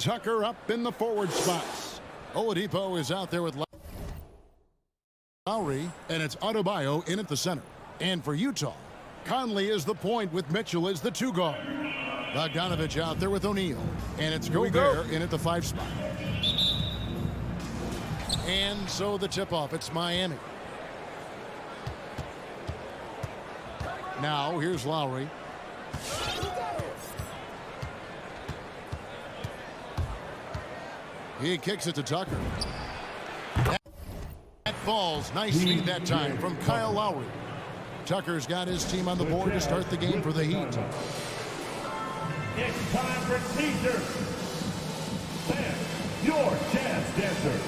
Tucker up in the forward spots. Oladipo is out there with Lowry, and it's Adebayo in at the center. And for Utah, Conley is the point with Mitchell as the 2 guard. Bogdanovich out there with O'Neal, and it's Gobert in at the 5 spot. And so the tip-off, it's Miami. Now here's Lowry. He kicks it to Tucker. That falls. Nice feed that time from Kyle Lowry. Tucker's got his team on the board to start the game for the Heat. It's time for Caesar. Sam, your jazz dancer.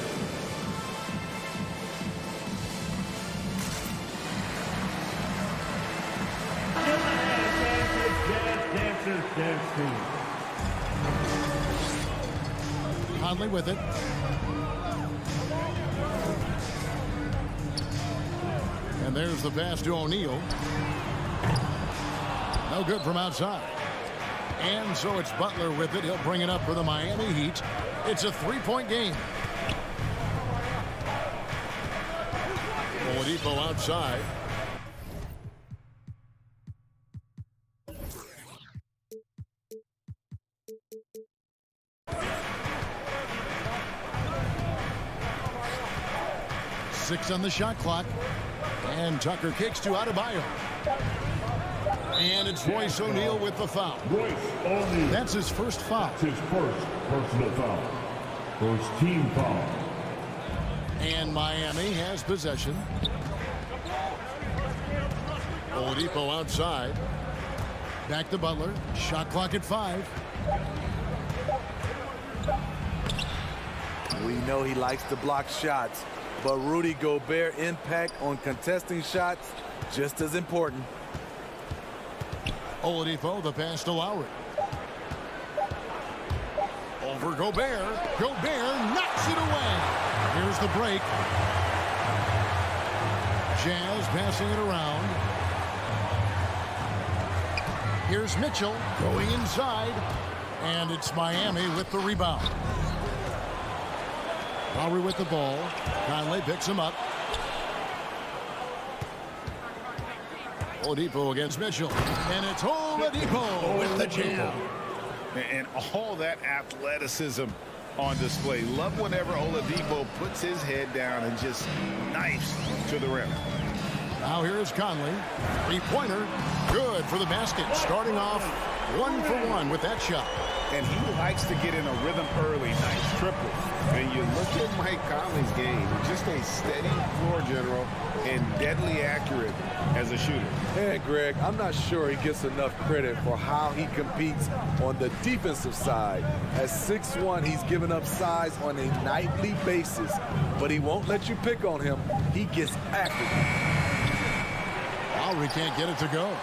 Jazz dancers dancing. Conley with it. And there's the pass to O'Neal. No good from outside. And so it's Butler with it. He'll bring it up for the Miami Heat. It's a 3-point game. Oladipo outside. Six on the shot clock. And Tucker kicks to Adebayo. And it's Royce O'Neal with the foul. Royce O'Neal. That's his first foul. That's his first personal foul. First team foul. And Miami has possession. Oladipo outside. Back to Butler. Shot clock at 5. We know he likes to block shots, but Rudy Gobert impact on contesting shots just as important. Oladipo, the pass to Lowry. Over Gobert. Gobert knocks it away. Here's the break. Jazz passing it around. Here's Mitchell going inside. And it's Miami with the rebound. Lowry with the ball. Conley picks him up. Oladipo against Mitchell. And it's Oladipo with the jam. And all that athleticism on display. Love whenever Oladipo puts his head down and just knifes to the rim. Now here is Conley. 3-pointer. Good for the basket. Starting off 1 for 1 with that shot. And he likes to get in a rhythm early. Nice triple. And you look at Mike Conley's game, just a steady floor general and deadly accurate as a shooter. And Greg, I'm not sure he gets enough credit for how he competes on the defensive side. At 6'1", he's given up size on a nightly basis, but he won't let you pick on him. He gets after it. Lowry can't get it to go.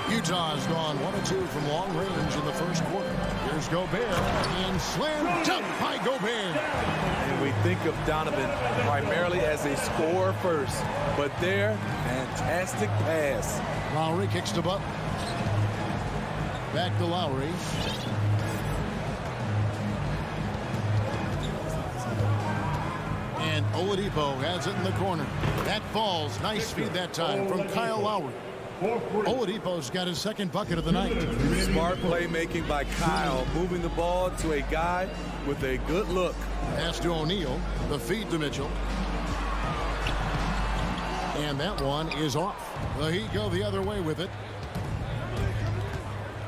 Utah has gone 1 of 2 from long range in the first quarter. Here's Gobert and slam dunk by Gobert. And we think of Donovan primarily as a scorer first, but there, fantastic pass. Lowry kicks to Butler. Back to Lowry. And Oladipo has it in the corner. That falls. Nice feed that time from Kyle Lowry. Oladipo's got his second bucket of the night. Smart playmaking by Kyle, moving the ball to a guy with a good look. Pass to O'Neal. The feed to Mitchell. And that one is off. The Heat go the other way with it.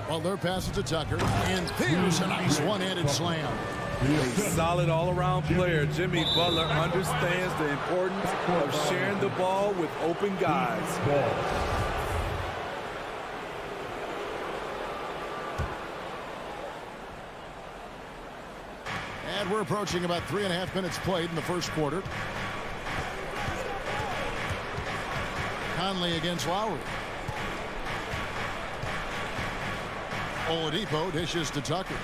Butler passes to Tucker. And there's a nice one-handed slam. A solid all-around player. Jimmy Butler understands the importance of sharing the ball with open guys. And we're approaching about 3.5 minutes played in the first quarter. Conley against Lowry. Oladipo dishes to Tucker.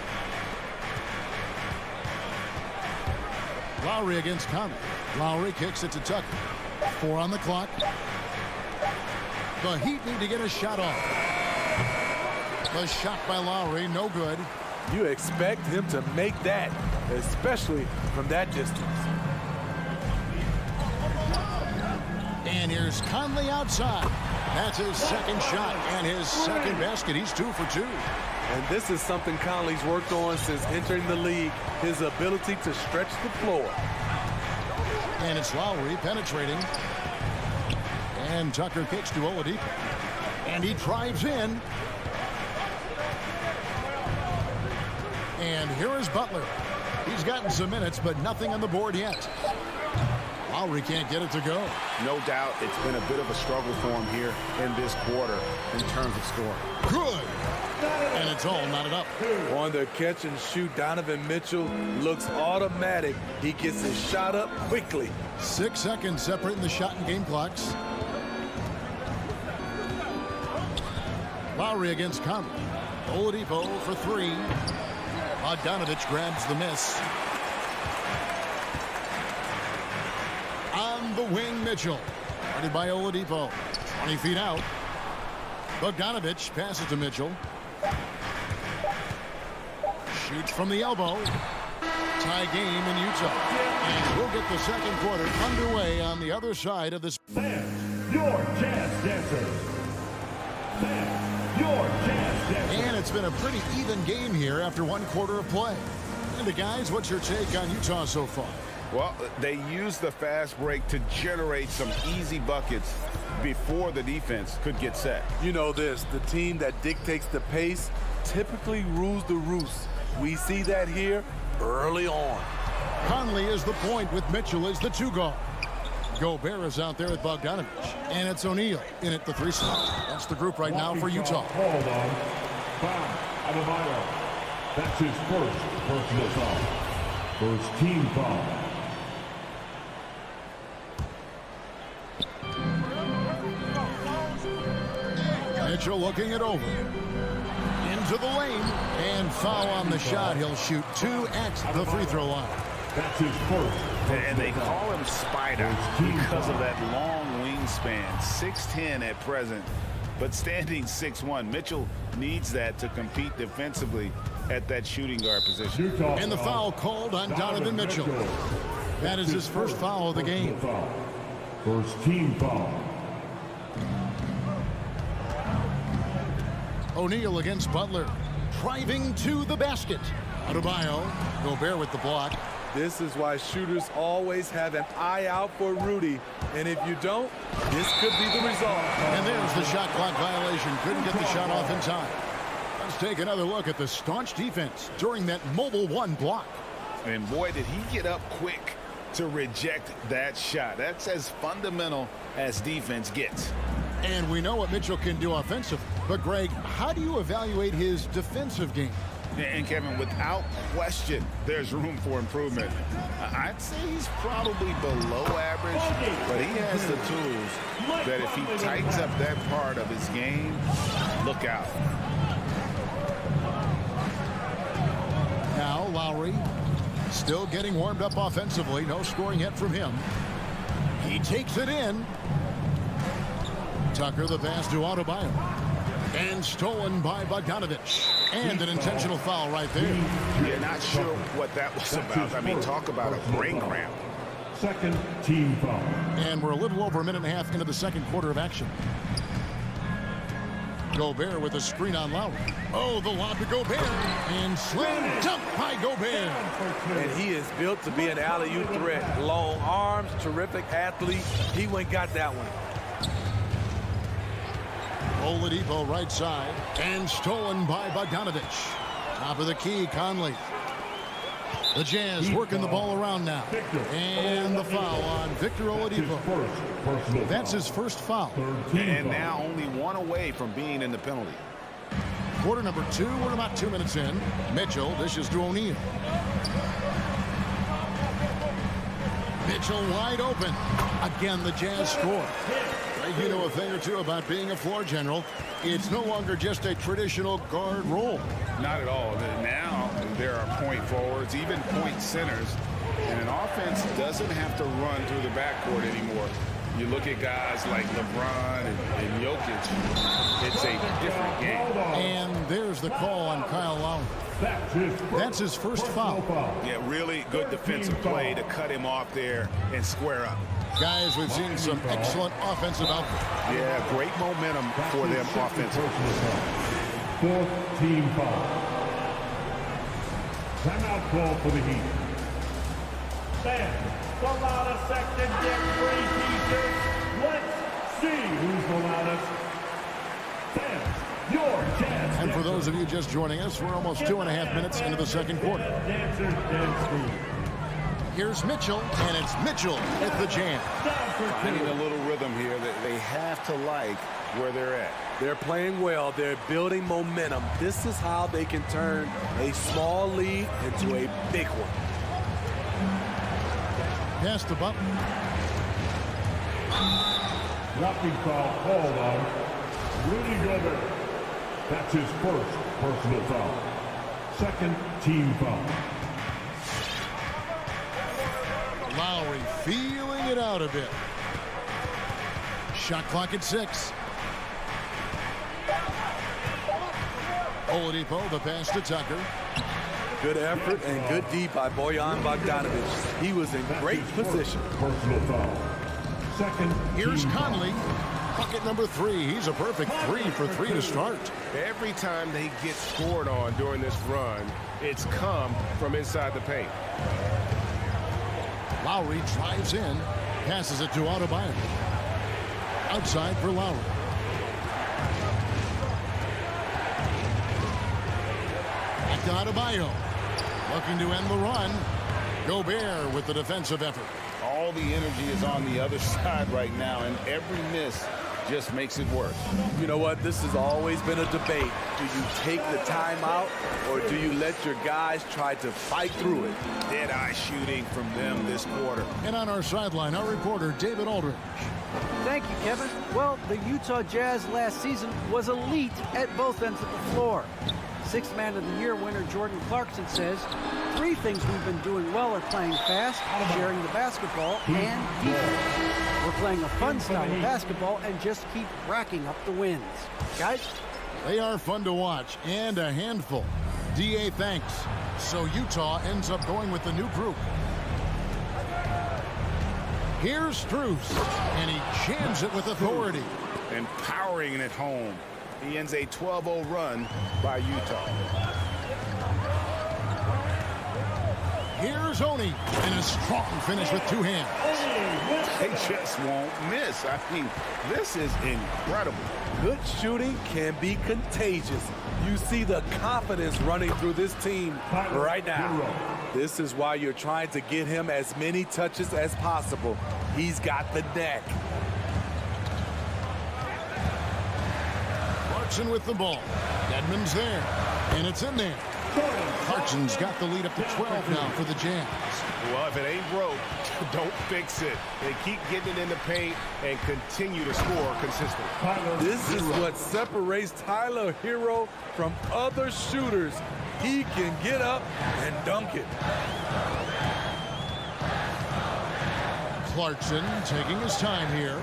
Lowry against Conley. Lowry kicks it to Tucker. 4 on the clock. The Heat need to get a shot off. The shot by Lowry, no good. You expect him to make that, especially from that distance. And here's Conley outside. That's his second shot and his second basket. He's 2 for 2. And this is something Conley's worked on since entering the league, his ability to stretch the floor. And it's Lowry penetrating. And Tucker kicks to Oladipo. And he drives in. And here is Butler. He's gotten some minutes, but nothing on the board yet. Lowry can't get it to go. No doubt it's been a bit of a struggle for him here in this quarter in terms of scoring. Good. And it's all knotted up. On the catch and shoot, Donovan Mitchell looks automatic. He gets his shot up quickly. 6 seconds separating the shot and game clocks. Lowry against Conley. Oladipo for 3. Bogdanovich grabs the miss. On the wing, Mitchell. Guarded by Oladipo. 20 feet out. Bogdanovich passes to Mitchell. Shoots from the elbow. Tie game in Utah. And we'll get the second quarter underway on the other side of this. Fans, your jazz dancers. Fans, your jazz dancers. And it's been a pretty even game here after 1 quarter of play. And the guys, what's your take on Utah so far? Well, they used the fast break to generate some easy buckets before the defense could get set. You know this, the team that dictates the pace typically rules the roost. We see that here early on. Conley is the point with Mitchell as the 2 guard. Gobert is out there with Bogdanovich. And it's O'Neal in at the 3 slot. That's the group right now for Utah. Hold on. Foul. Adebayo. That's his first personal foul. First team foul. Mitchell looking it over. Into the lane. And foul on the shot. He'll shoot 2 at the free throw line. That's his first. And they call him Spider because of that long wingspan. 6'10" at present, but standing 6'1". Mitchell needs that to compete defensively at that shooting guard position. And the foul called on Donovan Mitchell. That is his first foul of the game. First team foul. O'Neal against Butler. Driving to the basket. Adebayo. Gobert with the block. This is why shooters always have an eye out for Rudy. And if you don't, this could be the result. And there's the shot clock violation. Couldn't get the shot off in time. Let's take another look at the staunch defense during that mobile 1 block. And boy, did he get up quick to reject that shot. That's as fundamental as defense gets. And we know what Mitchell can do offensively. But, Greg, how do you evaluate his defensive game? And, Kevin, without question, there's room for improvement. I'd say he's probably below average, but he has the tools that if he tightens up that part of his game, look out. Now, Lowry still getting warmed up offensively. No scoring yet from him. He takes it in. Tucker the pass to Adebayo. And stolen by Bogdanovich. And an intentional foul right there. You're not sure what that was about. I mean, talk about a brain cramp. Second team foul. And we're a little over a minute and a half into the second quarter of action. Gobert with a screen on Lowry. Oh, the lob to Gobert. And slam dunk by Gobert. And he is built to be an alley-oop threat. Long arms, terrific athlete. He went and got that one. Oladipo right side. And stolen by Bogdanovich. Top of the key, Conley. The Jazz working the ball around now. And the foul on Victor Oladipo. That's his first foul. And now only 1 away from being in the penalty. Quarter number 2. We're about 2 minutes in. Mitchell dishes to O'Neal. Mitchell wide open. Again, the Jazz score. You know a thing or two about being a floor general. It's no longer just a traditional guard role. Not at all. Now there are point forwards, even point centers, and an offense doesn't have to run through the backcourt anymore. You look at guys like LeBron and Jokic, it's a different game. And there's the call on Kyle Lowry. That's his first foul. Yeah, really good defensive play to cut him off there and square up. Guys, we've seen some excellent offensive output. Yeah, great momentum for them offensively. Fourth team foul. Timeout call for the Heat. Fans, the loudest section get free t-shirts. Let's see who's the loudest. Fans, your chance. And for those of you just joining us, we're almost 2.5 minutes into the second quarter. Dancers dance free. Here's Mitchell, and it's Mitchell with the jam. Finding a little rhythm here that they have to like where they're at. They're playing well. They're building momentum. This is how they can turn a small lead into a big one. Pass to Button. Blocking foul called on Rudy Gobert. That's his first personal foul. Second team foul. Lowry feeling it out a bit. Shot clock at 6. Oladipo, the pass to Tucker. Good effort and good D by Bojan Bogdanovic. He was in great position. Personal foul. Second. Here's Conley. Bucket number 3. He's a perfect 3 for 3 to start. Every time they get scored on during this run, it's come from inside the paint. Lowry drives in, passes it to Adebayo. Outside for Lowry. Back to Adebayo. Looking to end the run. Gobert with the defensive effort. All the energy is on the other side right now, and every miss just makes it worse. You know what? This has always been a debate. Do you take the timeout or do you let your guys try to fight through it? Dead-eye shooting from them this quarter. And on our sideline, our reporter, David Aldridge. Thank you, Kevin. Well, the Utah Jazz last season was elite at both ends of the floor. Sixth Man of the Year winner Jordan Clarkson says, 3 things we've been doing well are playing fast, sharing the basketball, and defense. We're playing a fun style of basketball and just keep racking up the wins. Guys? They are fun to watch and a handful. DA thanks. So Utah ends up going with the new group. Here's Strus, and he jams it with authority. Empowering it home. He ends a 12-0 run by Utah. Here's Oni, and a strong finish with 2 hands. They just won't miss. I mean, this is incredible. Good shooting can be contagious. You see the confidence running through this team right now. This is why you're trying to get him as many touches as possible. He's got the neck. Clarkson with the ball. Edmonds there, and it's in there. Clarkson's got the lead up to 12 now for the Jazz. Well, if it ain't broke, don't fix it. They keep getting it in the paint and continue to score consistently. This is what separates Tyler Hero from other shooters. He can get up and dunk it. Clarkson taking his time here.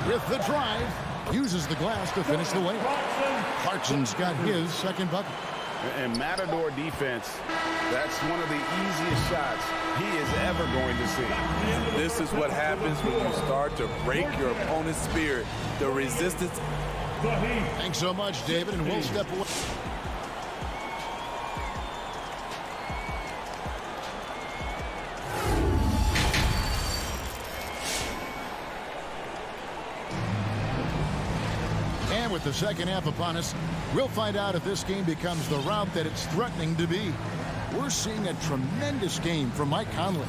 With the drive, uses the glass to finish the layup. Clarkson's got his second bucket. And Matador defense, that's one of the easiest shots he is ever going to see. This is what happens when you start to break your opponent's spirit. The resistance. Thanks so much, David, and we'll step away. And with the second half upon us, we'll find out if this game becomes the route that it's threatening to be. We're seeing a tremendous game from Mike Conley.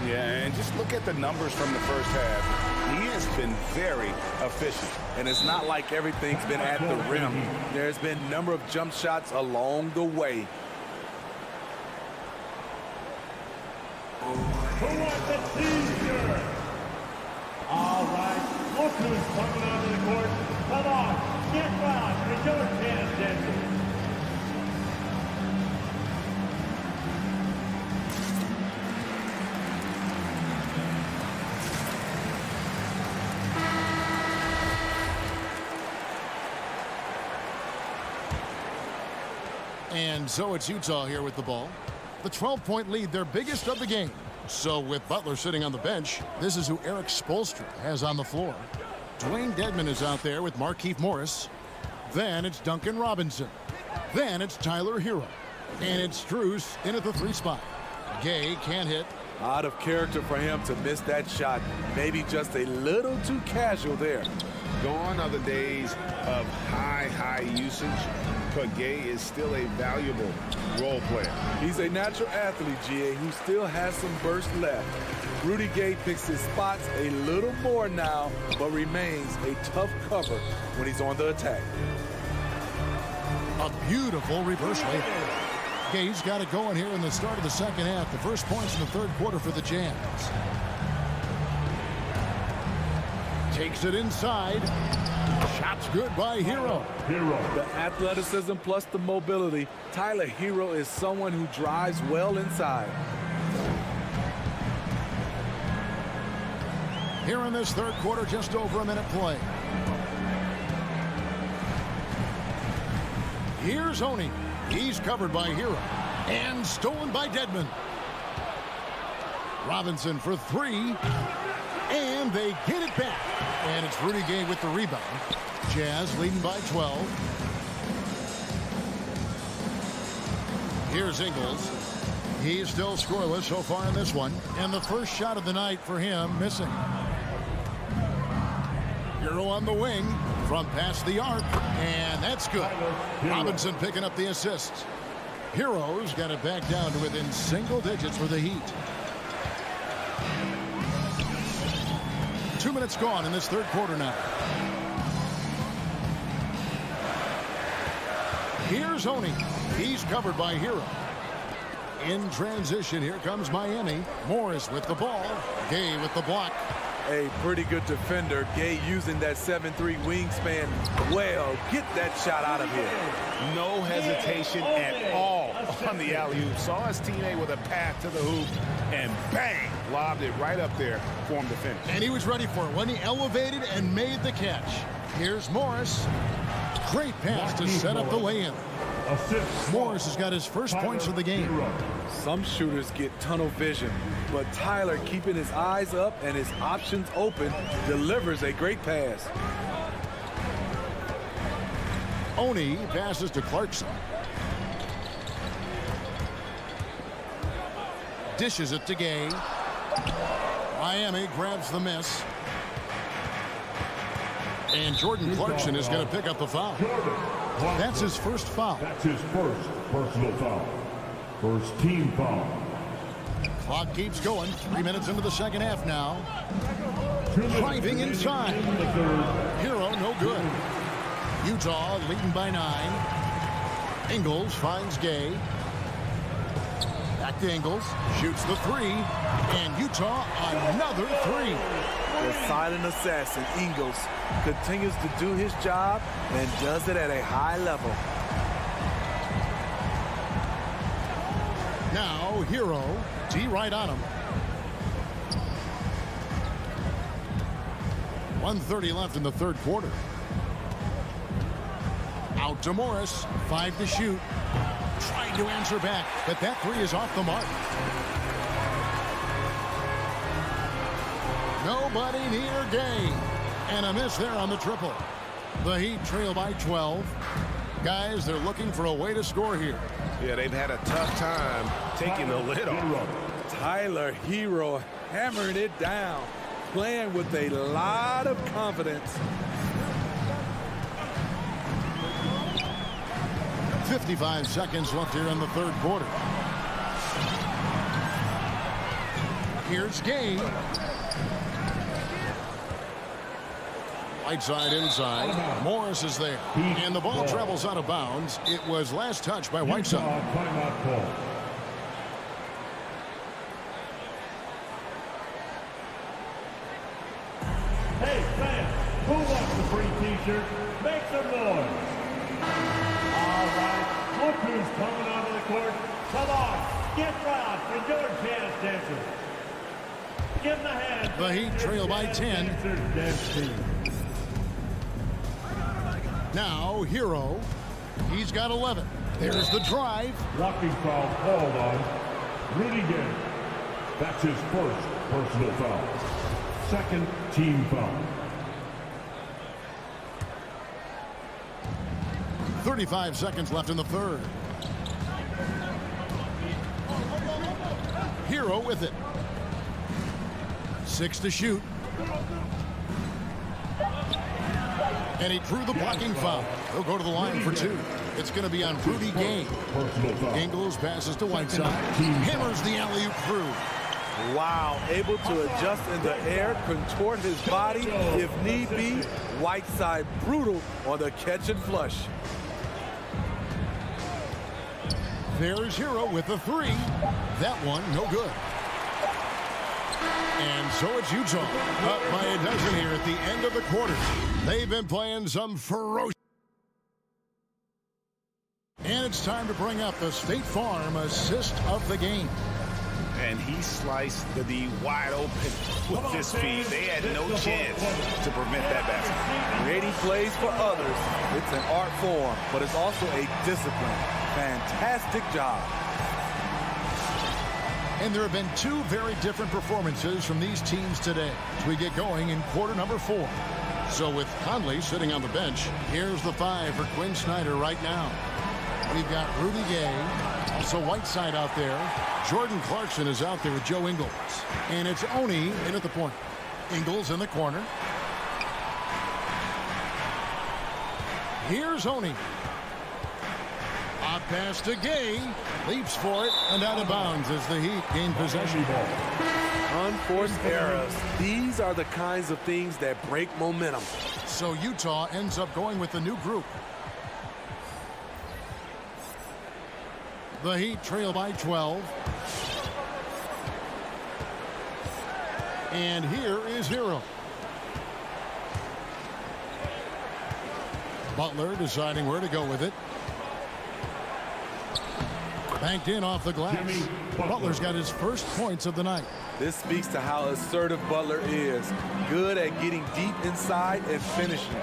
Yeah, and just look at the numbers from the first half. He has been very efficient. And it's not like everything's been at the rim. There's been a number of jump shots along the way. Who wants the t-shirt? All right, look who's coming onto the court. Come on, get down. It's your chance, Denver. And so it's Utah here with the ball. The 12-point lead, their biggest of the game. So with Butler sitting on the bench, this is who Eric Spoelstra has on the floor. Dwayne Dedmon is out there with Markieff Morris. Then it's Duncan Robinson. Then it's Tyler Hero. And it's Strus in at the 3 spot. Gay can't hit. Out of character for him to miss that shot. Maybe just a little too casual there. Gone are the days of high usage, but Gay is still a valuable role player. He's a natural athlete, GA, who still has some burst left. Rudy Gay picks his spots a little more now, but remains a tough cover when he's on the attack. A beautiful reverse layup. Gay's got it going here in the start of the second half. The first points in the third quarter for the Jazz. Takes it inside. Shot's good by Hero. The athleticism plus the mobility. Tyler Hero is someone who drives well inside. Here in this third quarter, just over a minute play. Here's Oni. He's covered by Hero. And stolen by Dedmon. Robinson for 3. And they get it back. And it's Rudy Gay with the rebound. Jazz leading by 12. Here's Ingles. He's still scoreless so far in this one. And the first shot of the night for him missing. Hero on the wing from past the arc. And that's good. Robinson picking up the assist. Hero's got it back down to within single digits for the Heat. 2 minutes gone in this third quarter now. Here's Oni. He's covered by Hero. In transition, here comes Miami. Morris with the ball. Gay with the block. A pretty good defender. Gay using that 7'3" wingspan well. Get that shot out of here. No hesitation at all on the alley-oop. Saw his teammate with a path to the hoop, and bang, lobbed it right up there for him to finish. And he was ready for it when he elevated and made the catch. Here's Morris. Great pass to set up the lay-in. Morris has got his first points of the game. Some shooters get tunnel vision, but Tyler, keeping his eyes up and his options open, delivers a great pass. Oni passes to Clarkson. Dishes it to Gay. Miami grabs the miss. And Jordan Clarkson is going to pick up the foul. That's his first foul. That's his first personal foul. First team foul. Clock keeps going. 3 minutes into the second half now. Driving inside. Hero, no good. Utah leading by 9. Ingles finds Gay. Back to Ingles. Shoots the 3. And Utah another 3. The silent assassin, Ingles, continues to do his job and does it at a high level. Now Hero. D right on him. 1:30 left in the third quarter. Out to Morris. 5 to shoot. Trying to answer back, but that 3 is off the mark. Nobody near Gay. And a miss there on the triple. The Heat trail by 12. Guys, they're looking for a way to score here. Yeah, they've had a tough time taking the lid off. Tyler Hero hammering it down, playing with a lot of confidence. 55 seconds left here in the third quarter. Here's Gay. Right side inside. Morris is there. And the ball travels out of bounds. It was last touched by Whiteside. Hey, fans, who wants a free t-shirt? Make some noise. All right, look who's coming onto the court. Come on, get round for your jazz dancers. Give them a hand. The Heat trail by 10. Now Hero. He's got 11. There's the drive. Blocking foul called on Rudy Gay. That's his first personal foul. Second team foul. 35 seconds left in the third. Hero with it. 6 to shoot. And he drew the blocking foul. He'll go to the line for 2. It's going to be on Rudy Gay. Ingles passes to Whiteside. Hammers the alley-oop through. Wow, able to adjust in the air, contort his body if need be. Whiteside brutal on the catch and flush. There's Hero with a 3. That one, no good. And so it's Utah up by a dozen here at the end of the quarter. They've been playing some ferocious. And it's time to bring up the State Farm assist of the game. And he sliced the D wide open with this feed. They had no chance to prevent that basket. Creating plays for others, it's an art form, but it's also a discipline. Fantastic job. And there have been 2 very different performances from these teams today as we get going in quarter number 4. So with Conley sitting on the bench, here's the 5 for Quinn Snyder right now. We've got Rudy Gay, also Whiteside out there. Jordan Clarkson is out there with Joe Ingles. And it's Oni in at the point. Ingles in the corner. Here's Oni. Hot pass to Gay. Leaps for it and out of bounds as the Heat gain possession. Unforced errors. These are the kinds of things that break momentum. So Utah ends up going with the new group. The Heat trail by 12. And here is Hero. Butler deciding where to go with it. Banked in off the glass. Butler's got his first points of the night. This speaks to how assertive Butler is. Good at getting deep inside and finishing.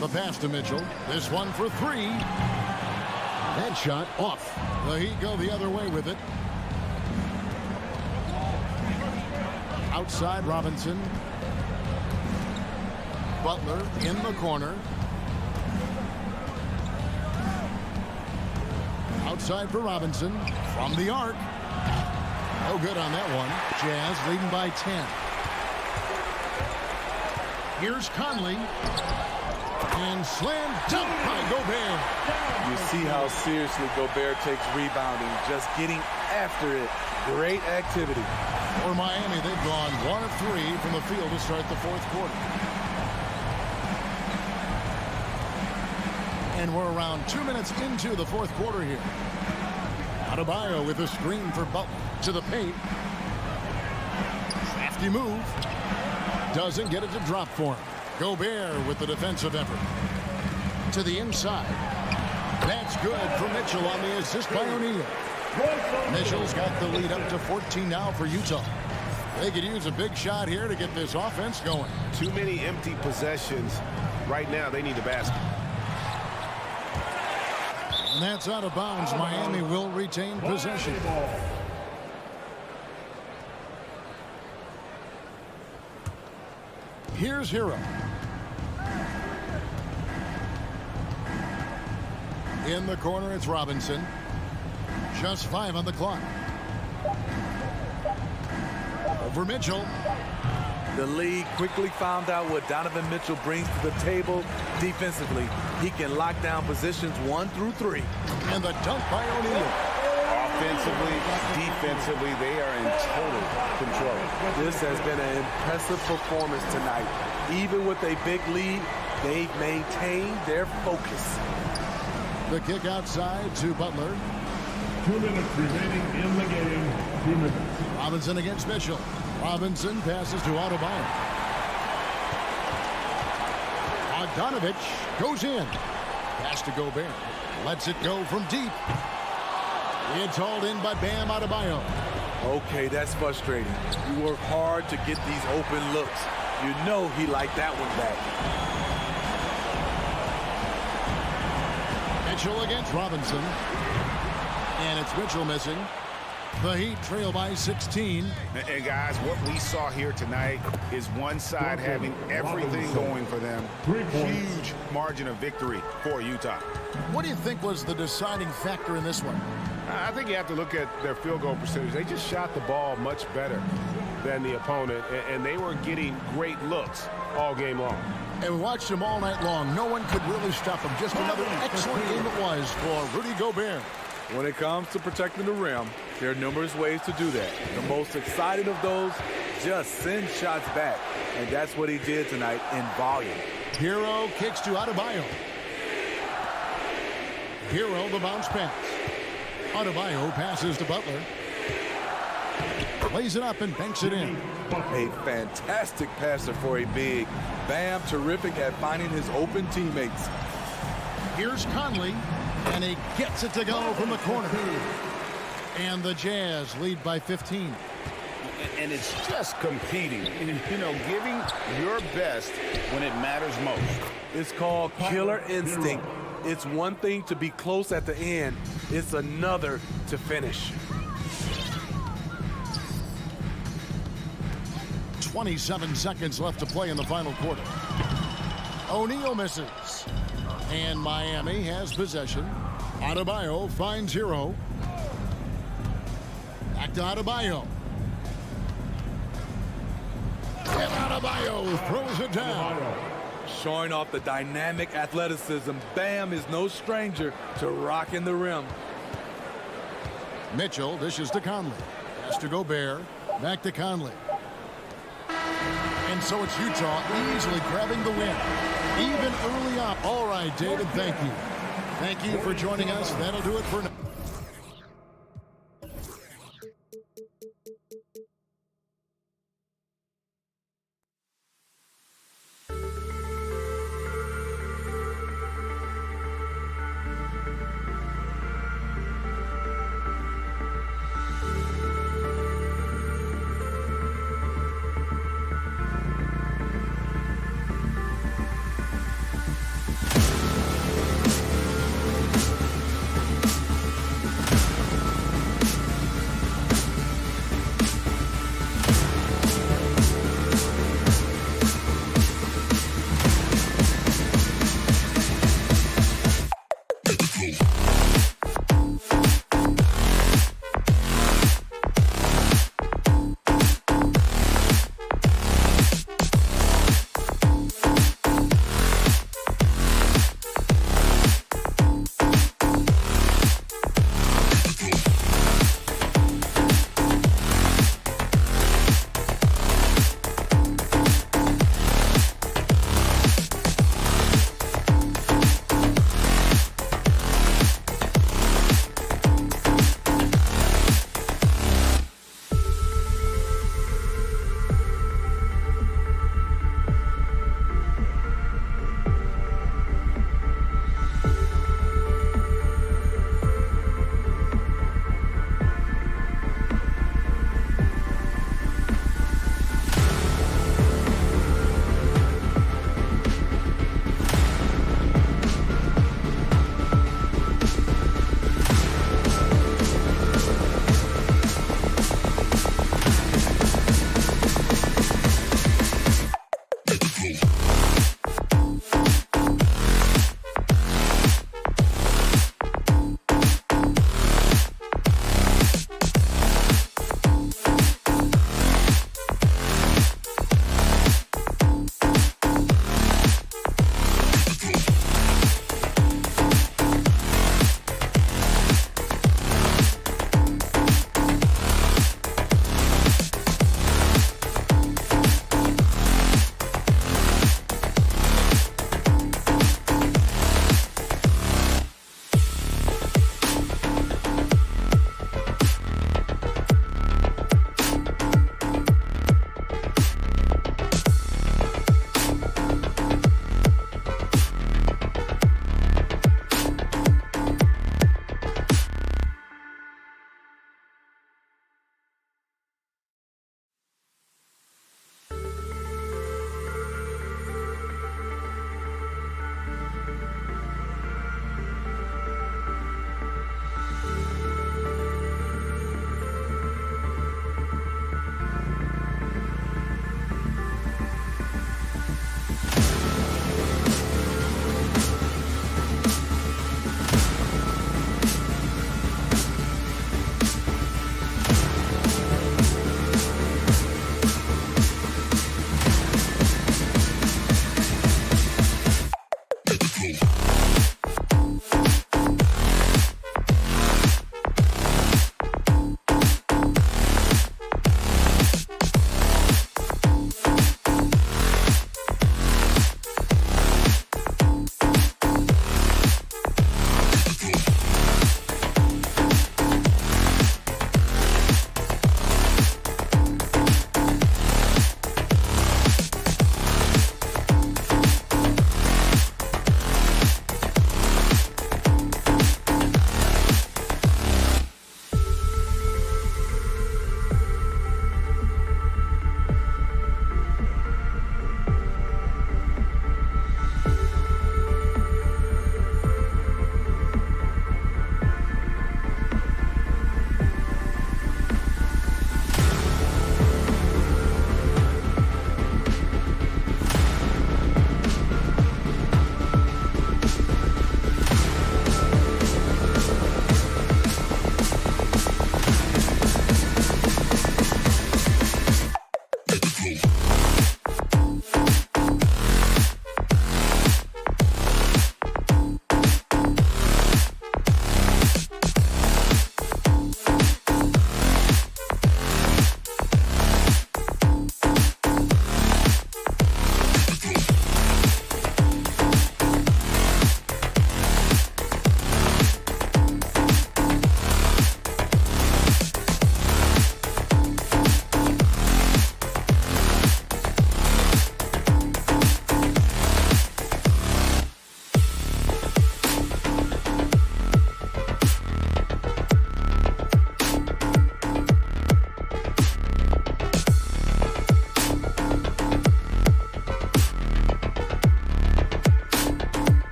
The pass to Mitchell. This one for 3. That shot off. The Heat go the other way with it. Outside Robinson. Butler in the corner. Outside for Robinson. From the arc. No good on that one. Jazz leading by 10. Here's Conley. And slam dunk by Gobert. You see how seriously Gobert takes rebounding, just getting after it. Great activity. For Miami, they've gone 1 of 3 from the field to start the 4th quarter. And we're around 2 minutes into the 4th quarter here. Adebayo with a screen for Butler to the paint. Crafty move. Doesn't get it to drop for him. Gobert with the defensive effort. To the inside. That's good for Mitchell on the assist by O'Neal. Mitchell's got the lead up to 14 now for Utah. They could use a big shot here to get this offense going. Too many empty possessions. Right now, they need a basket. And that's out of bounds. Miami will retain possession. Here's Hero. In the corner, it's Robinson. Just 5 on the clock. Over Mitchell. The league quickly found out what Donovan Mitchell brings to the table defensively. He can lock down positions 1 through 3. And the dunk by O'Neal. Offensively, defensively, they are in total control. This has been an impressive performance tonight. Even with a big lead, they've maintained their focus. The kick outside to Butler. 2 minutes remaining in the game. 2 minutes. Robinson against Mitchell. Robinson passes to Adebayo. Bogdanovich goes in. Pass to Gobert. Lets it go from deep. It's hauled in by Bam Adebayo. Okay, that's frustrating. You work hard to get these open looks. You know he liked that one back. Mitchell against Robinson. And it's Mitchell missing. The Heat trail by 16. And guys, what we saw here tonight is one side having everything going for them. Huge margin of victory for Utah. What do you think was the deciding factor in this one? I think you have to look at their field goal percentage. They just shot the ball much better than the opponent, and they were getting great looks all game long. And we watched them all night long. No one could really stop them. Just another excellent game it was for Rudy Gobert. When it comes to protecting the rim, there are numerous ways to do that. The most exciting of those, just send shots back. And that's what he did tonight in volume. Hero kicks to Adebayo. Hero the bounce pass. Adebayo passes to Butler. Lays it up and banks it in. A fantastic passer for a big. Bam, terrific at finding his open teammates. Here's Conley, and he gets it to go from the corner. And the Jazz lead by 15. And it's just competing, you know, giving your best when it matters most. It's called killer instinct. It's one thing to be close at the end. It's another to finish. 27 seconds left to play in the final quarter. O'Neal misses. And Miami has possession. Adebayo finds Hero. Back to Adebayo. And Adebayo throws it down. Showing off the dynamic athleticism, Bam is no stranger to rocking the rim. Mitchell dishes to Conley. Has to Gobert. Back to Conley. And so it's Utah easily grabbing the win. Even early on. All right, David, thank you. Thank you for joining us. That'll do it for now.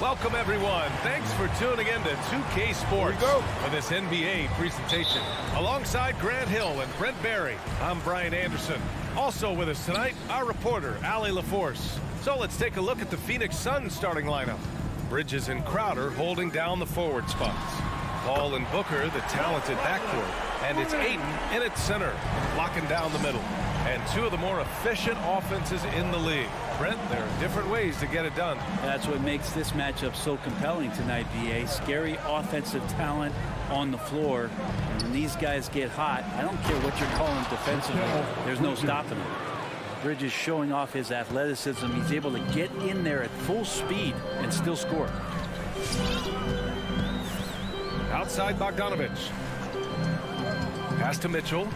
Welcome, everyone. Thanks for tuning in to 2K Sports for this NBA presentation. Alongside Grant Hill and Brent Barry, I'm Brian Anderson. Also with us tonight, our reporter, Allie LaForce. So let's take a look at the Phoenix Suns starting lineup. Bridges and Crowder holding down the forward spots. Paul and Booker, the talented backcourt. And it's Ayton in its center, locking down the middle. And two of the more efficient offenses in the league. Brent, there are different ways to get it done. That's what makes this matchup so compelling tonight, BA. Scary offensive talent on the floor. And when these guys get hot, I don't care what you're calling defensively, there's no stopping them. Bridges showing off his athleticism. He's able to get in there at full speed and still score. Outside Bogdanovich. Pass to Mitchell.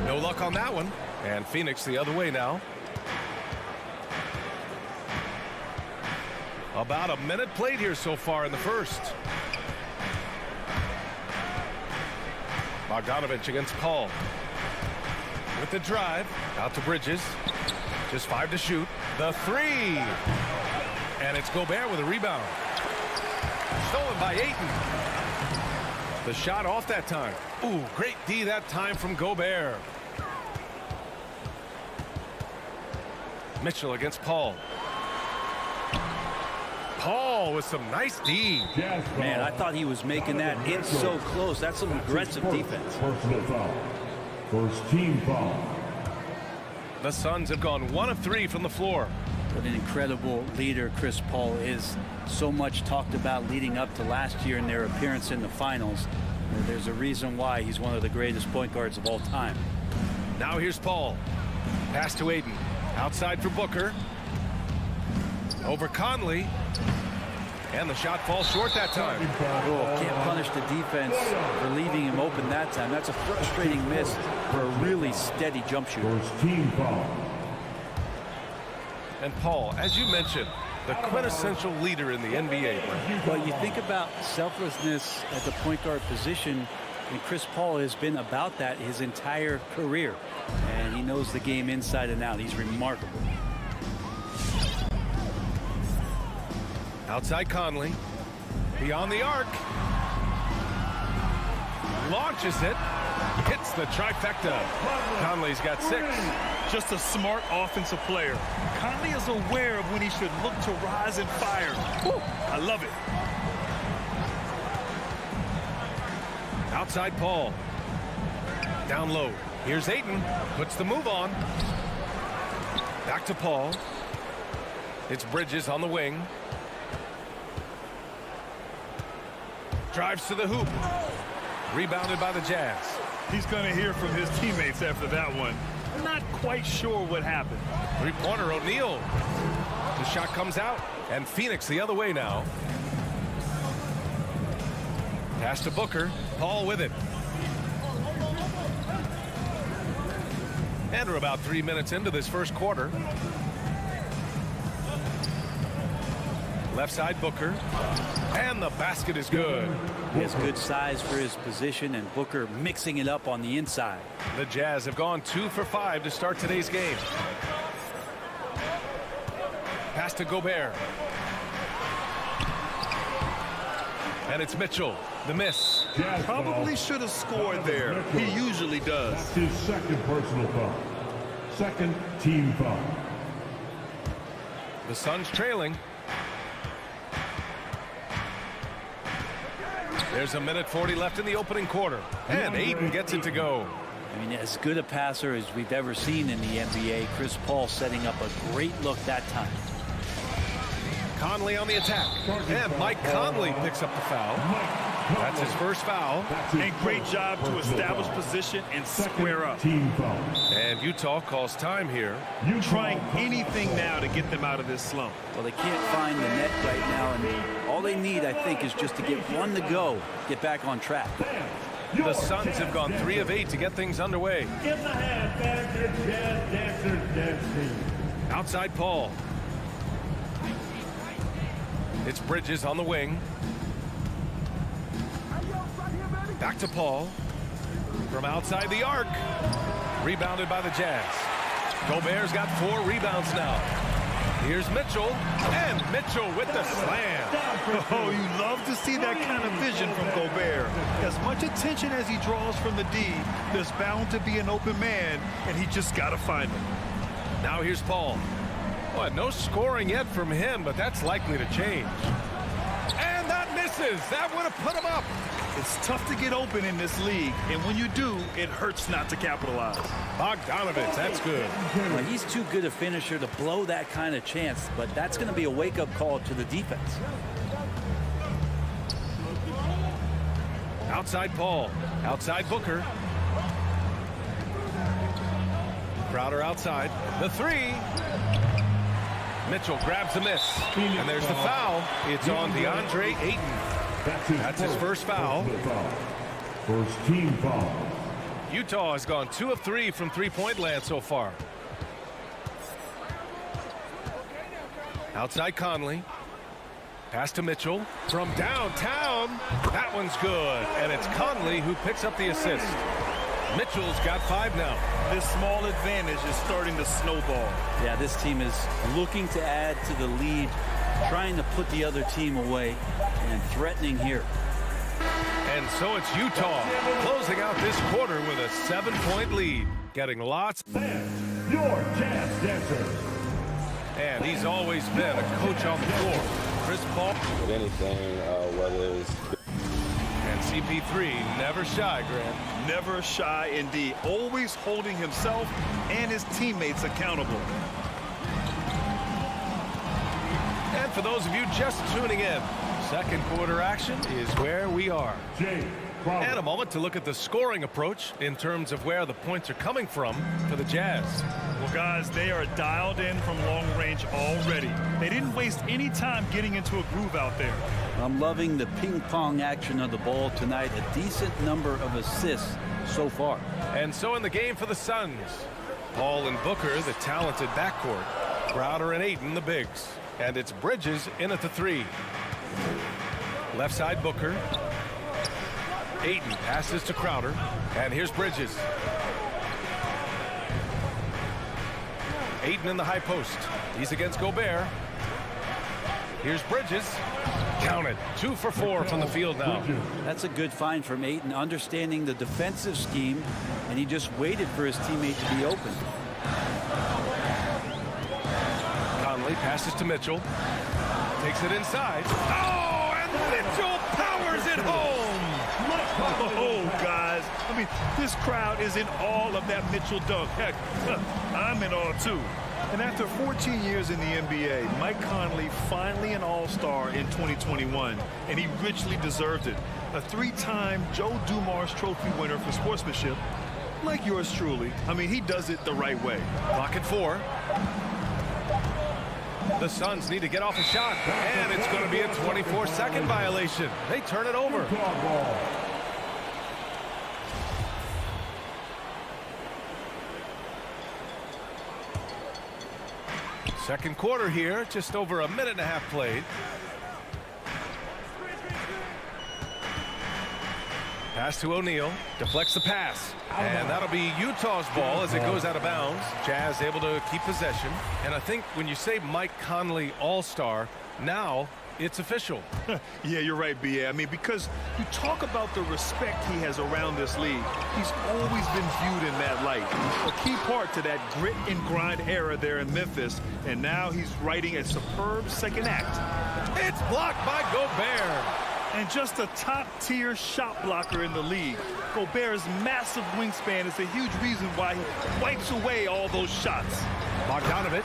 No luck on that one. And Phoenix the other way now. About a minute played here so far in the first. Bogdanovich against Paul. With the drive. Out to Bridges. Just 5 to shoot. The three. And it's Gobert with a rebound. Stolen by Ayton. The shot off that time. Ooh, great D that time from Gobert. Mitchell against Paul. Paul with some nice D. Man, I thought he was making that in so close. That's some aggressive defense. Personal foul. First team foul. The Suns have gone 1 of 3 from the floor. What an incredible leader Chris Paul is. So much talked about leading up to last year in their appearance in the finals. There's a reason why he's one of the greatest point guards of all time. Now here's Paul. Pass to Ayton. Outside for Booker. Over Conley. And the shot falls short that time. Oh, can't punish the defense for leaving him open that time. That's a frustrating miss for a really steady jump shooter. First team foul. And Paul, as you mentioned, the quintessential leader in the NBA. Well, you think about selflessness at the point guard position, and Chris Paul has been about that his entire career. And he knows the game inside and out. He's remarkable. Outside Conley. Beyond the arc. Launches it. Hits the trifecta. Conley's got 6. Just a smart offensive player. Conley is aware of when he should look to rise and fire. Woo, I love it. Outside Paul. Down low. Here's Ayton. Puts the move on. Back to Paul. It's Bridges on the wing. Drives to the hoop. Rebounded by the Jazz. He's going to hear from his teammates after that one. I'm not quite sure what happened. Three-pointer, O'Neal. The shot comes out, and Phoenix the other way now. Pass to Booker. Paul with it. And we're about 3 minutes into this first quarter. Left side, Booker. And the basket is good. He has good size for his position, and Booker mixing it up on the inside. The Jazz have gone 2 for 5 to start today's game. Pass to Gobert. And it's Mitchell. The miss. Probably should have scored there. He usually does. That's his second personal foul. Second team foul. The Suns trailing. There's 1:40 left in the opening quarter. And Ayton gets it to go. I mean, as good a passer as we've ever seen in the NBA. Chris Paul setting up a great look that time. Conley on the attack. And Mike Conley picks up the foul. That's his first foul. And great job to establish position and square up. Team foul. And Utah calls time here. Trying anything now to get them out of this slump. Well, they can't find the net right now, and all they need, I think, is just to get one to go, get back on track. The Suns have gone 3 of 8 to get things underway. In the hand, Manager Jazz Dancers dancing. Outside Paul. It's Bridges on the wing. Back to Paul. From outside the arc. Rebounded by the Jazz. Gobert's got 4 rebounds now. Here's Mitchell. And Mitchell with the slam. Oh, you love to see that kind of vision from Gobert. As much attention as he draws from the D, there's bound to be an open man, and he just got to find him. Now here's Paul. Well, no scoring yet from him, but that's likely to change. And that misses. That would have put him up. It's tough to get open in this league, and when you do, it hurts not to capitalize. Bogdanovich, that's good. Well, he's too good a finisher to blow that kind of chance, but that's going to be a wake-up call to the defense. Outside Paul. Outside Booker. Crowder outside. The 3. Mitchell grabs the miss. And there's the foul. It's on DeAndre Ayton. That's his first foul. First team foul. Utah has gone 2 of 3 from three-point land so far. Outside Conley. Pass to Mitchell from downtown. That one's good. And it's Conley who picks up the assist. Mitchell's got 5 now. This small advantage is starting to snowball. Yeah, this team is looking to add to the lead, trying to put the other team away, and threatening here. And so it's Utah closing out this quarter with a 7-point lead, getting lots. And your Jazz Dancers. And he's always been a coach on the floor. Chris Paul. With anything, whether it's... And CP3, never shy, Grant. Never shy indeed. Always holding himself and his teammates accountable. And for those of you just tuning in, second quarter action is where we are. And a moment to look at the scoring approach in terms of where the points are coming from for the Jazz. Well, guys, they are dialed in from long range already. They didn't waste any time getting into a groove out there. I'm loving the ping-pong action of the ball tonight. A decent number of assists so far. And so in the game for the Suns, Paul and Booker, the talented backcourt. Crowder and Ayton, the bigs. And it's Bridges in at the 3. Left side Booker. Ayton passes to Crowder. And here's Bridges. Ayton in the high post. He's against Gobert. Here's Bridges. Counted. 2 for 4 from the field now. That's a good find from Ayton, understanding the defensive scheme, and he just waited for his teammate to be open. Conley passes to Mitchell. Takes it inside. Oh, and Mitchell powers it home. Oh, guys. I mean, this crowd is in awe of that Mitchell dunk. Heck, I'm in awe, too. And after 14 years in the NBA, Mike Conley finally an all-star in 2021, and he richly deserved it. A 3-time Joe Dumars Trophy winner for sportsmanship, Like yours truly. I mean, he does it the right way. Clock at 4. The Suns need to get off a shot, and it's going to be a 24-second violation. They turn it over. Second quarter here, just over a minute and a half played. Pass to O'Neal, deflects the pass, and that'll be Utah's ball as it goes out of bounds. Jazz able to keep possession, and I think when you say Mike Conley All-Star, now it's official. Yeah, you're right, B.A. I mean, because you talk about the respect he has around this league. He's always been viewed in that light. A key part to that grit and grind era there in Memphis, and now he's writing a superb second act. It's blocked by Gobert. And just a top-tier shot blocker in the league. Gobert's massive wingspan is a huge reason why he wipes away all those shots. Bogdanovich,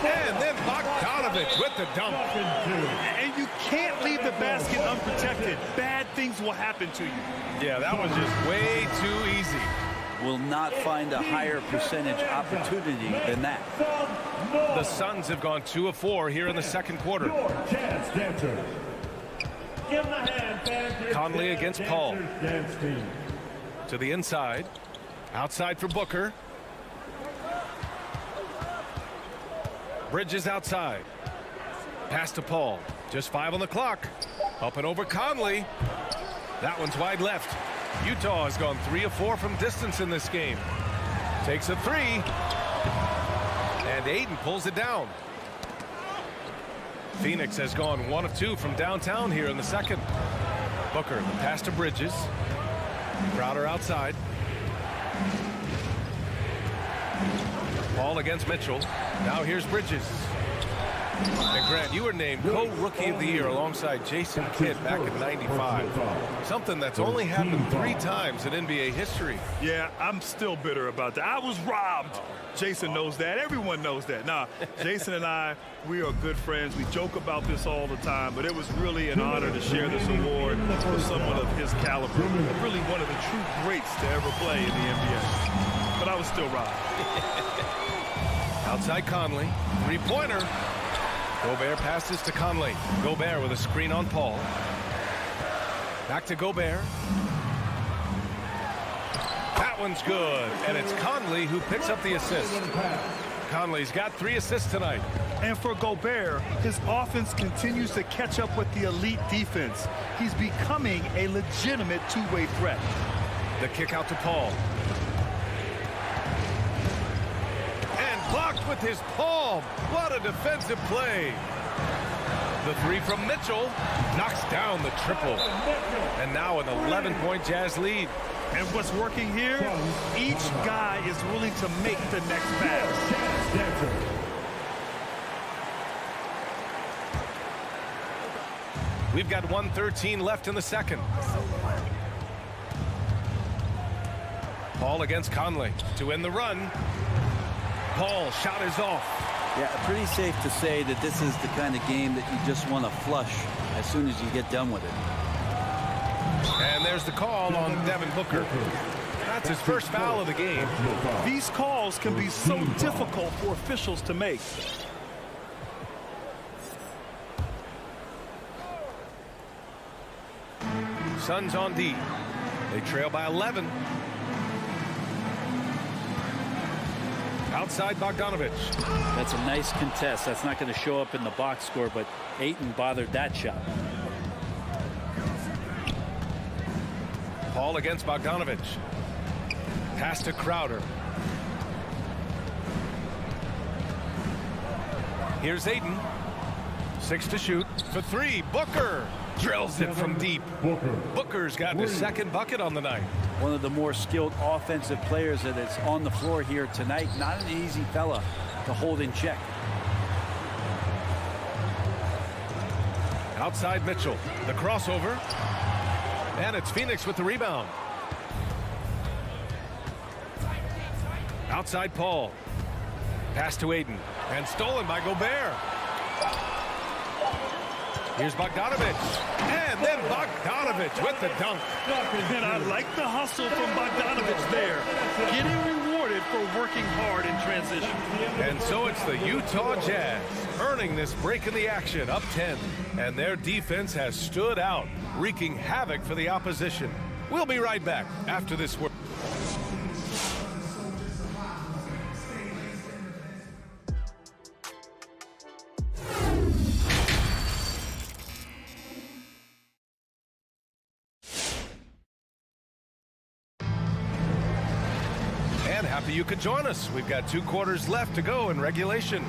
and then Bogdanovich with the dunk. And you can't leave the basket unprotected. Bad things will happen to you. Yeah, that was just way too easy. Will not find a higher percentage opportunity than that. The Suns have gone 2 of 4 here in the second quarter. Conley against Paul. To the inside. Outside for Booker. Bridges outside. Pass to Paul. Just 5 on the clock. Up and over Conley. That one's wide left. Utah has gone 3 of 4 from distance in this game. Takes a 3. And Ayton pulls it down. Phoenix has gone 1 of 2 from downtown here in the second. Booker, the pass to Bridges. Crowder outside. Paul against Mitchell. Now here's Bridges. And Grant, you were named co-rookie of the year alongside Jason Kidd back in '95. Something that's only happened 3 times in NBA history. Yeah, I'm still bitter about that. I was robbed. Jason knows that. Everyone knows that. Nah, Jason and I, we are good friends. We joke about this all the time, but it was really an honor to share this award with someone of his caliber. Really one of the true greats to ever play in the NBA. But I was still robbed. Outside Conley. 3-pointer. Gobert passes to Conley. Gobert with a screen on Paul. Back to Gobert. That one's good. And it's Conley who picks up the assist. Conley's got 3 assists tonight. And for Gobert, his offense continues to catch up with the elite defense. He's becoming a legitimate two-way threat. The kick out to Paul. Blocked with his palm. What a defensive play. The 3 from Mitchell knocks down the triple. And now an 11-point Jazz lead. And what's working here? Each guy is willing to make the next pass. We've got 1:13 left in the second. Paul against Conley to end the run. Paul, shot is off. Yeah, pretty safe to say that this is the kind of game that you just want to flush as soon as you get done with it. And there's the call on Devin Booker. That's his first foul of the game. These calls can be so difficult for officials to make. Suns on D. They trail by 11. Outside Bogdanovich. That's a nice contest. That's not going to show up in the box score, but Ayton bothered that shot. Paul against Bogdanovich. Pass to Crowder. Here's Ayton. 6 to shoot for 3. Booker drills it from deep. Booker's gotten his second bucket on the night. One of the more skilled offensive players that is on the floor here tonight. Not an easy fella to hold in check. Outside Mitchell. The crossover. And it's Phoenix with the rebound. Outside Paul. Pass to Ayton. And stolen by Gobert. Here's Bogdanovich. And then Bogdanovich with the dunk. And I like the hustle from Bogdanovich there. Getting rewarded for working hard in transition. And so it's the Utah Jazz earning this break in the action, up 10. And their defense has stood out, wreaking havoc for the opposition. We'll be right back after this word. Happy you could join us. We've got 2 quarters left to go in regulation.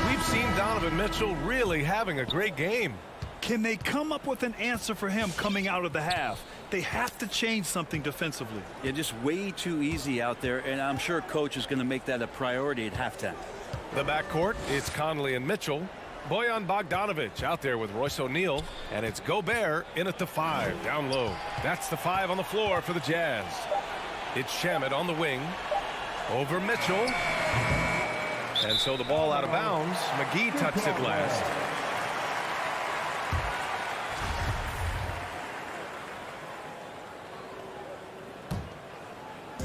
We've seen Donovan Mitchell really having a great game. Can they come up with an answer for him coming out of the half? They have to change something defensively. Yeah, just way too easy out there, and I'm sure coach is going to make that a priority at halftime. The backcourt, it's Conley and Mitchell. Bojan Bogdanovich out there with Royce O'Neal, and it's Gobert in at the 5, down low. That's the 5 on the floor for the Jazz. It's Shamet on the wing. Over Mitchell. And so the ball out of bounds. McGee touched it last.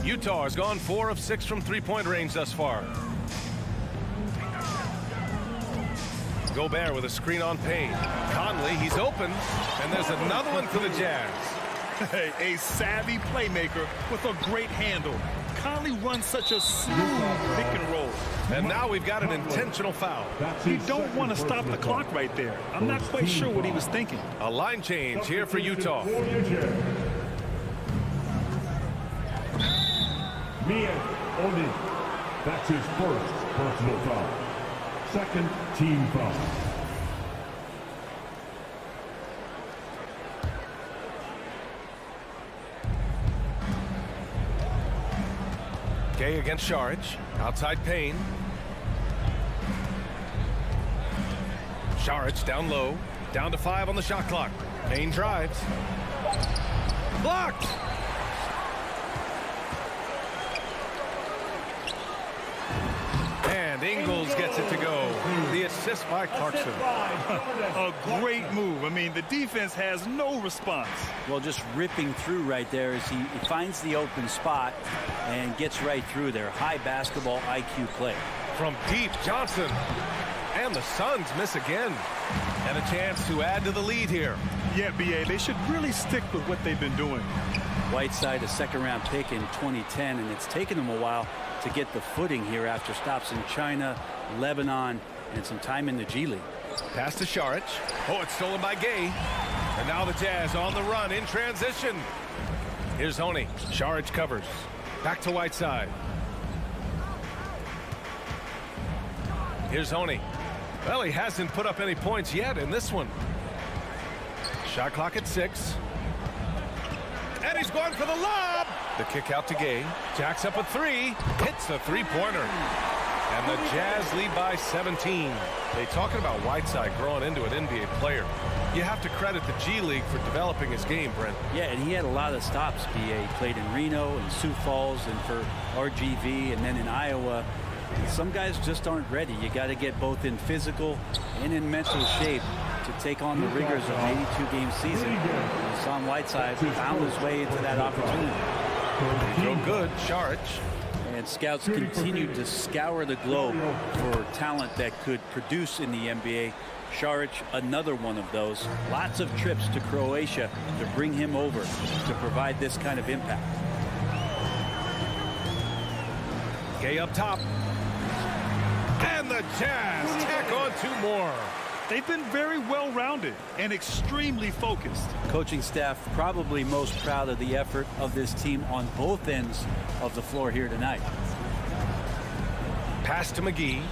Utah has gone 4 of 6 from three-point range thus far. Gobert with a screen on Payne. Conley, he's open. And there's another one for the Jazz. Hey, a savvy playmaker with a great handle. Conley runs such a smooth pick and roll. And now we've got an intentional foul. You don't want to stop the clock right there. I'm not quite sure what he was thinking. A line change here for Utah. Oladipo. That's his first personal foul. Second team foul. Gay against Saric. Outside Payne. Saric down low. Down to 5 on the shot clock. Payne drives. Blocked! And Ingles gets it to go. The assist by Clarkson. A great move. I mean, the defense has no response. Well, just ripping through right there as he finds the open spot and gets right through there. High basketball IQ play. From deep, Johnson. And the Suns miss again. And a chance to add to the lead here. Yeah, B.A., they should really stick with what they've been doing. Whiteside, a second-round pick in 2010, and it's taken him a while to get the footing here after stops in China, Lebanon, and some time in the G League. Pass to Saric. Oh, it's stolen by Gay. And now the Jazz on the run in transition. Here's Honey. Saric covers. Back to Whiteside. Here's Honey. Well, he hasn't put up any points yet in this one. Shot clock at 6. And he's going for the lob. The kick out to Gay. Jacks up a 3. Hits the three-pointer. And the Jazz lead by 17. They talking about Whiteside growing into an NBA player. You have to credit the G League for developing his game, Brent. Yeah, and he had a lot of stops, B.A. He played in Reno and Sioux Falls and for RGV and then in Iowa. Some guys just aren't ready. You got to get both in physical and in mental shape to take on the rigors of an 82-game season. Hassan Whiteside found his way into that opportunity. Real good, Saric. And scouts continue to scour the globe for talent that could produce in the NBA. Saric, another one of those. Lots of trips to Croatia to bring him over to provide this kind of impact. Gay up top. And the Jazz tack on 2 more. They've been very well-rounded and extremely focused. Coaching staff probably most proud of the effort of this team on both ends of the floor here tonight. Pass to McGee.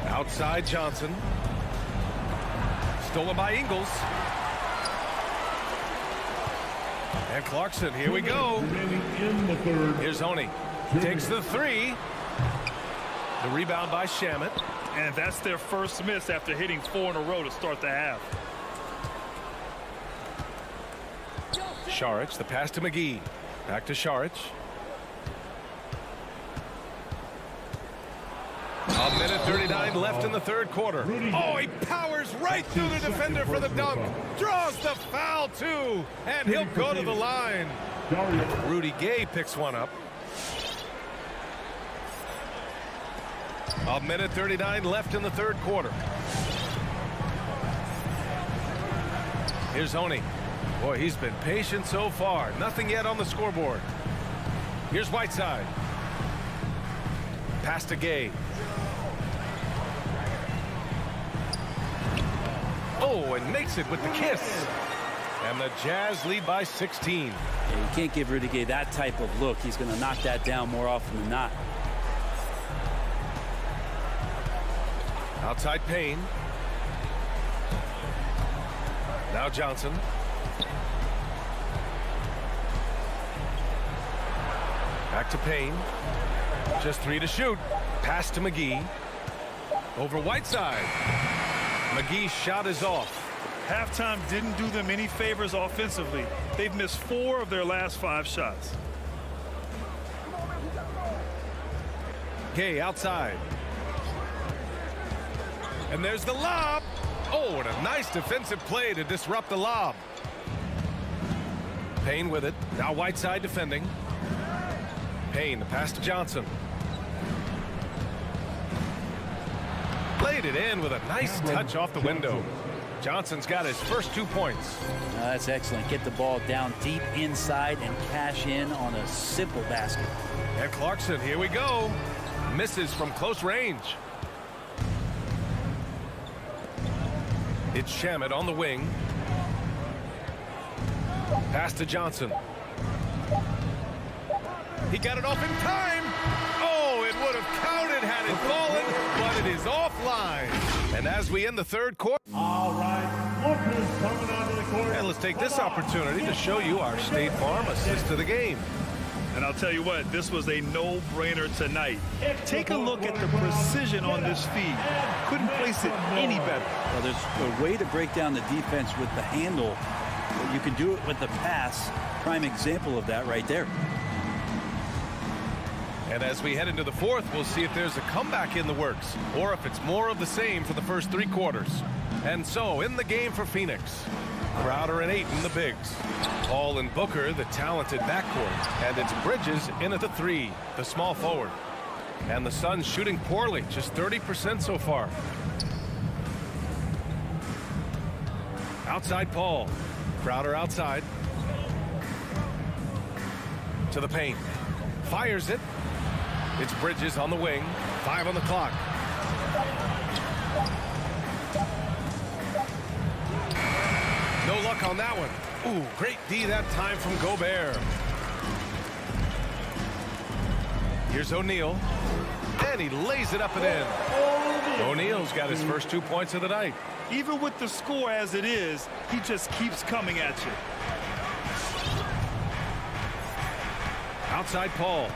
Outside Johnson. Stolen by Ingles. And Clarkson, here we go. Here's Honey. Takes the 3. The rebound by Shamet. And that's their first miss after hitting 4 in a row to start the half. Saric, the pass to McGee. Back to Saric. A minute 2:39 left in the third quarter. Oh, he powers right through the defender for the dunk. Draws the foul, too. And he'll go to the line. Rudy Gay picks one up. 1:39 left in the third quarter. Here's Oni. Boy, he's been patient so far. Nothing yet on the scoreboard. Here's Whiteside. Pass to Gay. Oh, and makes it with the kiss. And the Jazz lead by 16. Yeah, you can't give Rudy Gay that type of look. He's going to knock that down more often than not. Outside Payne. Now Johnson. Back to Payne. Just 3 to shoot. Pass to McGee. Over Whiteside. McGee's shot is off. Halftime didn't do them any favors offensively. They've missed 4 of their last 5 shots. Gay outside. And there's the lob. Oh, and a nice defensive play to disrupt the lob. Payne with it. Now Whiteside defending. Payne, the pass to Johnson. Played it in with a nice touch off the window. Johnson's got his first 2 points. That's excellent. Get the ball down deep inside and cash in on a simple basket. And Clarkson, here we go. Misses from close range. It's Shamet on the wing. Pass to Johnson. He got it off in time. Oh, it would have counted had it fallen, but it is offline. And as we end the third quarter. All right, Booker's coming onto the court. And let's take this opportunity to show you our State Farm assist to the game. And I'll tell you what, this was a no-brainer tonight. Take a look at the precision on this feed. Couldn't place it any better. Well, there's a way to break down the defense with the handle. You can do it with the pass. Prime example of that right there. And as we head into the fourth, we'll see if there's a comeback in the works or if it's more of the same for the first 3 quarters. And so in the game for Phoenix, Crowder and Ayton, the bigs. Paul and Booker, the talented backcourt. And it's Bridges in at the 3, the small forward. And the Suns shooting poorly, just 30% so far. Outside Paul. Crowder outside. To the paint. Fires it. It's Bridges on the wing. 5 on the clock. No luck on that one. Ooh, great D that time from Gobert. Here's O'Neal. And he lays it up and in. O'Neal's got his first 2 points of the night. Even with the score as it is, he just keeps coming at you. Outside Paul.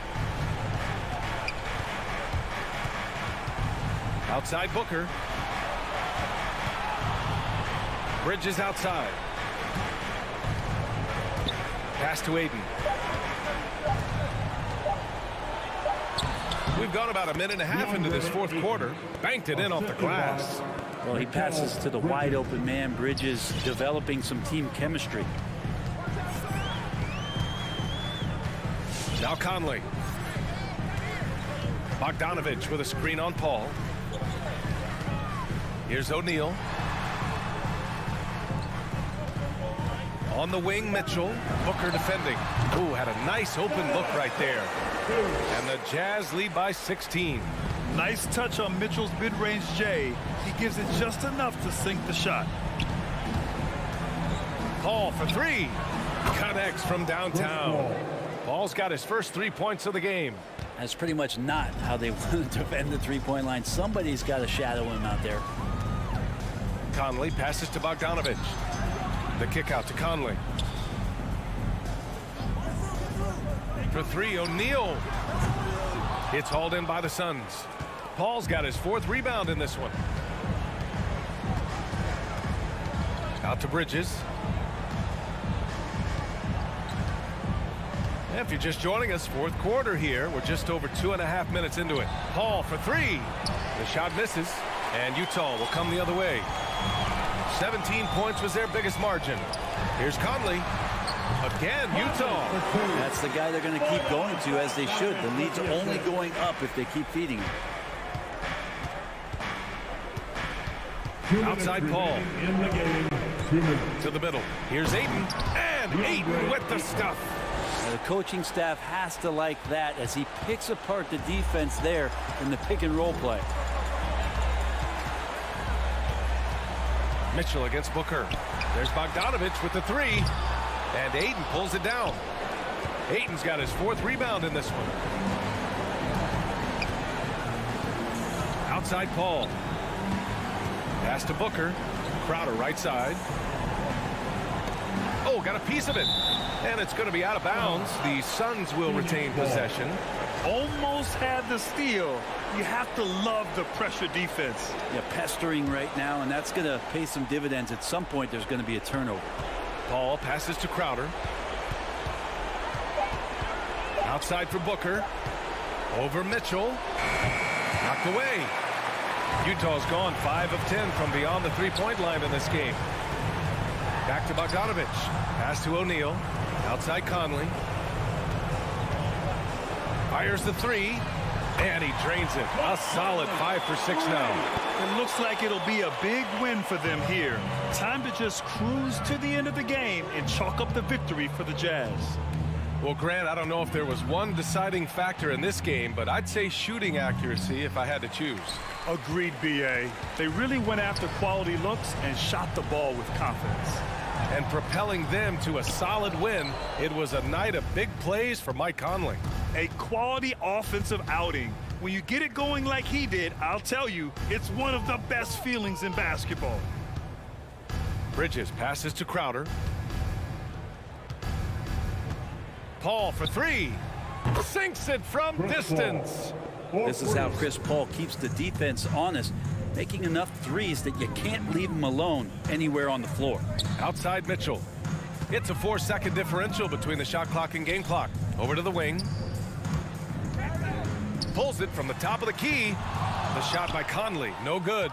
Outside Booker. Bridges outside. Pass to Ayton. We've gone about a minute and a half into this fourth quarter. Banked it in off the glass. Well, he passes to the wide open man. Bridges developing some team chemistry. Now Conley. Bogdanovich with a screen on Paul. Here's O'Neal. On the wing, Mitchell. Booker defending. Ooh, had a nice open look right there. And the Jazz lead by 16. Nice touch on Mitchell's mid-range J. He gives it just enough to sink the shot. Paul for 3. Connects from downtown. Paul's got his first 3 points of the game. That's pretty much not how they want to defend the three-point line. Somebody's got to shadow him out there. Conley passes to Bogdanovich. The kick out to Conley. For 3, O'Neal. It's hauled in by the Suns. Paul's got his 4th rebound in this one. Out to Bridges. If you're just joining us, fourth quarter here. We're just over 2.5 minutes into it. Paul for 3. The shot misses, and Utah will come the other way. 17 points was their biggest margin. Here's Conley. Again, Utah. That's the guy they're going to keep going to, as they should. The lead's only going up if they keep feeding him. Outside Paul. To the middle. Here's Ayton. And Ayton with the stuff. Now, the coaching staff has to like that as he picks apart the defense there in the pick and roll play. Mitchell against Booker. There's Bogdanovich with the three. And Ayton pulls it down. Ayton's got his 4th rebound in this one. Outside Paul. Pass to Booker. Crowder right side. Oh, got a piece of it. And it's going to be out of bounds. The Suns will retain possession. Almost had the steal. You have to love the pressure defense. Yeah, pestering right now, and that's going to pay some dividends. At some point, there's going to be a turnover. Paul passes to Crowder. Outside for Booker. Over Mitchell. Knocked away. Utah's gone 5 of 10 from beyond the three-point line in this game. Back to Bogdanovich. Pass to O'Neal. Outside Conley. Fires the three. And he drains it. A solid 5 for 6 now. It looks like it'll be a big win for them here. Time to just cruise to the end of the game and chalk up the victory for the Jazz. Well, Grant, I don't know if there was one deciding factor in this game, but I'd say shooting accuracy if I had to choose. Agreed, B.A. They really went after quality looks and shot the ball with confidence. And propelling them to a solid win, it was a night of big plays for Mike Conley. A quality offensive outing. When you get it going like he did, I'll tell you, it's one of the best feelings in basketball. Bridges passes to Crowder. Paul for three. Sinks it from distance. This is how Chris Paul keeps the defense honest, making enough threes that you can't leave him alone anywhere on the floor. Outside Mitchell. It's a 4-second differential between the shot clock and game clock. Over to the wing. Pulls it from the top of the key. The shot by Conley. No good.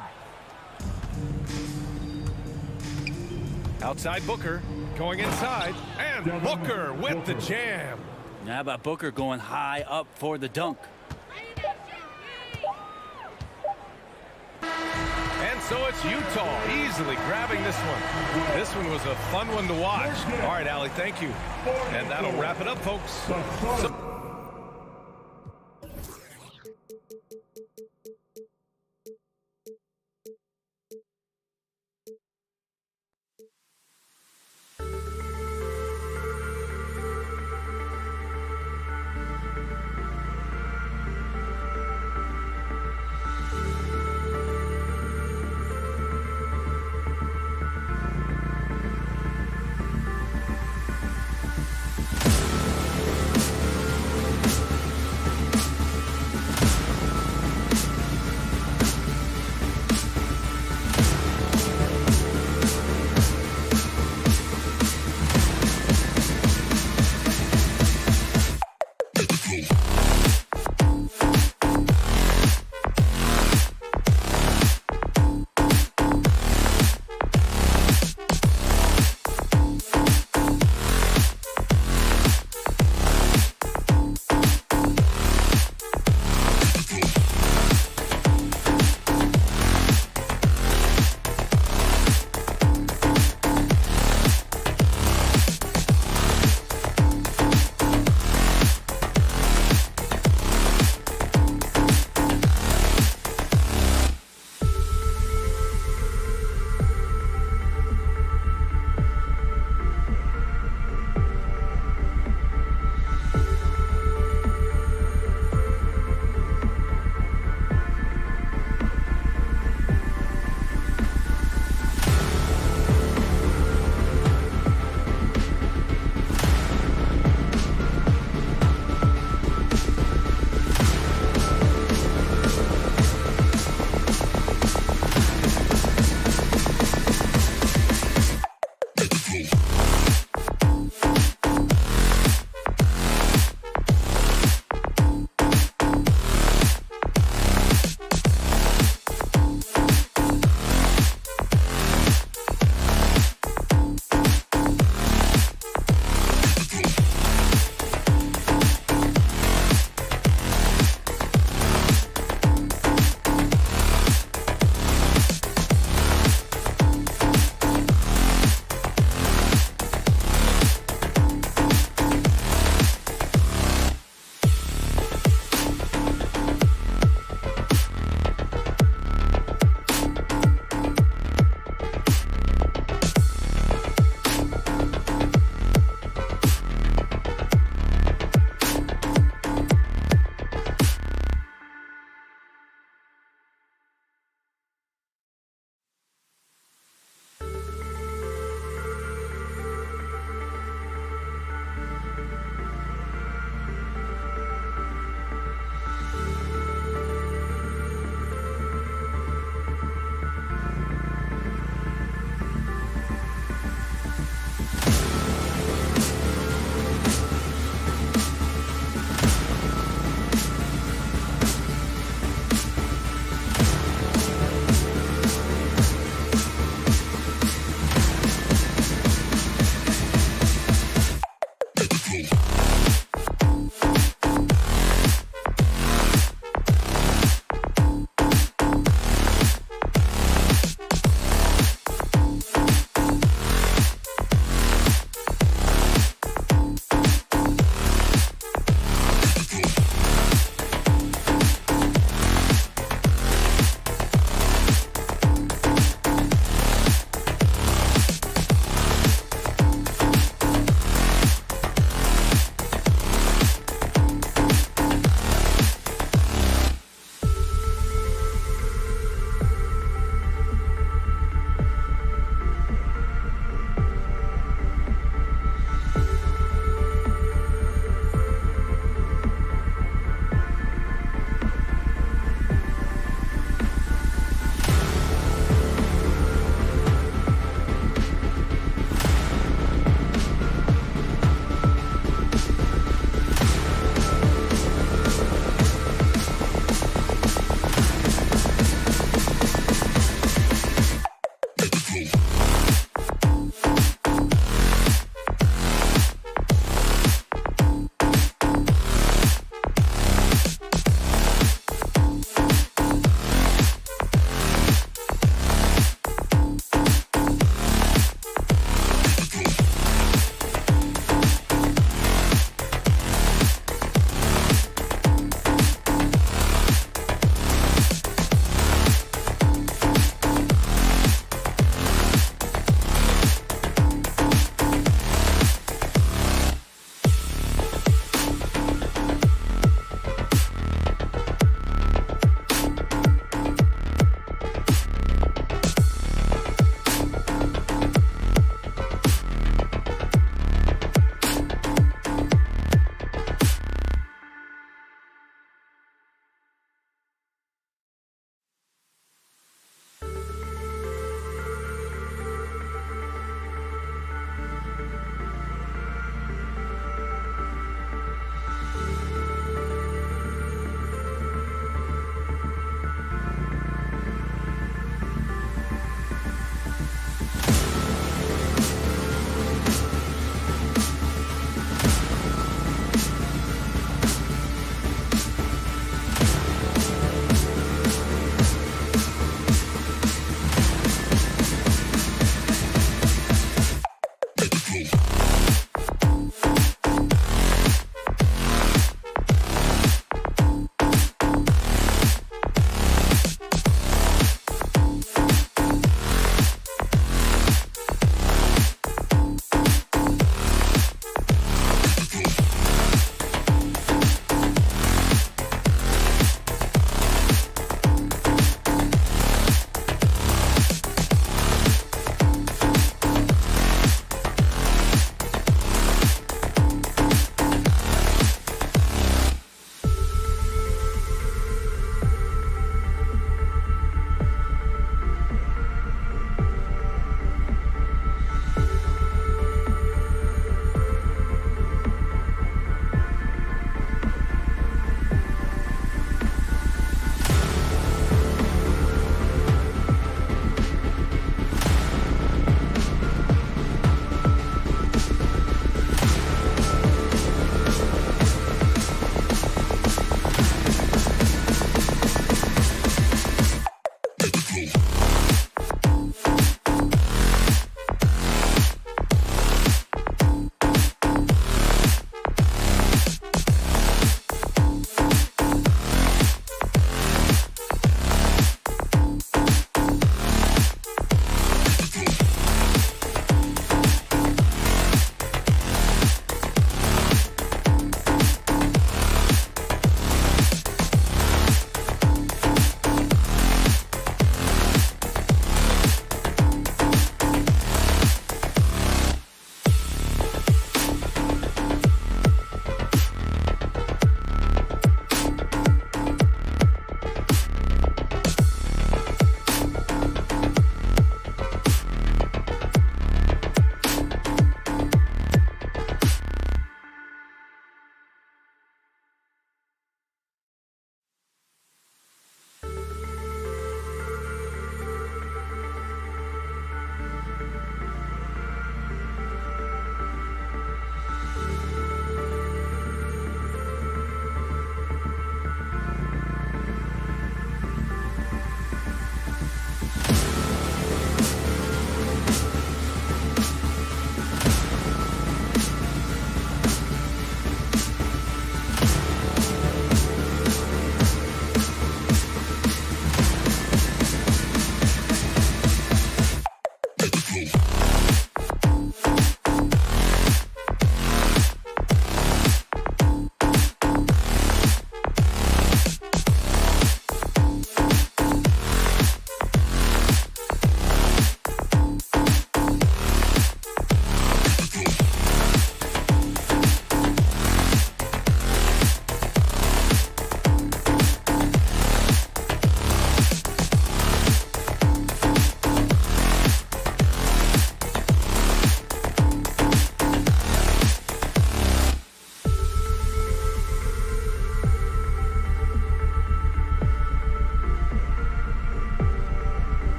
Outside Booker. Going inside. And Booker with the jam. How about Booker going high up for the dunk? And so it's Utah easily grabbing this one. This one was a fun one to watch. All right, Allie, thank you. And that'll wrap it up, folks.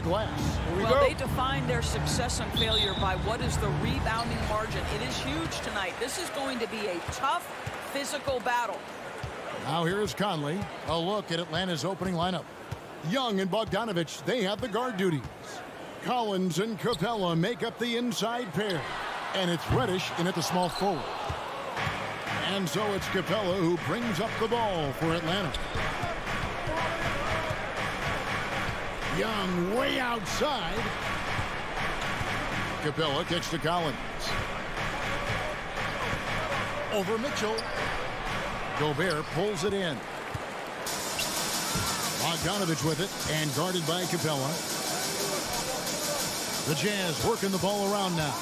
glass. Well, they define their success and failure by what is the rebounding margin. It is huge tonight. This is going to be a tough physical battle. Now here's Conley. A look at Atlanta's opening lineup. Young and Bogdanovich, they have the guard duties. Collins and Capella make up the inside pair. And it's Reddish in at the small forward. And so it's Capella who brings up the ball for Atlanta. Young way outside. Capella kicks to Collins. Over Mitchell. Gobert pulls it in. Bogdanovich with it and guarded by Capella. The Jazz working the ball around now.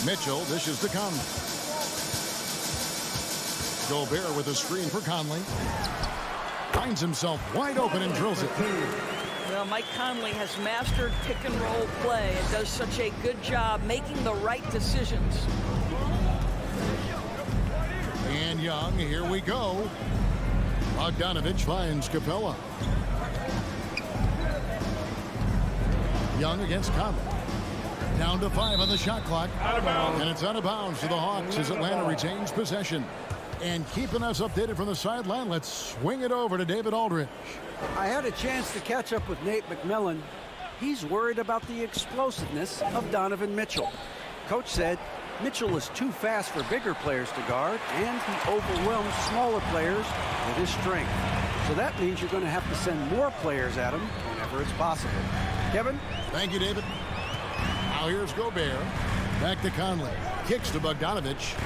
Mitchell dishes to Conley. Gobert with a screen for Conley. Finds himself wide open and drills it. Well, Mike Conley has mastered pick and roll play and does such a good job making the right decisions. And Young, here we go. Bogdanovich finds Capella. Young against Conley. Down to 5 on the shot clock. Out of bounds. And it's out of bounds to the Hawks as Atlanta retains possession. And keeping us updated from the sideline, let's swing it over to David Aldridge. I had a chance to catch up with Nate McMillan. He's worried about the explosiveness of Donovan Mitchell. Coach said Mitchell is too fast for bigger players to guard, and he overwhelms smaller players with his strength. So that means you're going to have to send more players at him whenever it's possible. Kevin? Thank you, David. Now here's Gobert. Back to Conley. Kicks to Bogdanovich.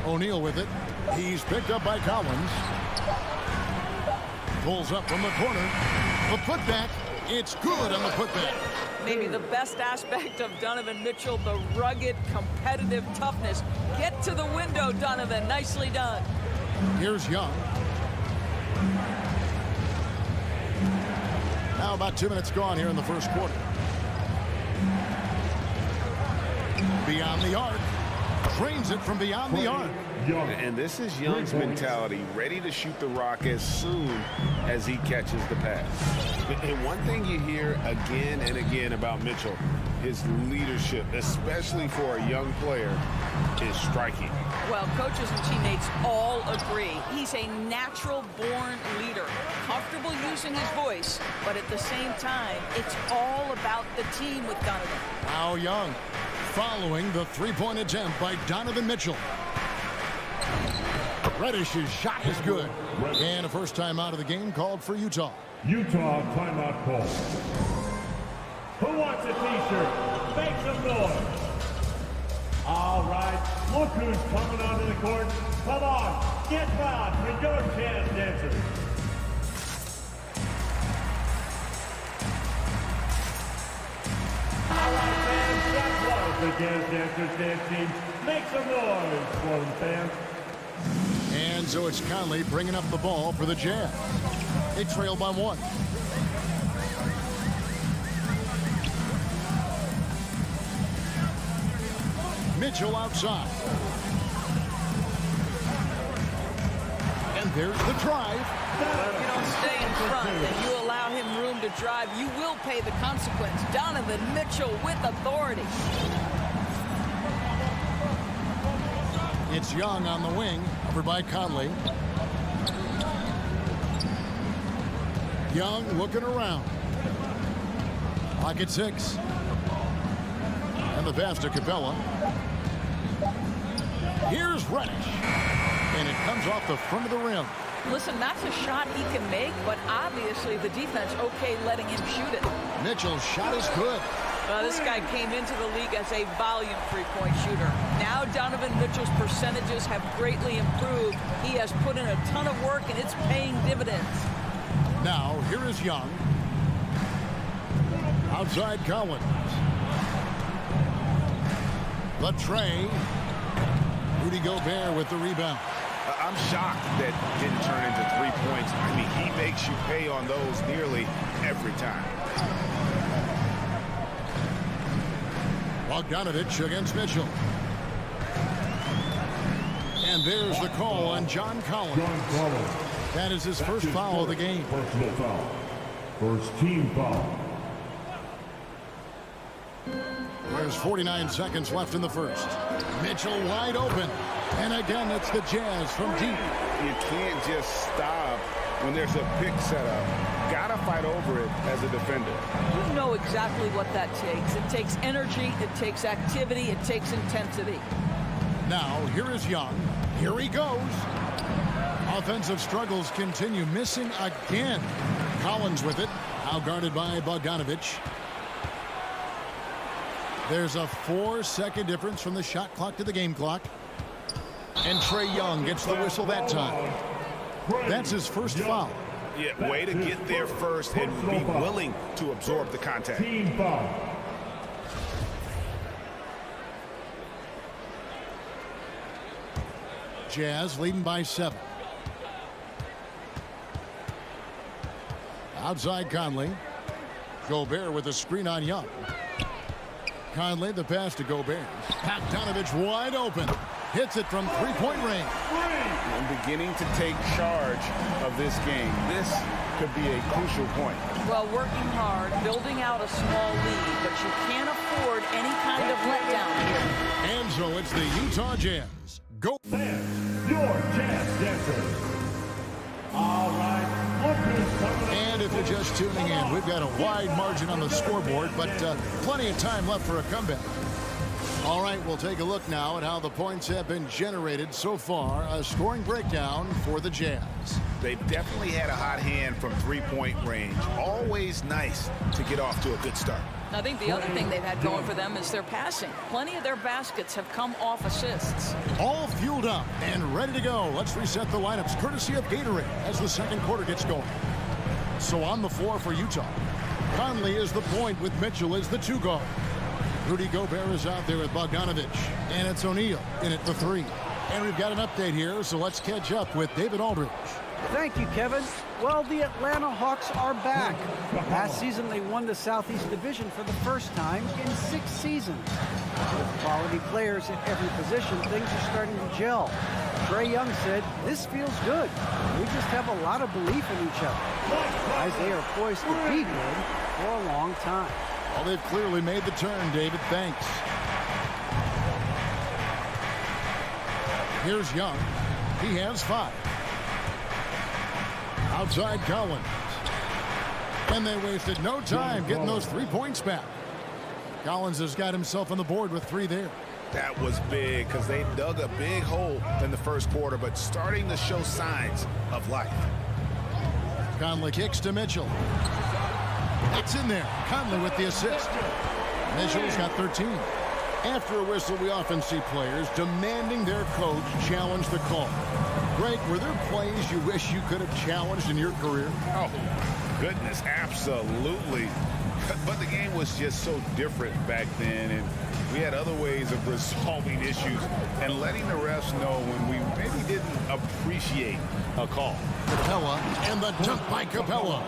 O'Neal with it. He's picked up by Collins. Pulls up from the corner. The putback. It's good on the putback. Maybe the best aspect of Donovan Mitchell, the rugged, competitive toughness. Get to the window, Donovan. Nicely done. Here's Young. Now about 2 minutes gone here in the first quarter. Beyond the arc. Trains it from beyond the arc. And this is Young's mentality, ready to shoot the rock as soon as he catches the pass. And one thing you hear again and again about Mitchell, his leadership, especially for a young player, is striking. Well, coaches and teammates all agree. He's a natural-born leader, comfortable using his voice, but at the same time, it's all about the team with Donovan. Now Young, following the three-point attempt by Donovan Mitchell. Reddish's shot is good. And a first time out of the game called for Utah. Utah timeout call. Who wants a t-shirt? Make some noise. All right, look who's coming onto the court. Come on, get loud for your Jazz dancers. All right, fans, that was the Jazz Dancers dance team. Make some noise for them, fans. And so it's Conley bringing up the ball for the Jazz. They trail by 1. Mitchell outside. And there's the drive. If you don't stay in front and you allow him room to drive, you will pay the consequence. Donovan Mitchell with authority. It's Young on the wing, over by Conley. Young looking around. Pocket 6. And the pass to Capella. Here's Reddish. And it comes off the front of the rim. Listen, that's a shot he can make, but obviously the defense okay letting him shoot it. Mitchell's shot is good. This guy came into the league as a volume three-point shooter. Now Donovan Mitchell's percentages have greatly improved. He has put in a ton of work, and it's paying dividends. Now, here is Young. Outside Collins. The tray. Rudy Gobert with the rebound. I'm shocked that didn't turn into 3 points. I mean, he makes you pay on those nearly every time. Bogdanovich against Mitchell. And there's the call on John Collins. That is his first foul of the game. Personal foul. First team foul. There's 49 seconds left in the first. Mitchell wide open. And again, it's the Jazz from deep. You can't just stop when there's a pick set up. Gotta fight over it as a defender. You know exactly what that takes. It takes energy, it takes activity, it takes intensity. Now, here is Young. Here he goes. Offensive struggles continue. Missing again. Collins with it. Now guarded by Bogdanovich. There's a 4-second difference from the shot clock to the game clock. And Trae Young gets the whistle that time. That's his first foul. Yeah, way to get there first and be willing to absorb the contact. Team foul. Jazz leading by 7. Outside Conley. Gobert with a screen on Young. Conley, the pass to Gobert. Bogdanovich wide open. Hits it from three-point range. I'm beginning to take charge of this game. This could be a crucial point. Well, working hard, building out a small lead, but you can't afford any kind of letdown here. And so it's the Utah Jazz. Go. Fans, your Jazz dancers. All right, look who's coming. And if you're just tuning in, we've got a wide margin on the scoreboard, but plenty of time left for a comeback. All right, we'll take a look now at how the points have been generated so far. A scoring breakdown for the Jazz. They've definitely had a hot hand from three-point range. Always nice to get off to a good start. I think the other thing they've had going for them is their passing. Plenty of their baskets have come off assists. All fueled up and ready to go. Let's reset the lineups courtesy of Gatorade as the second quarter gets going. So on the floor for Utah, Conley is the point with Mitchell as the 2 guard. Rudy Gobert is out there with Bogdanovich. And it's O'Neal in at the 3. And we've got an update here, so let's catch up with David Aldridge. Thank you, Kevin. Well, the Atlanta Hawks are back. Last season, they won the Southeast Division for the first time in 6 seasons. With quality players at every position, things are starting to gel. Trae Young said, "This feels good. We just have a lot of belief in each other." Guys, they are poised to be good for a long time. Well, they've clearly made the turn, David. Thanks. Here's Young. He has 5. Outside Collins. And they wasted no time getting those 3 points back. Collins has got himself on the board with 3 there. That was big because they dug a big hole in the first quarter, but starting to show signs of life. Conley kicks to Mitchell. It's in there. Conley with the assist. Mitchell's got 13. After a whistle, we often see players demanding their coach challenge the call. Greg, were there plays you wish you could have challenged in your career? Oh, goodness, absolutely. But the game was just so different back then, and we had other ways of resolving issues and letting the refs know when we maybe didn't appreciate a call. Capella and the dunk by Capella.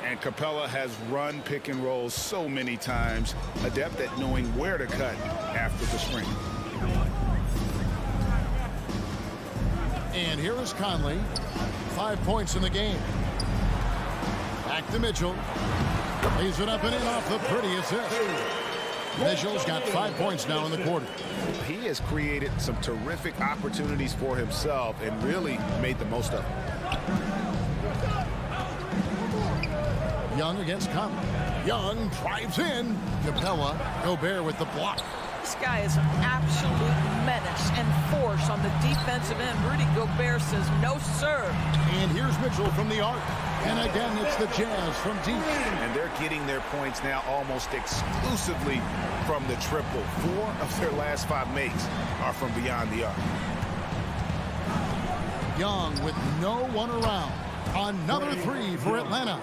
And Capella has run pick and rolls so many times, adept at knowing where to cut after the screen. And here is Conley. 5 points in the game. Back to Mitchell. Leaves it up and in off the pretty assist. Mitchell's got 5 points now in the quarter. He has created some terrific opportunities for himself and really made the most of it. Young against Conley. Young drives in. Capella. Gobert with the block. This guy is an absolute menace and force on the defensive end. Rudy Gobert says no, sir. And here's Mitchell from the arc. And again, it's the Jazz from deep. And they're getting their points now almost exclusively from the triple. 4 of their last 5 makes are from beyond the arc. Young with no one around. Another 3 for Atlanta.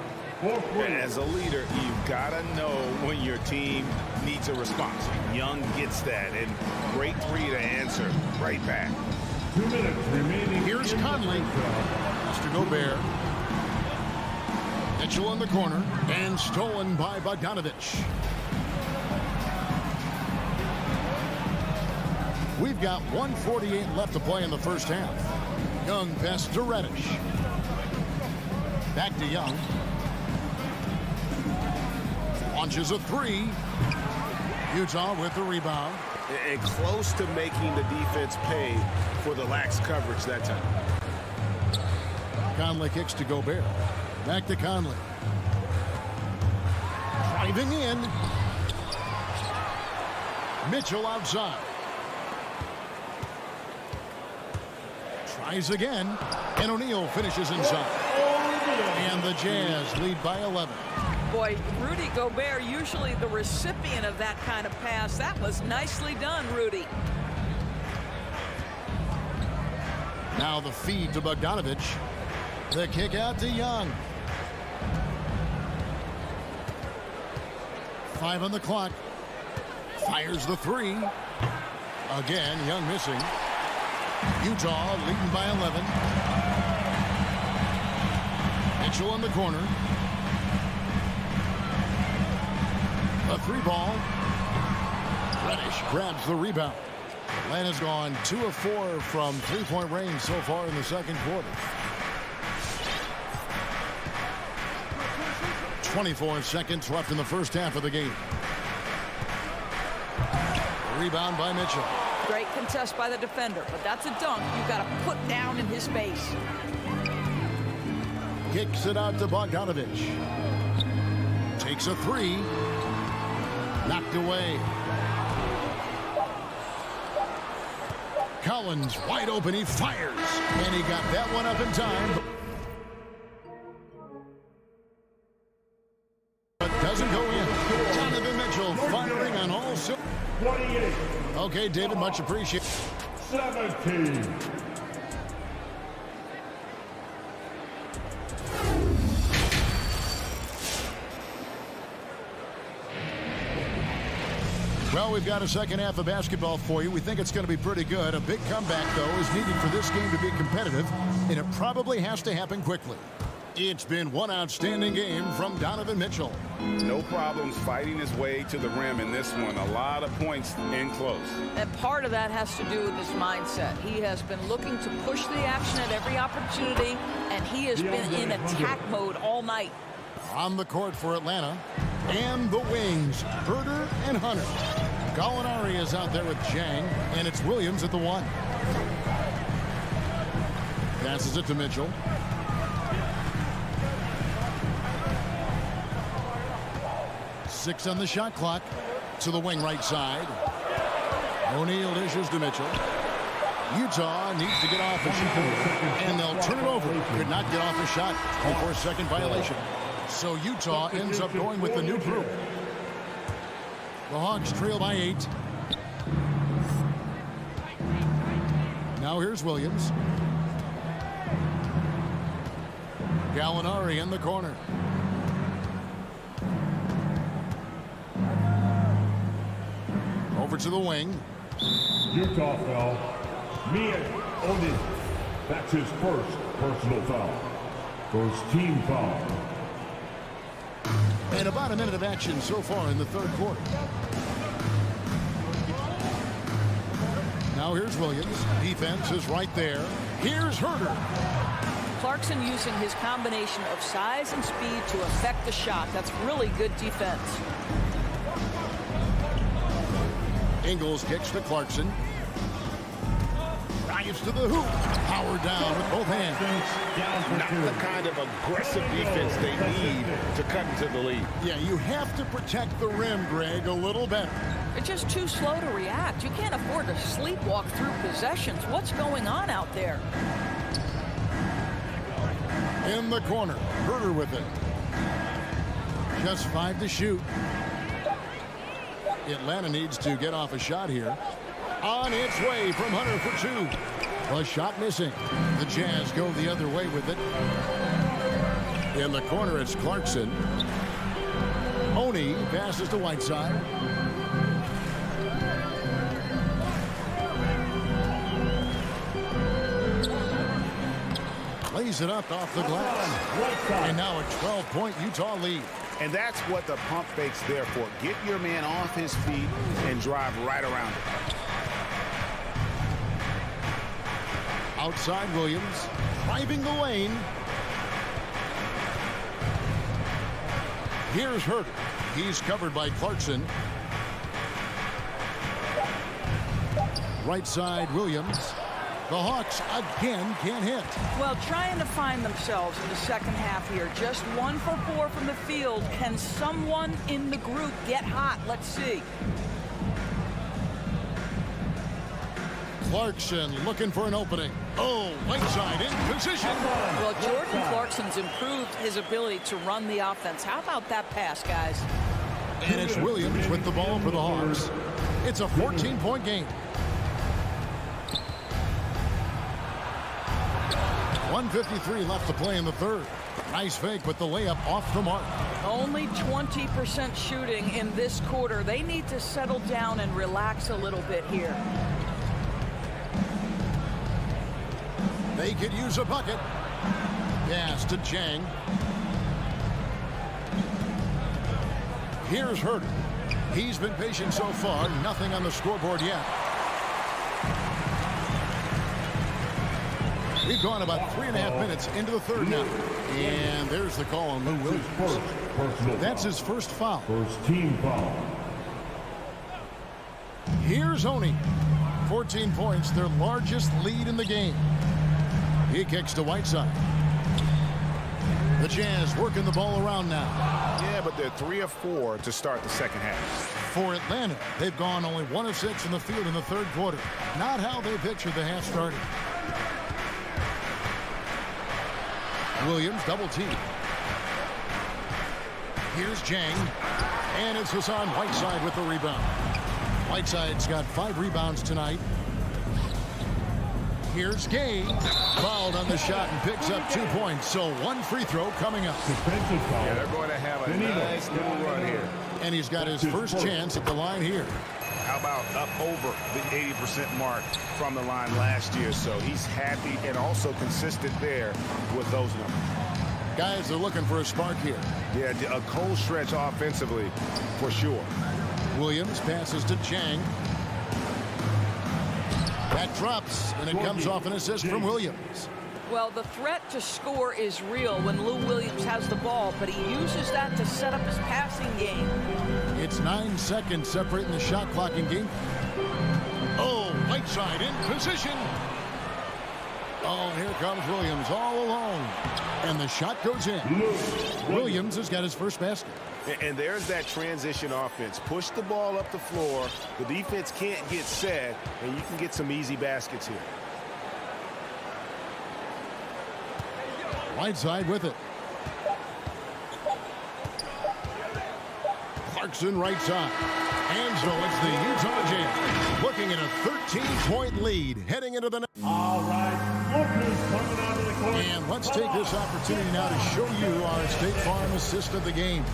As a leader, you've got to know when your team needs a response. Young gets that, and great 3 to answer right back. 2 minutes remaining. Here's Conley. Mr. Gobert. Mitchell in the corner, and stolen by Bogdanovich. We've got 1:48 left to play in the first half. Young pass to Reddish. Back to Young. Launches a three. Utah with the rebound. And close to making the defense pay for the lax coverage that time. Conley kicks to Gobert. Back to Conley. Driving in. Mitchell outside. Tries again. And O'Neal finishes inside. And the Jazz lead by 11. Boy, Rudy Gobert, usually the recipient of that kind of pass. That was nicely done, Rudy. Now the feed to Bogdanovich. The kick out to Young. 5 on the clock. Fires the three. Again, Young missing. Utah leading by 11. Mitchell in the corner. A three ball. Reddish grabs the rebound. Atlanta's gone 2 of 4 from three-point range so far in the second quarter. 24 seconds left in the first half of the game. Rebound by Mitchell. Great contest by the defender, but that's a dunk you've got to put down in his face. Kicks it out to Bogdanovich. Takes a three. Knocked away. Collins wide open. He fires. And he got that one up in time. But doesn't go in. Donovan Mitchell firing on all cylinders. 28. Okay, David, much appreciated. 17. Well, we've got a second half of basketball for you. We think it's going to be pretty good. A big comeback, though, is needed for this game to be competitive, and it probably has to happen quickly. It's been one outstanding game from Donovan Mitchell. No problems fighting his way to the rim in this one. A lot of points in close. And part of that has to do with his mindset. He has been looking to push the action at every opportunity, and he has been in attack mode all night. On the court for Atlanta, and the wings, Herder and Hunter. Gallinari is out there with Jang, and it's Williams at the one. Passes it to Mitchell. Six on the shot clock. To the wing right side. O'Neal dishes to Mitchell. Utah needs to get off a shot, and they'll turn it over. Could not get off a shot. 24-second violation. So Utah ends up going with the new crew. The Hawks trail by 8. Now here's Williams. Gallinari in the corner. Over to the wing. Utah foul. Mia Odin. That's his first personal foul. First team foul. And about a minute of action so far in the third quarter. Now here's Williams. Defense is right there. Here's Herder. Clarkson using his combination of size and speed to affect the shot. That's really good defense. Ingles kicks to Clarkson. Drives to the hoop. Power down with both hands. Not the kind of aggressive defense they need to cut into the lead. Yeah, you have to protect the rim, Greg, a little better. They're just too slow to react. You can't afford to sleepwalk through possessions. What's going on out there? In the corner. Herder with it. Just 5 to shoot. Atlanta needs to get off a shot here. On its way from Hunter for 2. A shot missing. The Jazz go the other way with it. In the corner, it's Clarkson. Oni passes to Whiteside. Lays it up off the glass. And now a 12-point Utah lead. And that's what the pump fake's there for. Get your man off his feet and drive right around it. Outside Williams, driving the lane. Here's Herter. He's covered by Clarkson. Right side, Williams. The Hawks again can't hit. Well, trying to find themselves in the second half here. Just 1 for 4 from the field. Can someone in the group get hot? Let's see. Clarkson looking for an opening. Oh, right side in position. Well, Jordan Clarkson's improved his ability to run the offense. How about that pass, guys? And it's Williams with the ball for the Hawks. It's a 14-point game. 1:53 left to play in the third. Nice fake with the layup off the mark. Only 20% shooting in this quarter. They need to settle down and relax a little bit here. They could use a bucket. Pass to Chang. Here's Herter. He's been patient so far. Nothing on the scoreboard yet. We've gone about 3.5 minutes into the third now. And there's the call on Lou Williams. That's his first foul. First team foul. Here's Oni. 14 points, their largest lead in the game. He kicks to Whiteside. The Jazz working the ball around now. Yeah, but they're 3 of 4 to start the second half. For Atlanta, they've gone only 1 of 6 in the field in the third quarter. Not how they pictured the half started. Williams double team. Here's Jang. And it's Hassan Whiteside with the rebound. Whiteside's got 5 rebounds tonight. Here's Gay. Fouled on the shot and picks up 2 points. So 1 free throw coming up. Yeah, they're going to have a nice little run here. And he's got his first chance at the line here. How about up over the 80% mark from the line last year? So he's happy and also consistent there with those numbers. Guys are looking for a spark here. Yeah, a cold stretch offensively for sure. Williams passes to Chang. That drops, and it comes off an assist from Williams. Well, the threat to score is real when Lou Williams has the ball, but he uses that to set up his passing game. It's 9 seconds separating the shot clock in game. Oh, Whiteside in position. Oh, here comes Williams all alone. And the shot goes in. Williams has got his first basket. And there's that transition offense. Push the ball up the floor. The defense can't get set, and you can get some easy baskets here. Whiteside with it. Clarkson right side. And so it's the Utah Jazz looking at a 13-point lead heading into the next. All right, Lucas coming out of the court. And let's take this opportunity now to show you our State Farm assist of the game.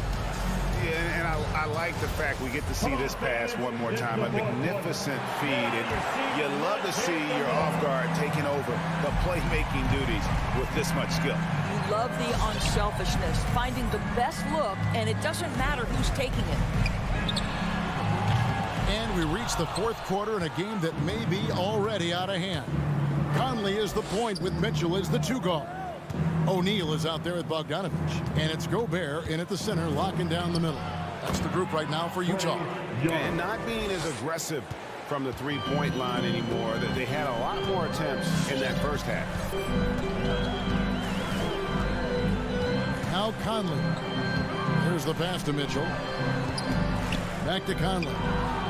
Yeah, and I like the fact we get to see this pass one more time. A magnificent feed. And you love to see your off guard taking over the playmaking duties with this much skill. You love the unselfishness, finding the best look, and it doesn't matter who's taking it. And we reach the fourth quarter in a game that may be already out of hand. Conley is the point with Mitchell as the 2 guard. O'Neal is out there with Bogdanovich. And it's Gobert in at the center, locking down the middle. That's the group right now for Utah. And not being as aggressive from the three-point line anymore. They had a lot more attempts in that first half. Now Conley. Here's the pass to Mitchell. Back to Conley.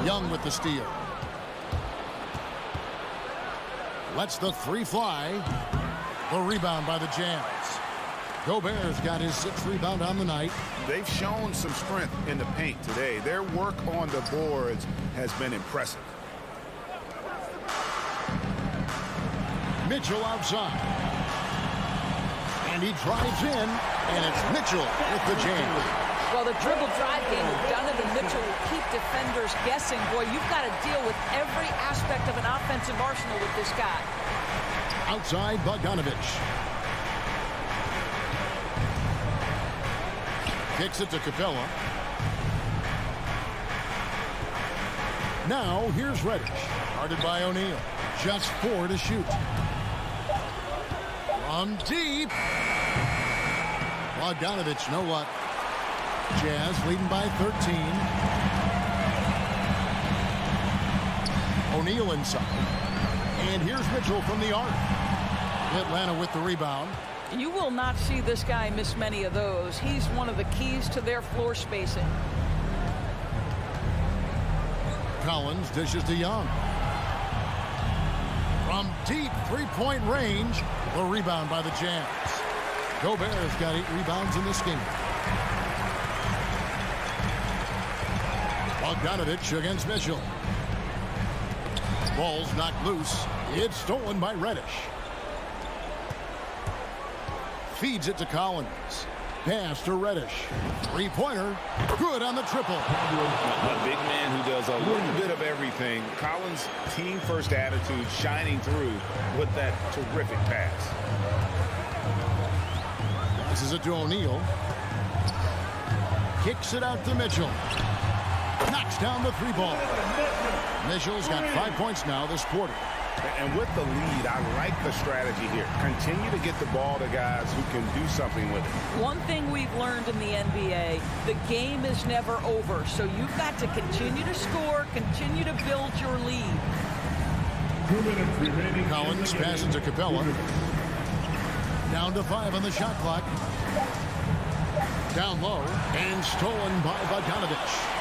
Young with the steal. Lets the 3 fly. The rebound by the Jazz. Gobert's got his 6th rebound on the night. They've shown some strength in the paint today. Their work on the boards has been impressive. Mitchell outside. And he drives in, and it's Mitchell with the jam. Well, the dribble drive game of Donovan Mitchell will keep defenders guessing. Boy, you've got to deal with every aspect of an offensive arsenal with this guy. Outside, Bogdanovich. Kicks it to Capella. Now, here's Reddish. Guarded by O'Neal. Just 4 to shoot. From deep. Bogdanovich, no luck. Jazz leading by 13. O'Neal inside. And here's Mitchell from the arc. Atlanta with the rebound. You will not see this guy miss many of those. He's one of the keys to their floor spacing. Collins dishes to Young. From deep three-point range, the rebound by the Jazz. Gobert has got 8 rebounds in this game. Bogdanovich against Mitchell. Ball's knocked loose. It's stolen by Reddish. Feeds it to Collins. Pass to Reddish. Three-pointer. Good on the triple. A big man who does a little bit of everything. Collins' team-first attitude shining through with that terrific pass. Passes it to O'Neal. Kicks it out to Mitchell. Knocks down the 3-ball. Mitchell's got 5 points now this quarter. And with the lead, I like the strategy here. Continue to get the ball to guys who can do something with it. One thing we've learned in the NBA, the game is never over. So you've got to continue to score, continue to build your lead. 2 minutes remaining. Collins passes to Capella. Down to 5 on the shot clock. Down low and stolen by Bogdanovich.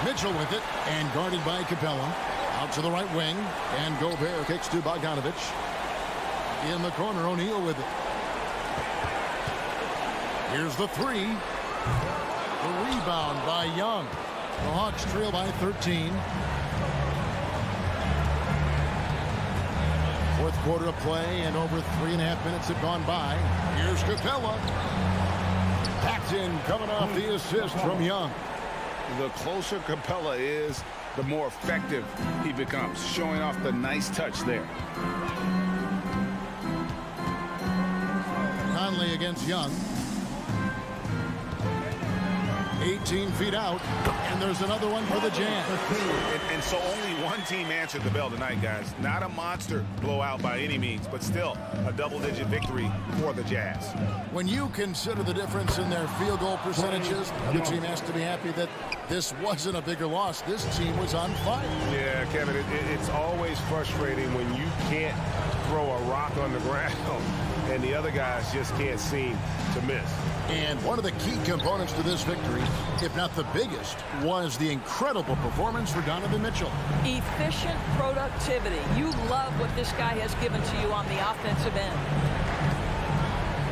Mitchell with it and guarded by Capella. Out to the right wing and Gobert kicks to Bogdanovich. In the corner, O'Neal with it. Here's the 3. The rebound by Young. The Hawks trail by 13. Fourth quarter of play and over 3.5 minutes have gone by. Here's Capella. Packed in, coming off the assist from Young. The closer Capella is, the more effective he becomes, showing off the nice touch there. Conley against Young. 18 feet out, and there's another one for the Jazz. And so only one team answered the bell tonight, guys. Not a monster blowout by any means, but still a double-digit victory for the Jazz. When you consider the difference in their field goal percentages, the other team has to be happy that this wasn't a bigger loss. This team was on fire. Yeah, Kevin, it's always frustrating when you can't throw a rock on the ground and the other guys just can't seem to miss. And one of the key components to this victory, if not the biggest, was the incredible performance for Donovan Mitchell. Efficient productivity. You love what this guy has given to you on the offensive end.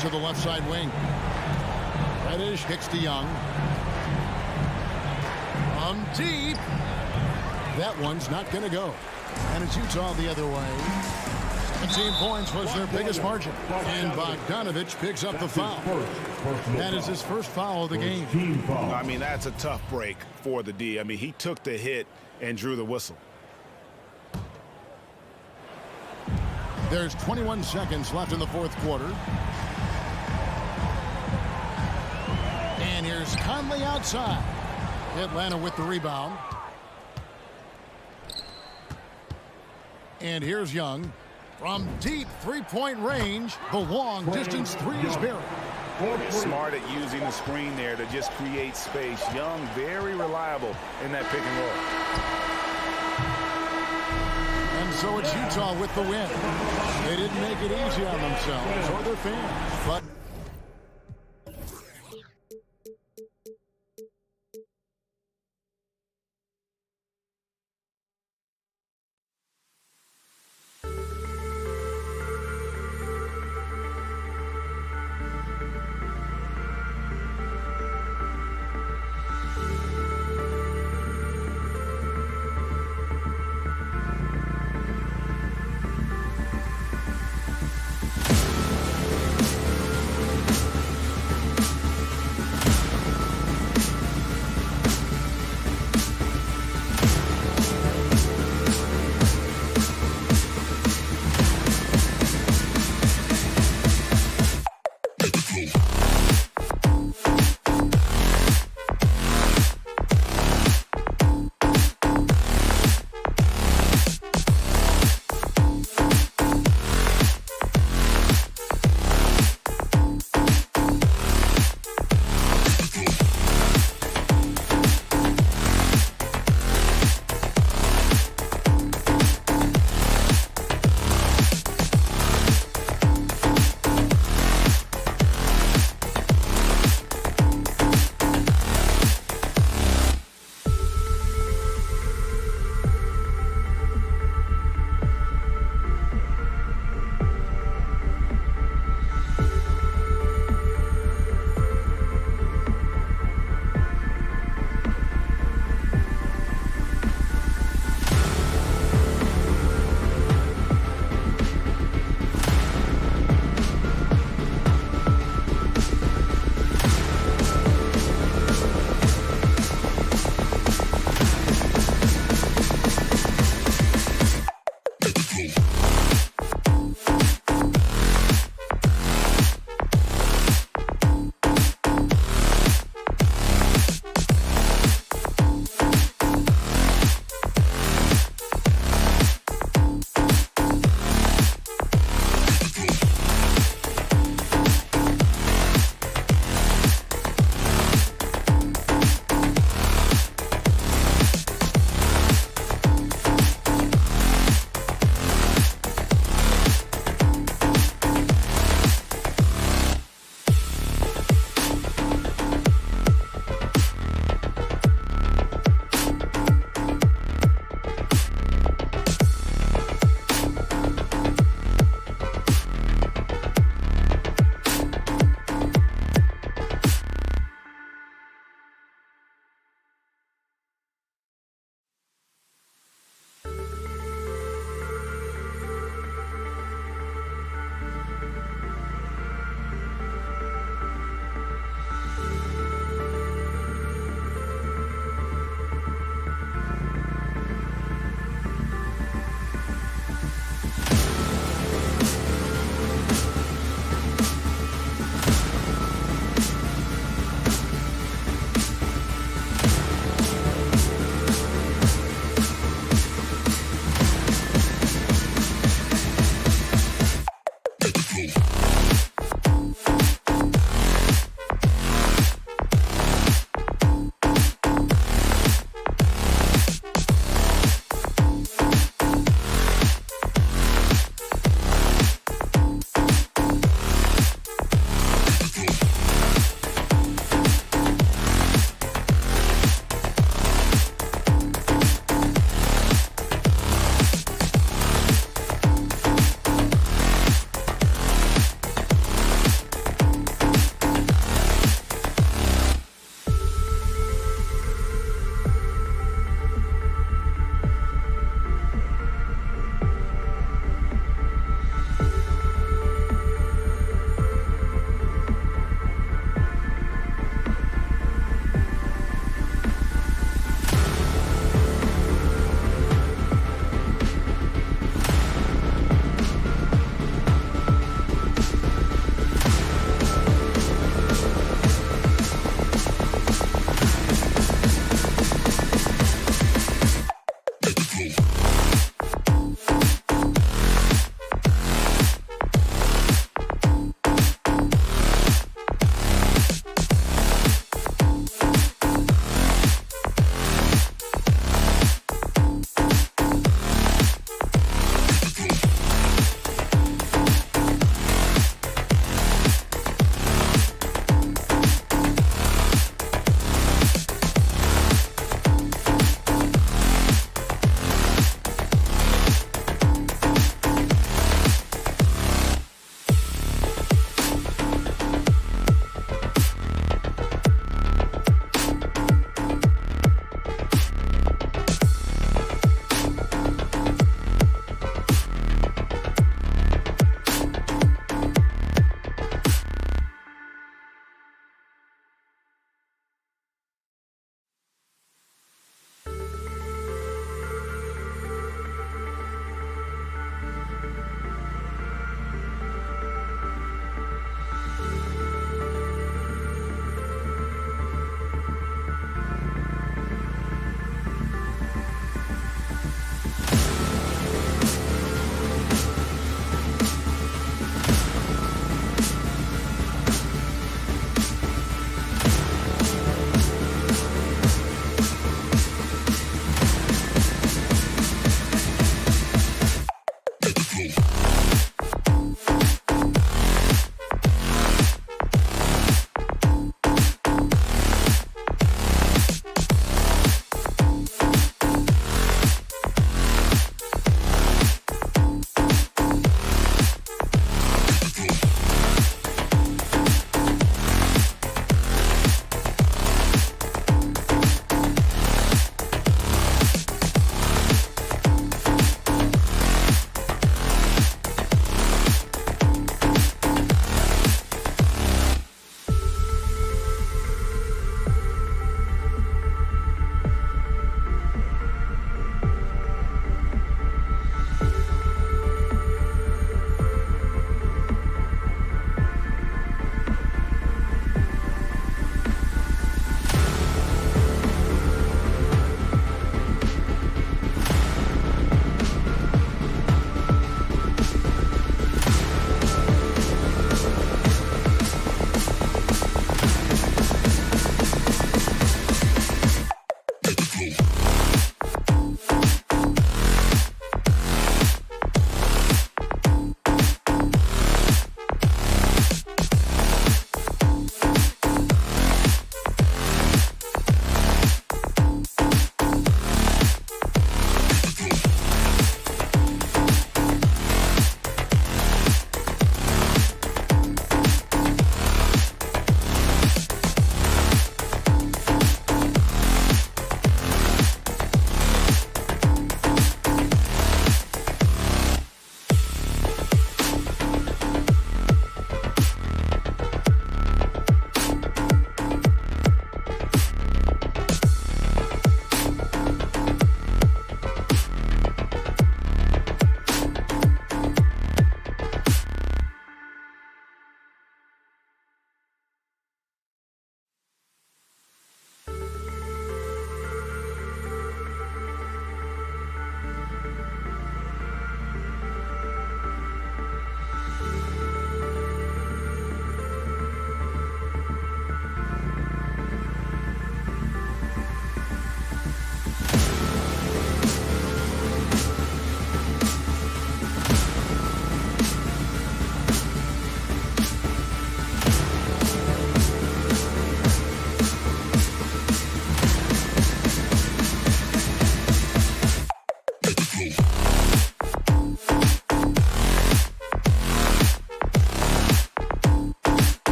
To the left side wing. Reddish kicks to Young. From deep. That one's not going to go. And it's Utah the other way. 17 points was their biggest margin. And Bogdanovich picks up the foul. That is his first foul of the game. I mean, that's a tough break for the D. I mean, he took the hit and drew the whistle. There's 21 seconds left in the fourth quarter. And here's Conley outside. Atlanta with the rebound. And here's Young. From deep three-point range, the long-distance 3 is buried. Smart at using the screen there to just create space. Young, very reliable in that pick and roll. And so it's Utah with the win. They didn't make it easy on themselves or their fans, but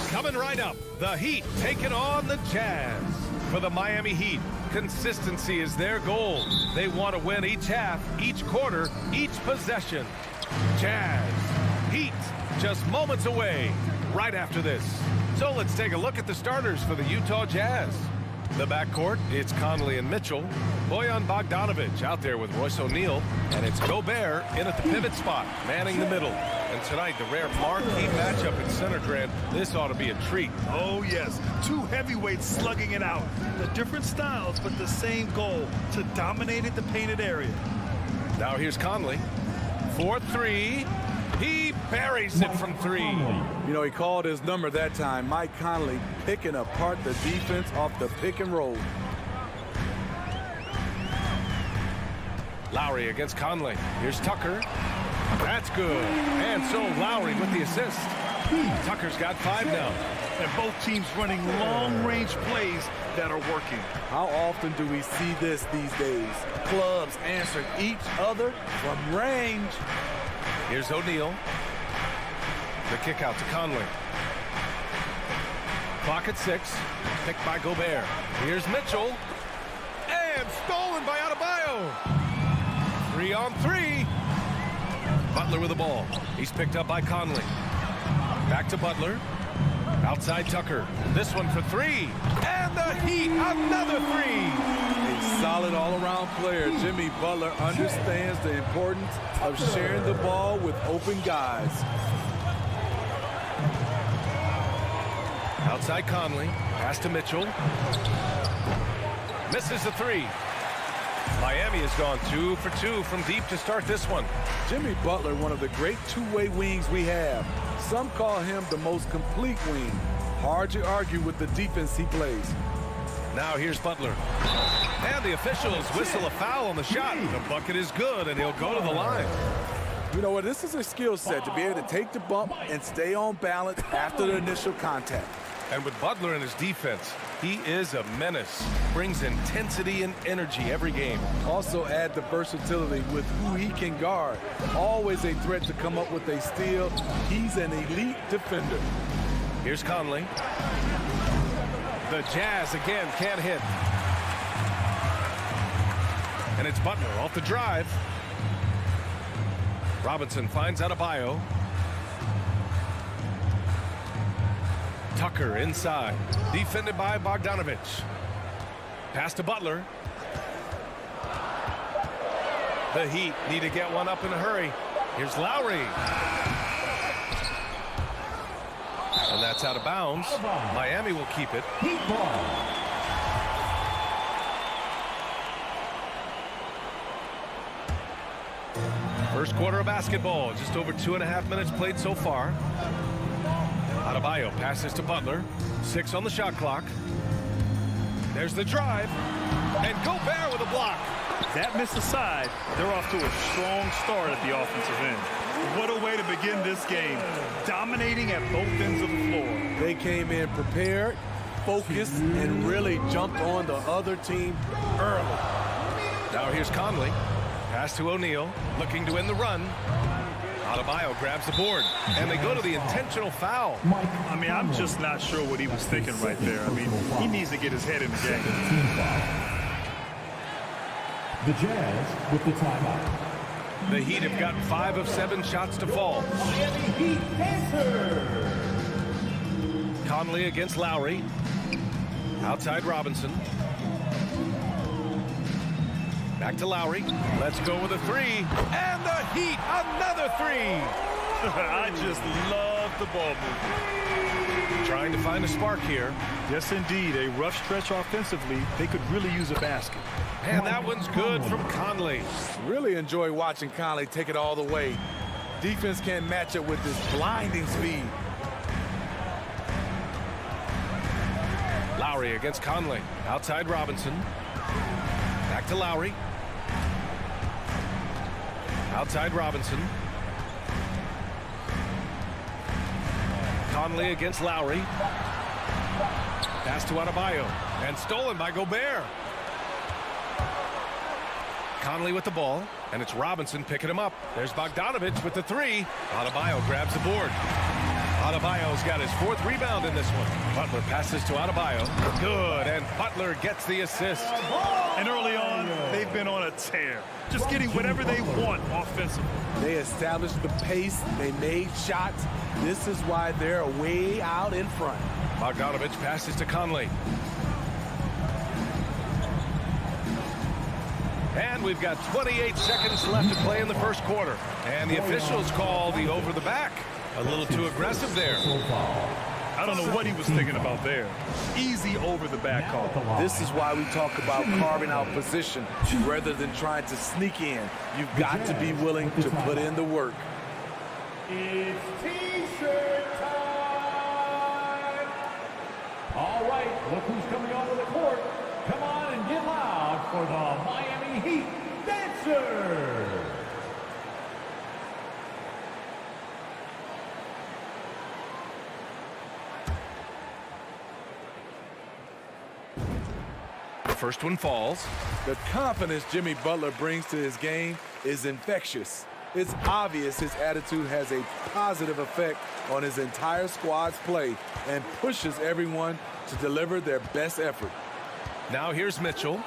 Coming right up, the Heat taking on the Jazz. For the Miami Heat, consistency is their goal. They want to win each half, each quarter, each possession. Jazz, Heat, just moments away right after this. So let's take a look at the starters for the Utah Jazz. The backcourt, it's Conley and Mitchell. Bojan Bogdanovic out there with Royce O'Neal. And it's Gobert in at the pivot spot, manning the middle. And tonight, the rare marquee matchup in center, Grant. This ought to be a treat. Oh, yes. Two heavyweights slugging it out. The different styles, but the same goal, to dominate at the painted area. Now here's Conley. 4-3. He buries it from three. You know, he called his number that time. Mike Conley picking apart the defense off the pick and roll. Lowry against Conley. Here's Tucker. That's good. And so Lowry with the assist. Tucker's got 5 now. And both teams running long-range plays that are working. How often do we see this these days? Clubs answering each other from range. Here's O'Neal. The kick out to Conley. Clock at 6. Picked by Gobert. Here's Mitchell. And stolen by Adebayo. 3-on-3. Butler with the ball. He's picked up by Conley. Back to Butler. Outside Tucker. This one for 3. And the Heat, another 3. A solid all-around player. Jimmy Butler understands the importance of sharing the ball with open guys. Outside Conley. Pass to Mitchell. Misses the 3. Miami has gone 2 for 2 from deep to start this one. Jimmy Butler, one of the great two-way wings we have. Some call him the most complete wing. Hard to argue with the defense he plays. Now here's Butler. And the officials whistle a foul on the shot. The bucket is good, and he'll go to the line. You know what? This is a skill set to be able to take the bump and stay on balance after the initial contact. And with Butler in his defense, he is a menace. Brings intensity and energy every game. Also add the versatility with who he can guard. Always a threat to come up with a steal. He's an elite defender. Here's Conley. The Jazz again can't hit. And it's Butler off the drive. Robinson finds Adebayo. Tucker inside. Defended by Bogdanovic. Pass to Butler. The Heat need to get one up in a hurry. Here's Lowry. And that's out of bounds. Miami will keep it. Heat ball. First quarter of basketball. Just over 2.5 minutes played so far. Adebayo passes to Butler. 6 on the shot clock. There's the drive. And Gobert with a block. That missed aside. They're off to a strong start at the offensive end. What a way to begin this game. Dominating at both ends of the floor. They came in prepared, focused, and really jumped on the other team early. Now here's Conley. Pass to O'Neal, looking to end the run. Adebayo grabs the board, and they go to the intentional foul. I mean, I'm just not sure what he was thinking right there. I mean, he needs to get his head in the game. The Jazz with the timeout. The Heat have gotten 5 of 7 shots to fall. Miami Heat answer. Conley against Lowry. Outside Robinson. Back to Lowry. Let's go with a 3. And the Heat, another 3. I just love the ball movement. Trying to find a spark here. Yes, indeed. A rough stretch offensively. They could really use a basket. And that one's good from Conley. Really enjoy watching Conley take it all the way. Defense can't match up with this blinding speed. Lowry against Conley. Outside Robinson. Back to Lowry. Outside Robinson. Conley against Lowry. Pass to Adebayo. And stolen by Gobert. Conley with the ball, and it's Robinson picking him up. There's Bogdanovich with the 3. Adebayo grabs the board. Adebayo's got his 4th rebound in this one. Butler passes to Adebayo. Good, and Butler gets the assist. And early on, they've been on a tear. Just getting whatever they want offensively. They established the pace. They made shots. This is why they're way out in front. Bogdanovich passes to Conley. And we've got 28 seconds left to play in the first quarter. And the officials call the over the back. A little too aggressive there. I don't know what he was thinking about there. Easy over the back call. This is why we talk about carving out position rather than trying to sneak in. You've got to be willing to put in the work. It's T-shirt time. All right, look who's coming onto the court. Come on and get loud for the Miami Heat Dancers. The first one falls. The confidence Jimmy Butler brings to his game is infectious. It's obvious his attitude has a positive effect on his entire squad's play and pushes everyone to deliver their best effort. Now here's Mitchell,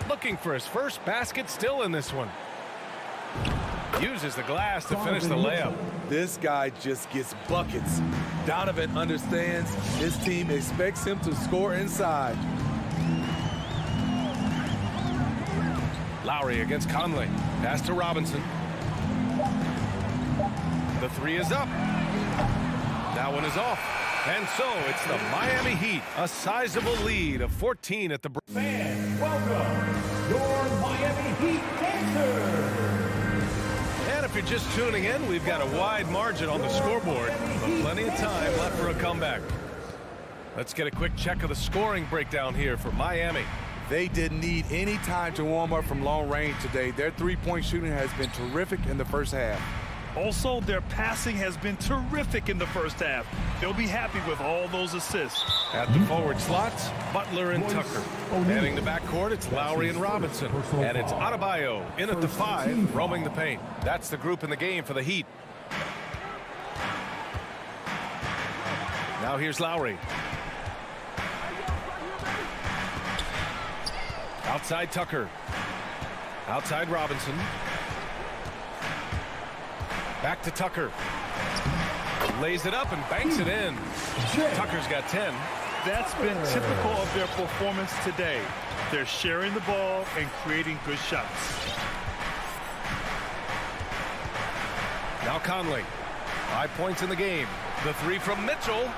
looking for his first basket still in this one. Uses the glass to finish the layup. This guy just gets buckets. Donovan understands his team expects him to score inside. Lowry against Conley. Pass to Robinson. The 3 is up. That one is off. And so it's the Miami Heat, a sizable lead of 14 at the break. Fans, welcome your Miami Heat Dancers. And if you're just tuning in, we've got a wide margin on the scoreboard, but plenty of time left for a comeback. Let's get a quick check of the scoring breakdown here for Miami. They didn't need any time to warm up from long range today. Their three-point shooting has been terrific in the first half. Also, their passing has been terrific in the first half. They'll be happy with all those assists. At the forward slots, Butler and Tucker. Heading to backcourt, it's Lowry and Robinson. And it's Adebayo in at the 5, roaming the paint. That's the group in the game for the Heat. Now here's Lowry. Outside Tucker. Outside Robinson. Back to Tucker. Lays it up and banks it in. Tucker's got 10. That's been typical of their performance today. They're sharing the ball and creating good shots. Now Conley. 5 points in the game. The three from Mitchell.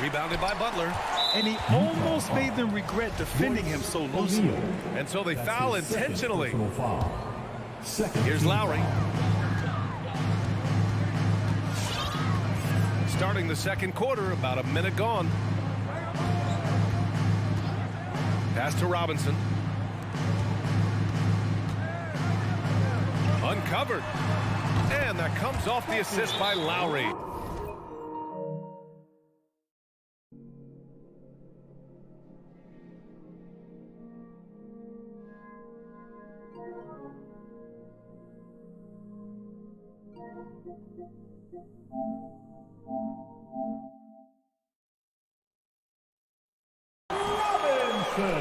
Rebounded by Butler. And he almost made them regret defending him so loosely. And so they foul intentionally. Second Here's Lowry. Starting the second quarter, about a minute gone. Pass to Robinson. Uncovered. And that comes off the assist by Lowry.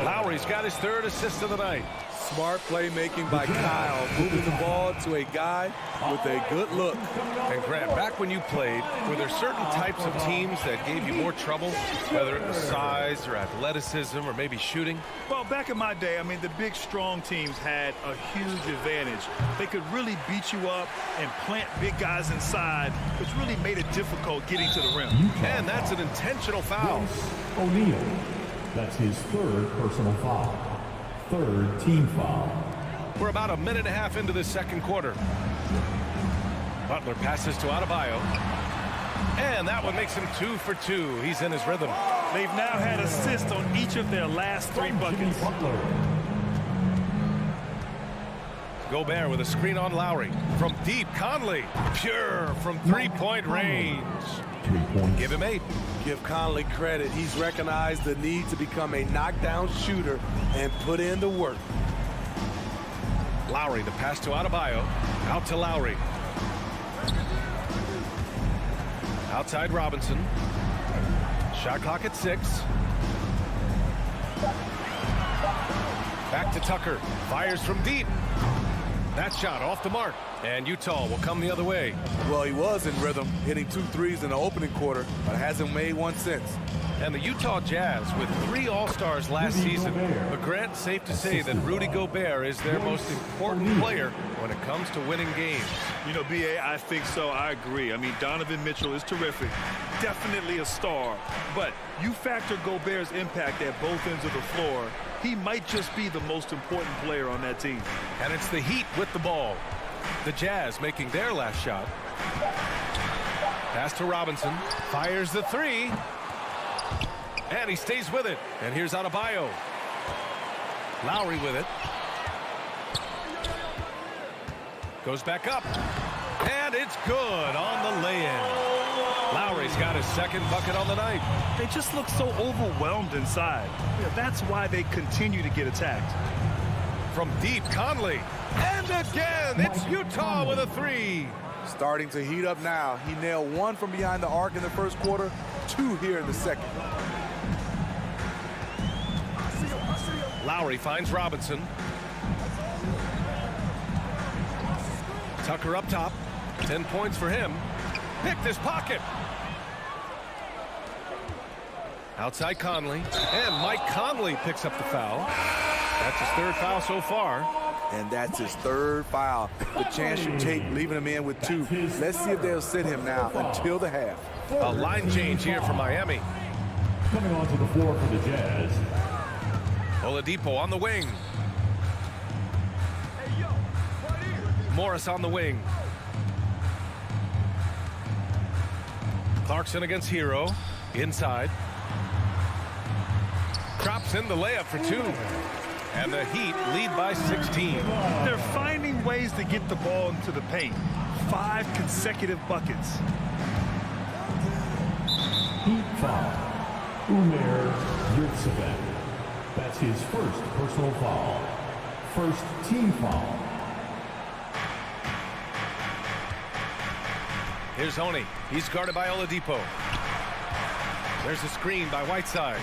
Lowry's got his third assist of the night. Smart playmaking by Kyle, moving the ball to a guy with a good look. And Grant, back when you played, were there certain types of teams that gave you more trouble, whether it was size or athleticism or maybe shooting? Well, back in my day, I mean, the big, strong teams had a huge advantage. They could really beat you up and plant big guys inside, which really made it difficult getting to the rim. And that's an intentional foul. O'Neal. That's his third personal foul. Third team foul. We're about a minute and a half into this second quarter. Butler passes to Adebayo. And that one makes him 2 for 2. He's in his rhythm. They've now had assists on each of their last 3 buckets. Gobert with a screen on Lowry. From deep, Conley. Pure from three-point range. 3 points. Give him 8. Give Conley credit. He's recognized the need to become a knockdown shooter and put in the work. Lowry, the pass to Adebayo. Out to Lowry. Outside Robinson. Shot clock at 6. Back to Tucker. Fires from deep. That shot off the mark. And Utah will come the other way. Well, he was in rhythm, hitting 2 threes in the opening quarter, but hasn't made one since. And the Utah Jazz with 3 All-Stars last season. But Grant, safe to say that Rudy Gobert is their most important player when it comes to winning games. You know, B.A., I think so. I agree. I mean, Donovan Mitchell is terrific. Definitely a star. But you factor Gobert's impact at both ends of the floor, he might just be the most important player on that team. And it's the Heat with the ball. The Jazz making their last shot. Pass to Robinson. Fires the 3. And he stays with it. And here's Adebayo. Lowry with it. Goes back up. And it's good on the lay-in. Lowry's got his second bucket on the night. They just look so overwhelmed inside. Yeah, that's why they continue to get attacked. From deep, Conley. And again, it's Utah with a 3. Starting to heat up now. He nailed 1 from behind the arc in the first quarter, 2 here in the second. Lowry finds Robinson. Tucker up top. 10 points for him. Picked his pocket. Outside Conley. And Mike Conley picks up the foul. That's his 3rd foul so far. And that's his 3rd foul. The chance you take leaving him in with 2. Let's see if they'll sit him now until the half. A line change here for Miami. Coming onto the floor for the Jazz. Oladipo on the wing. Morris on the wing. Clarkson against Hero. Inside. Drops in the layup for 2. And the Heat lead by 16. They're finding ways to get the ball into the paint. 5 consecutive buckets. Heat foul. Umer Yurtseven. That's his 1st personal foul. 1st team foul. Here's Oni. He's guarded by Oladipo. There's a screen by Whiteside.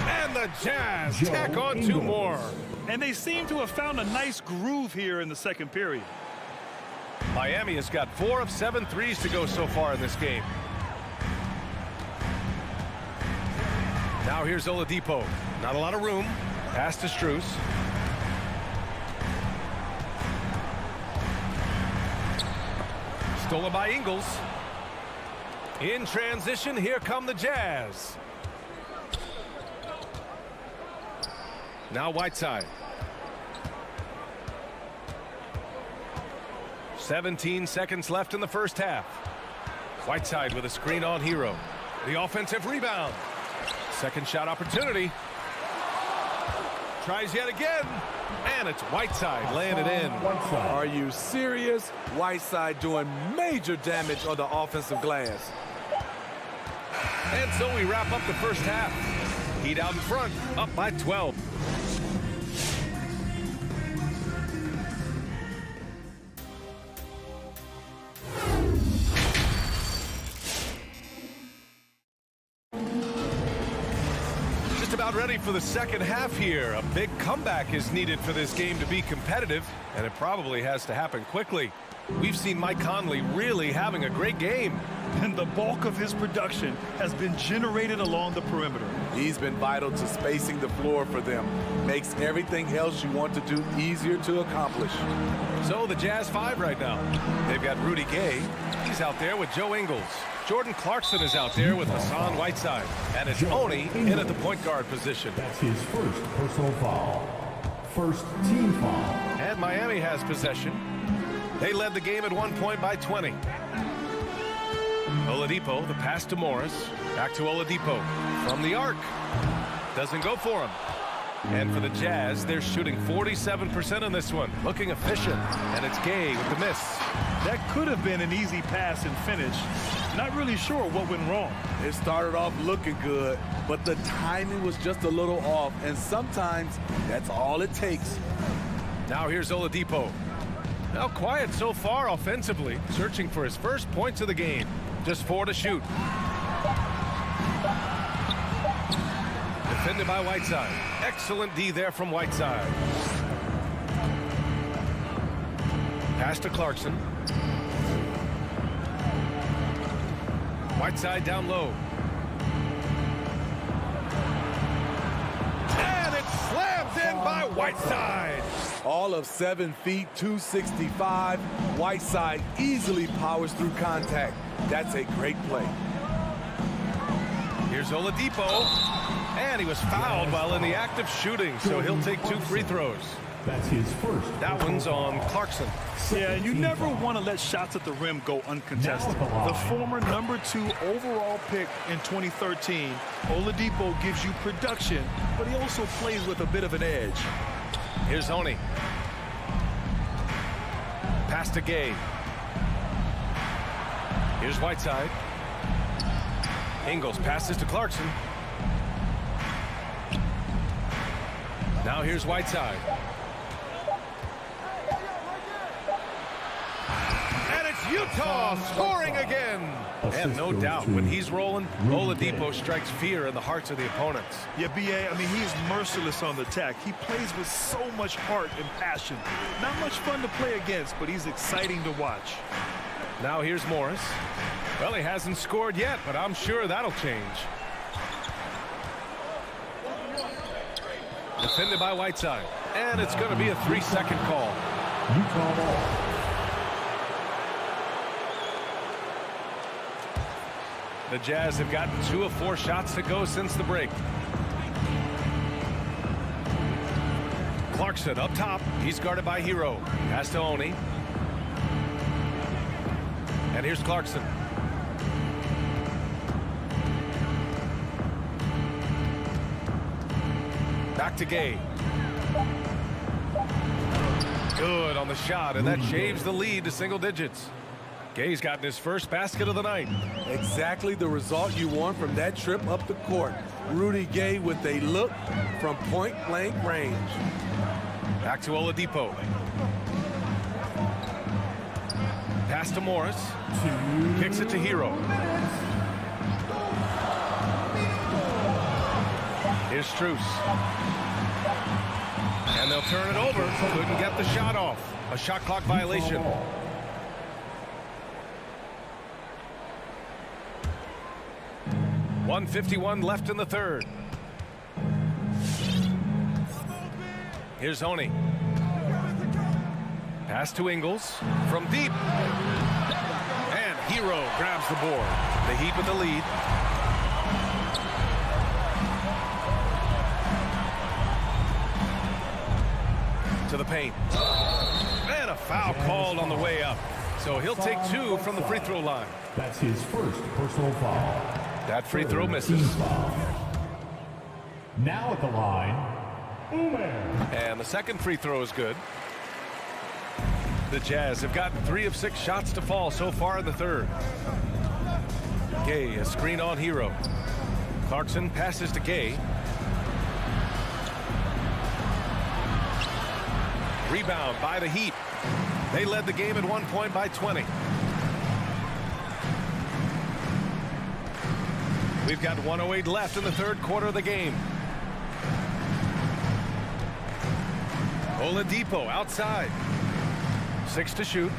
And the Jazz tack on 2 more. And they seem to have found a nice groove here in the second period. Miami has got 4 of 7 threes to go so far in this game. Now here's Oladipo. Not a lot of room. Pass to Strus. Stolen by Ingles. In transition, here come the Jazz. Now Whiteside. 17 seconds left in the first half. Whiteside with a screen on Hero. The offensive rebound. Second shot opportunity. Tries yet again. And it's Whiteside laying it in. Are you serious? Whiteside doing major damage on the offensive glass. And so we wrap up the first half. Heat out in front, up by 12. Just about ready for the second half here. A big comeback is needed for this game to be competitive, and it probably has to happen quickly. We've seen Mike Conley really having a great game. And the bulk of his production has been generated along the perimeter. He's been vital to spacing the floor for them. Makes everything else you want to do easier to accomplish. So the Jazz 5 right now. They've got Rudy Gay. He's out there with Joe Ingles. Jordan Clarkson is out there with Hassan Whiteside. And it's Oni in at the point guard position. That's his first personal foul. First team foul. And Miami has possession. They led the game at 1 point by 20. Oladipo, the pass to Morris. Back to Oladipo. From the arc. Doesn't go for him. And for the Jazz, they're shooting 47% on this one. Looking efficient. And it's Gay with the miss. That could have been an easy pass and finish. Not really sure what went wrong. It started off looking good, but the timing was just a little off. And sometimes that's all it takes. Now here's Oladipo. Now quiet so far offensively. Searching for his first points of the game. Just 4 to shoot. Defended by Whiteside. Excellent D there from Whiteside. Pass to Clarkson. Whiteside down low. And it's slammed in by Whiteside. All of 7 feet, 265. Whiteside easily powers through contact. That's a great play. Here's Oladipo. And he was fouled while in the act of shooting, so he'll take 2 free throws. That's his first. That one's on Clarkson. Yeah, you never want to let shots at the rim go uncontested. The former #2 overall pick in 2013, Oladipo gives you production, but he also plays with a bit of an edge. Here's Oni. Pass to Gay. Here's Whiteside. Ingles passes to Clarkson. Now here's Whiteside. And it's Utah scoring again. And no doubt, when he's rolling, Oladipo strikes fear in the hearts of the opponents. Yeah, B.A., I mean, he's merciless on the attack. He plays with so much heart and passion. Not much fun to play against, but he's exciting to watch. Now here's Morris. Well, he hasn't scored yet, but I'm sure that'll change. Defended by Whiteside. And it's going to be a 3-second call. Utah ball. The Jazz have gotten 2 of 4 shots to go since the break. Clarkson up top. He's guarded by Hero. Pass to Oni. And here's Clarkson. Back to Gay. Good on the shot, and that shaves the lead to single digits. Gay's gotten his first basket of the night. Exactly the result you want from that trip up the court. Rudy Gay with a look from point-blank range. Back to Oladipo. Pass to Morris. Kicks it to Hero. Here's Strus. And they'll turn it over. Couldn't get the shot off. A shot clock violation. .151 left in the third. Here's Oni. Pass to Ingles from deep. And he Hero grabs the board. The Heat with the lead. To the paint. And a foul called on the way up. So he'll take 2 from the free throw line. That's his first personal foul. That free throw misses. Now at the line, Umer. And the second free throw is good. The Jazz have gotten 3 of 6 shots to fall so far in the third. Gay, a screen on Hero. Clarkson passes to Gay. Rebound by the Heat. They led the game at one point by 20. We've got 1:08 left in the third quarter of the game. Oladipo outside. 6 to shoot.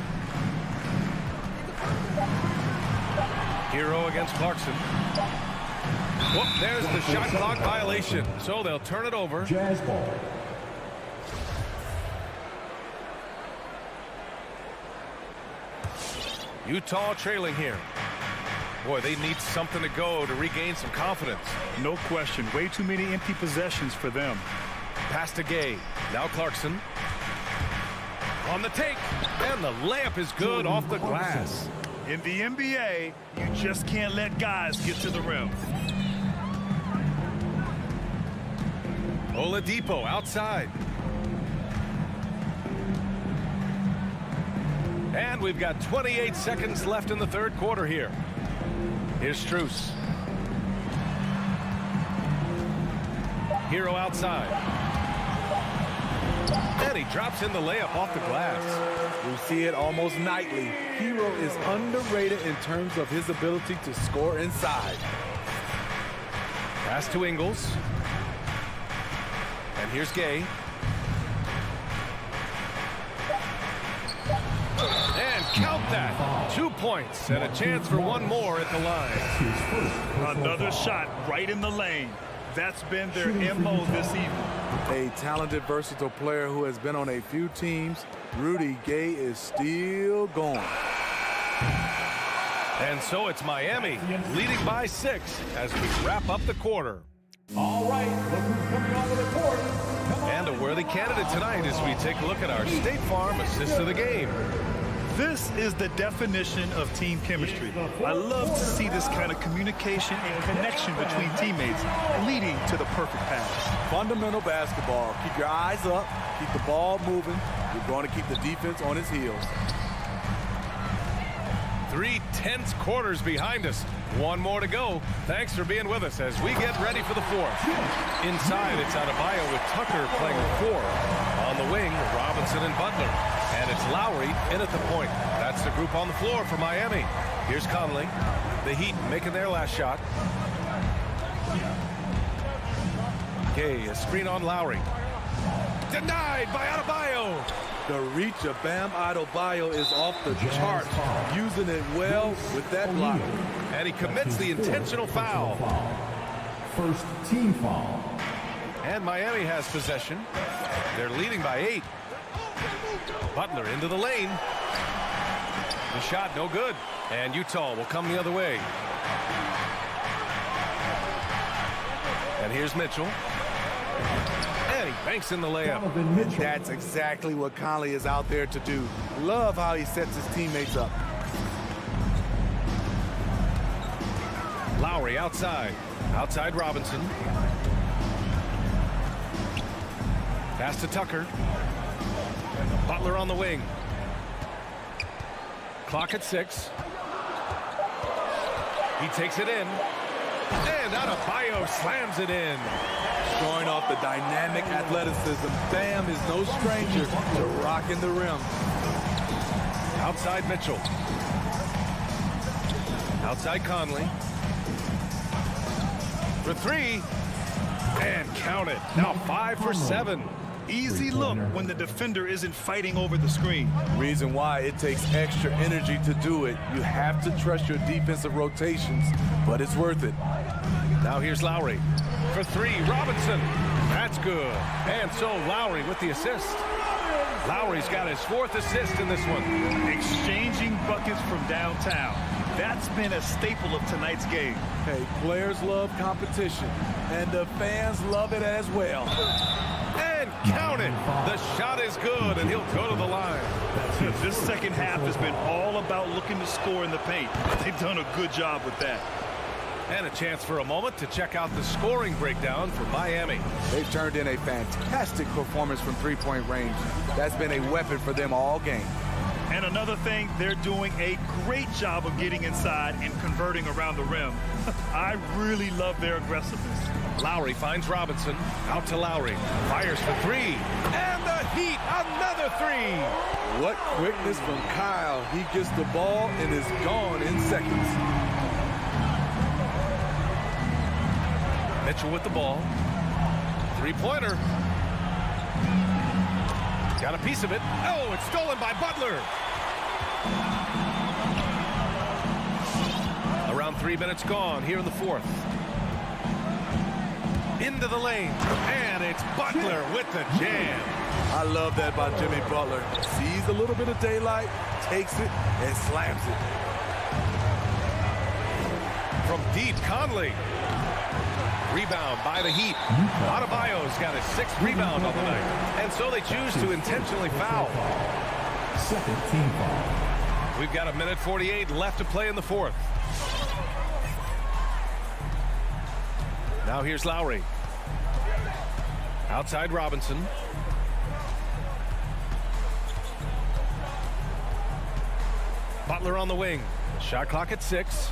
Hero against Clarkson. Whoop, there's the shot clock violation. So they'll turn it over. Jazz ball. Utah trailing here. Boy, they need something to go to regain some confidence. No question. Way too many empty possessions for them. Pass to Gay. Now Clarkson. On the take. And the layup is good off the glass. In the NBA, you just can't let guys get to the rim. Oladipo outside. And we've got 28 seconds left in the third quarter here. Here's Strus. Hero outside. And he drops in the layup off the glass. We see it almost nightly. Hero is underrated in terms of his ability to score inside. Pass to Ingles. And here's Gay. And count that. 2 points and a chance for one more at the line. Another shot right in the lane. That's been their MO this evening. A talented, versatile player who has been on a few teams. Rudy Gay is still going. And so it's Miami leading by 6 as we wrap up the quarter. All right, look who's coming onto the court. And a worthy candidate tonight as we take a look at our State Farm assist of the game. This is the definition of team chemistry. I love to see this kind of communication and connection between teammates leading to the perfect pass. Fundamental basketball. Keep your eyes up. Keep the ball moving. You're going to keep the defense on its heels. 3 tense quarters behind us. One more to go. Thanks for being with us as we get ready for the fourth. Inside, it's Adebayo with Tucker playing the 4. On the wing, Robinson and Butler. And it's Lowry in at the point. That's the group on the floor for Miami. Here's Conley. The Heat making their last shot. Gay, a screen on Lowry. Denied by Adebayo. The reach of Bam Adebayo is off the charts. Using it well with that block. And he commits the intentional foul. First team foul. And Miami has possession. They're leading by 8. Butler into the lane. The shot no good. And Utah will come the other way. And here's Mitchell. And he banks in the layup. That's exactly what Conley is out there to do. Love how he sets his teammates up. Lowry outside. Outside Robinson. Pass to Tucker. Butler on the wing. Clock at 6. He takes it in. And Adebayo slams it in. Showing off the dynamic athleticism. Bam is no stranger to rocking the rim. Outside Mitchell. Outside Conley. For 3. And count it. Now 5 for 7. Easy look when the defender isn't fighting over the screen. Reason why it takes extra energy to do it. You have to trust your defensive rotations, but it's worth it. Now here's Lowry. For 3, Robinson. That's good. And so Lowry with the assist. Lowry's got his 4th assist in this one. Exchanging buckets from downtown. That's been a staple of tonight's game. Hey, players love competition, and the fans love it as well. And count it. The shot is good, and he'll go to the line. This second half has been all about looking to score in the paint. They've done a good job with that. And a chance for a moment to check out the scoring breakdown for Miami. They've turned in a fantastic performance from three-point range. That's been a weapon for them all game. And another thing, they're doing a great job of getting inside and converting around the rim. I really love their aggressiveness. Lowry finds Robinson. Out to Lowry. Fires for three. And the Heat, another three. What quickness from Kyle. He gets the ball and is gone in seconds. Mitchell with the ball. Three-pointer. Got a piece of it. Oh, it's stolen by Butler. Around 3 minutes gone here in the fourth. Into the lane. And it's Butler with the jam. I love that by Jimmy Butler. Sees a little bit of daylight, takes it, and slams it. From deep, Conley. Rebound by the Heat. Adebayo's got his 6th rebound on the night. And so they choose to intentionally foul. Second team foul. We've got 1:48 left to play in the fourth. Now here's Lowry. Outside Robinson. Butler on the wing. Shot clock at 6.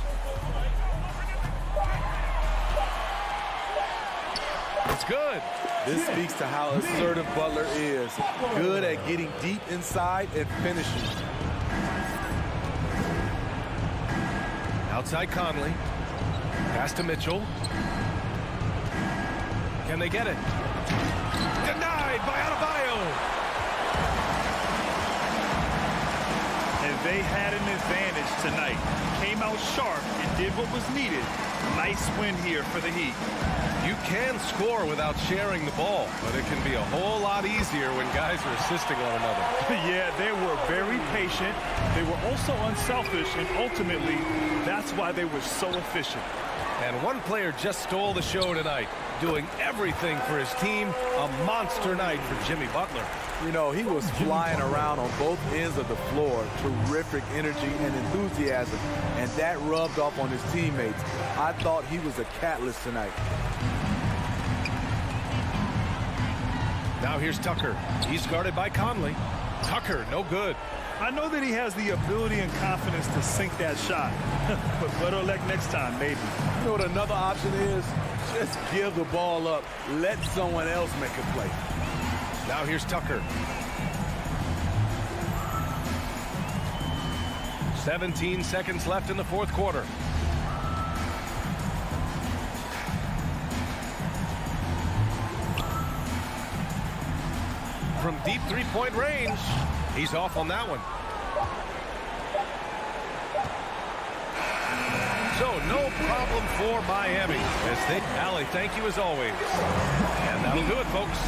It's good. This speaks to how assertive Butler is. Good at getting deep inside and finishing. Outside Conley. Pass to Mitchell. Can they get it? Denied by Adebayo. And they had an advantage tonight. Came out sharp and did what was needed. Nice win here for the Heat. You can score without sharing the ball, but it can be a whole lot easier when guys are assisting one another. Yeah, they were very patient. They were also unselfish, and ultimately, that's why they were so efficient. And one player just stole the show tonight, doing everything for his team. A monster night for Jimmy Butler. You know, he was flying around on both ends of the floor. Terrific energy and enthusiasm, and that rubbed off on his teammates. I thought he was a catalyst tonight. Now here's Tucker. He's guarded by Conley. Tucker, no good. I know that he has the ability and confidence to sink that shot. But better luck next time, maybe. You know what another option is? Just give the ball up. Let someone else make a play. Now here's Tucker. 17 seconds left in the fourth quarter. From deep three-point range, he's off on that one. So no problem for Miami. Allie, thank you as always. And that'll do it, folks.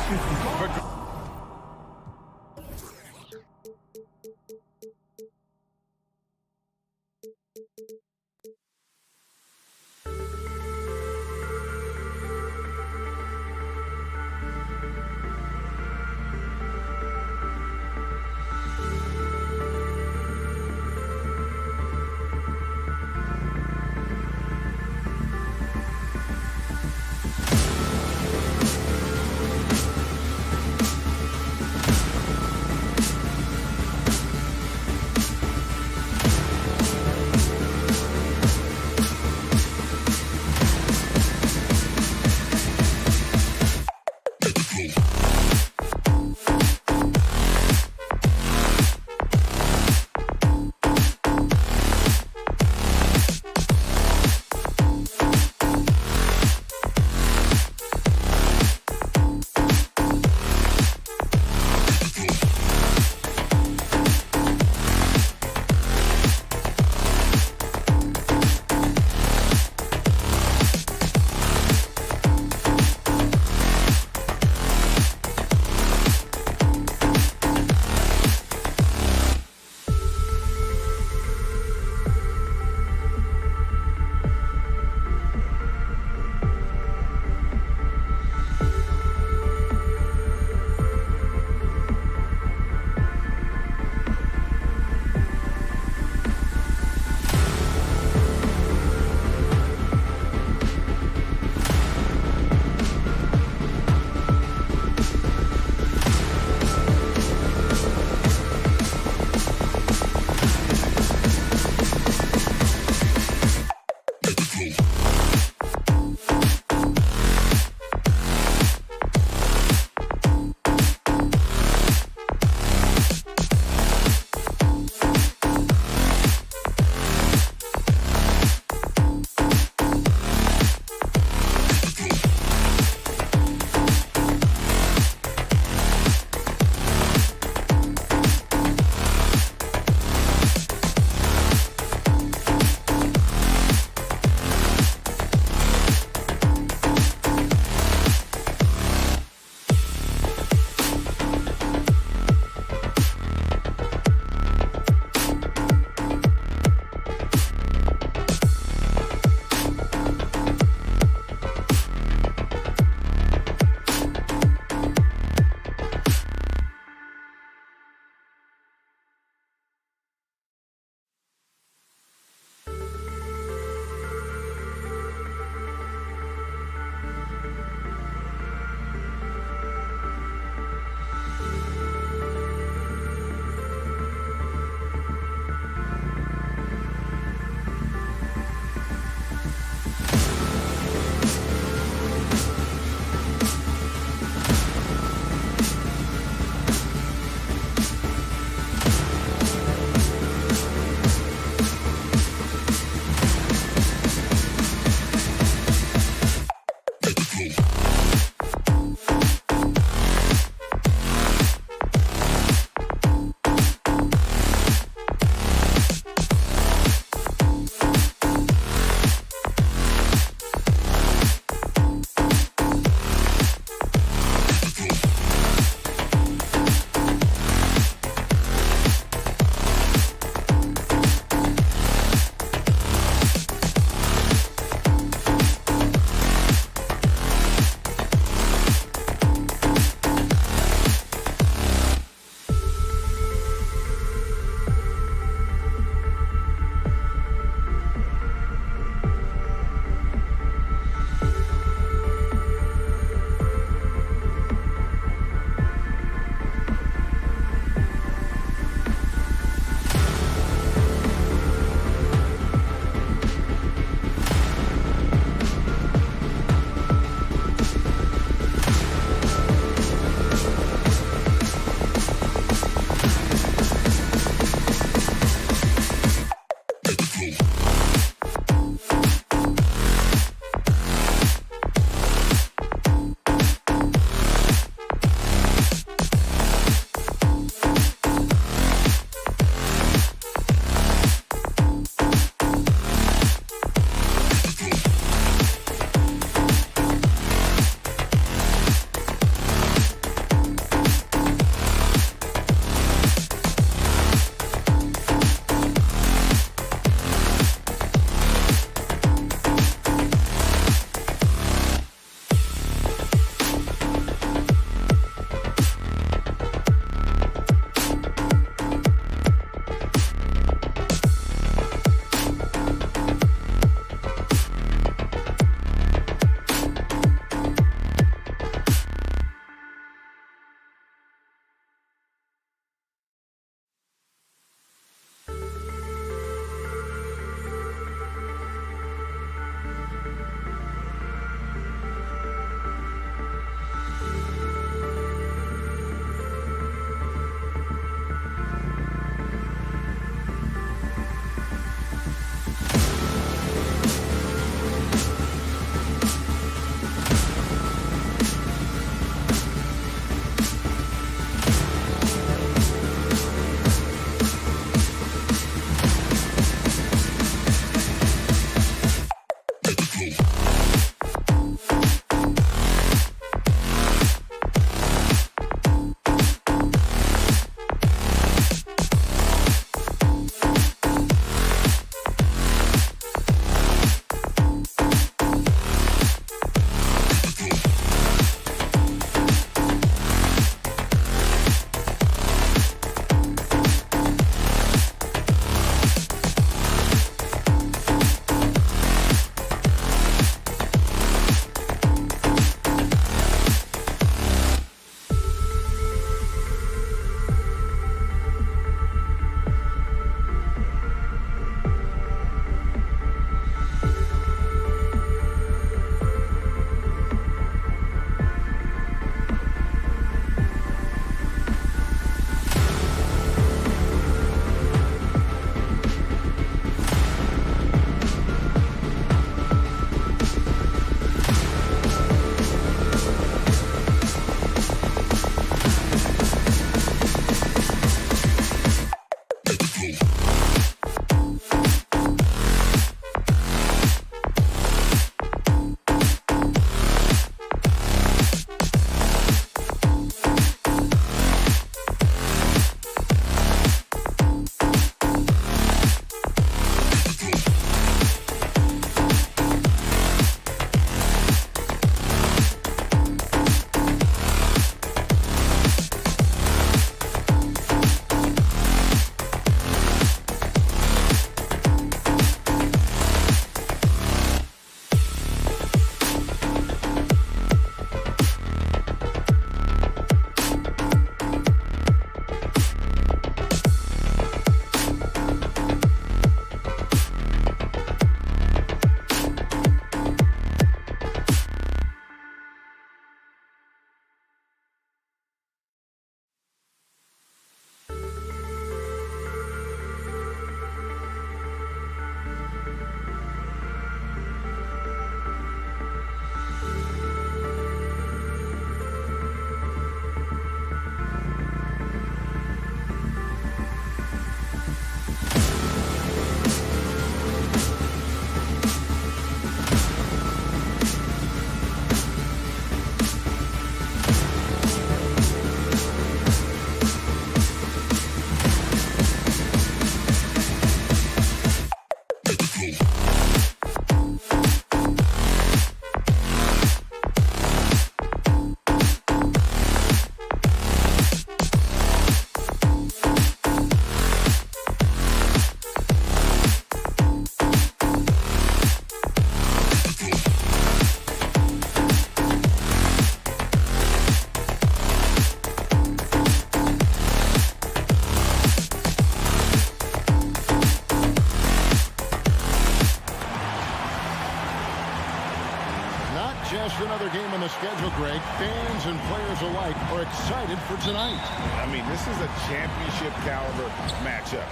Just another game on the schedule, Greg. Fans and players alike are excited for tonight. I mean, this is a championship caliber matchup.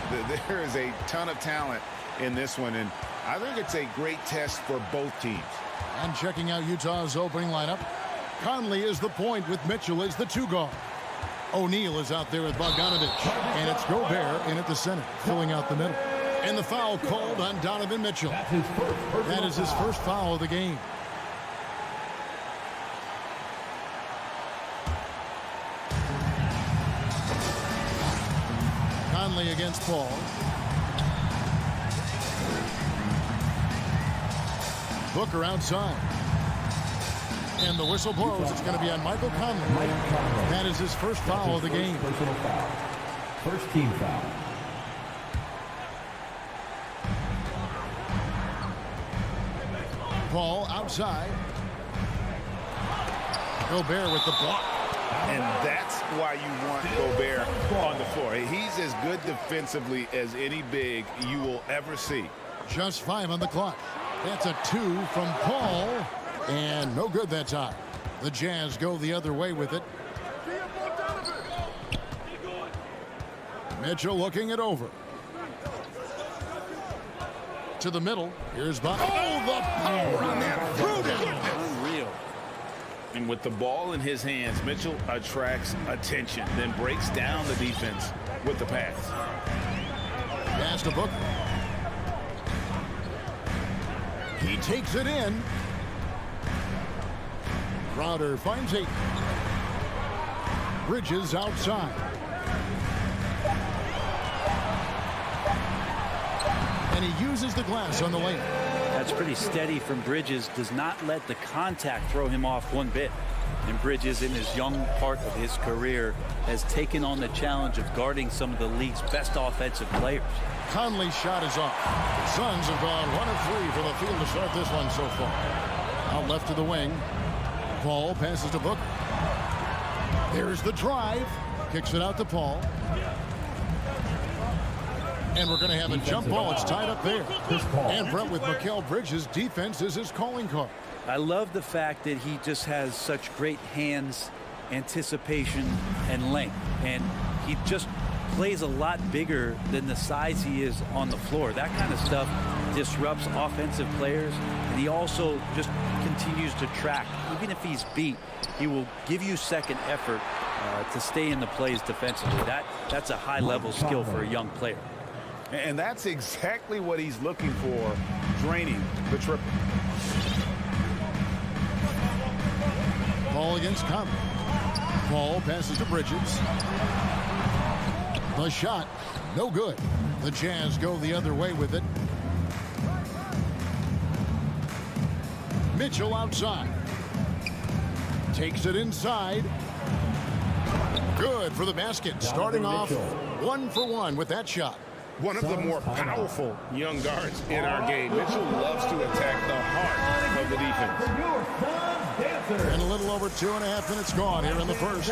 There is a ton of talent in this one, and I think it's a great test for both teams. And checking out Utah's opening lineup, Conley is the point with Mitchell as the 2 guard. O'Neal is out there with Bogdanovich, and it's Gobert in at the center, filling out the middle. And the foul called on Donovan Mitchell. That is his first foul of the game. Conley against Paul. Booker outside. And the whistle blows. It's going to be on Michael Conley. That is his first foul of the game. First team foul. Paul outside. Gobert with the block. And that's why you want Gobert on the floor. He's as good defensively as any big you will ever see. Just 5 on the clock. That's a 2 from Paul. And no good that time. The Jazz go the other way with it. Mitchell looking it over. To the middle. Here's Bob. Oh, the power on that. Unreal. And with the ball in his hands, Mitchell attracts attention, then breaks down the defense with the pass. Pass to Booker. He takes it in. Crowder finds 8. Bridges outside. And he uses the glass on the lane. That's pretty steady from Bridges. Does not let the contact throw him off one bit. And Bridges, in his young part of his career, has taken on the challenge of guarding some of the league's best offensive players. Conley's shot is off. The Suns have gone 1 of 3 from the field to start this one so far. Out left to the wing. Paul passes to Booker. There's the drive. Kicks it out to Paul. And we're going to have a jump ball. It's tied up there. And Brett, with Mikal Bridges, defense is his calling card. I love the fact that he just has such great hands, anticipation, and length. And he just plays a lot bigger than the size he is on the floor. That kind of stuff disrupts offensive players. And he also just continues to track. Even if he's beat, he will give you second effort to stay in the plays defensively. That's a high-level skill for a young player. And that's exactly what he's looking for, draining the triple. Ball against Conley. Paul passes to Bridges. The shot, no good. The Jazz go the other way with it. Mitchell outside. Takes it inside. Good for the basket. Starting off 1 for 1 with that shot. One of the more powerful young guards in our game. Mitchell loves to attack the heart of the defense. And a little over 2.5 minutes gone here in the first.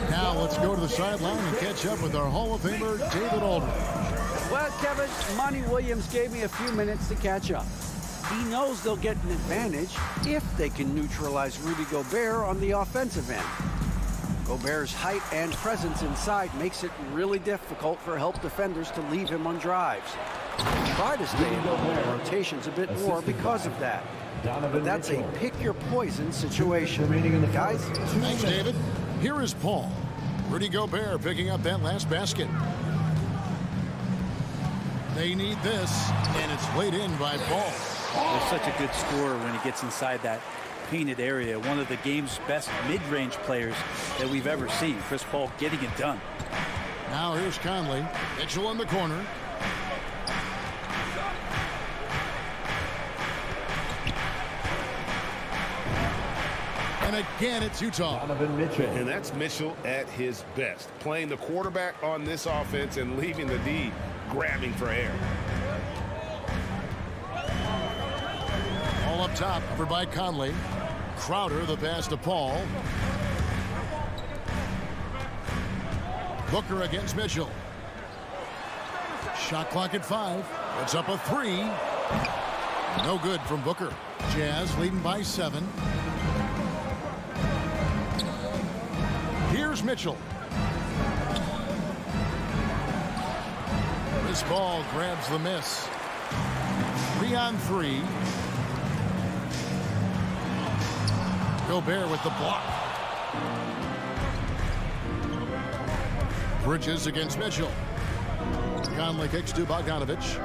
Now let's go to the sideline and catch up with our Hall of Famer, David Aldridge. Well, Kevin, Monty Williams gave me a few minutes to catch up. He knows they'll get an advantage if they can neutralize Rudy Gobert on the offensive end. Gobert's height and presence inside makes it really difficult for help defenders to leave him on drives. Try to stay in the rotations a bit more because of that. But that's a pick-your-poison situation. Guys? Thanks, David. Here is Paul. Rudy Gobert picking up that last basket. They need this, and it's laid in by Paul. There's such a good scorer when he gets inside that painted area. One of the game's best mid-range players that we've ever seen. Chris Paul getting it done. Now here's Conley. Mitchell in the corner. And again, it's Utah. And that's Mitchell at his best. Playing the quarterback on this offense and leaving the D grabbing for air. All up top, over by Conley. Crowder, the pass to Paul. Booker against Mitchell. Shot clock at 5. It's up a 3. No good from Booker. Jazz leading by 7. Here's Mitchell. This ball grabs the miss. 3-on-3. Gobert with the block. Bridges against Mitchell. Conley kicks to Bogdanovich.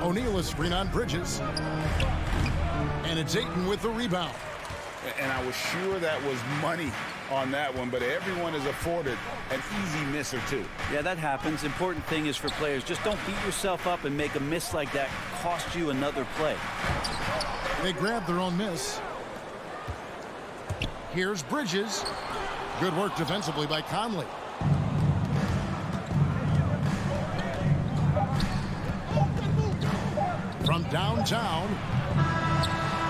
O'Neal is screen on Bridges. And it's Ayton with the rebound. And I was sure that was money on that one, but everyone is afforded an easy miss or two. Yeah, that happens. Important thing is for players, just don't beat yourself up and make a miss like that cost you another play. They grab their own miss. Here's Bridges. Good work defensively by Conley. From downtown.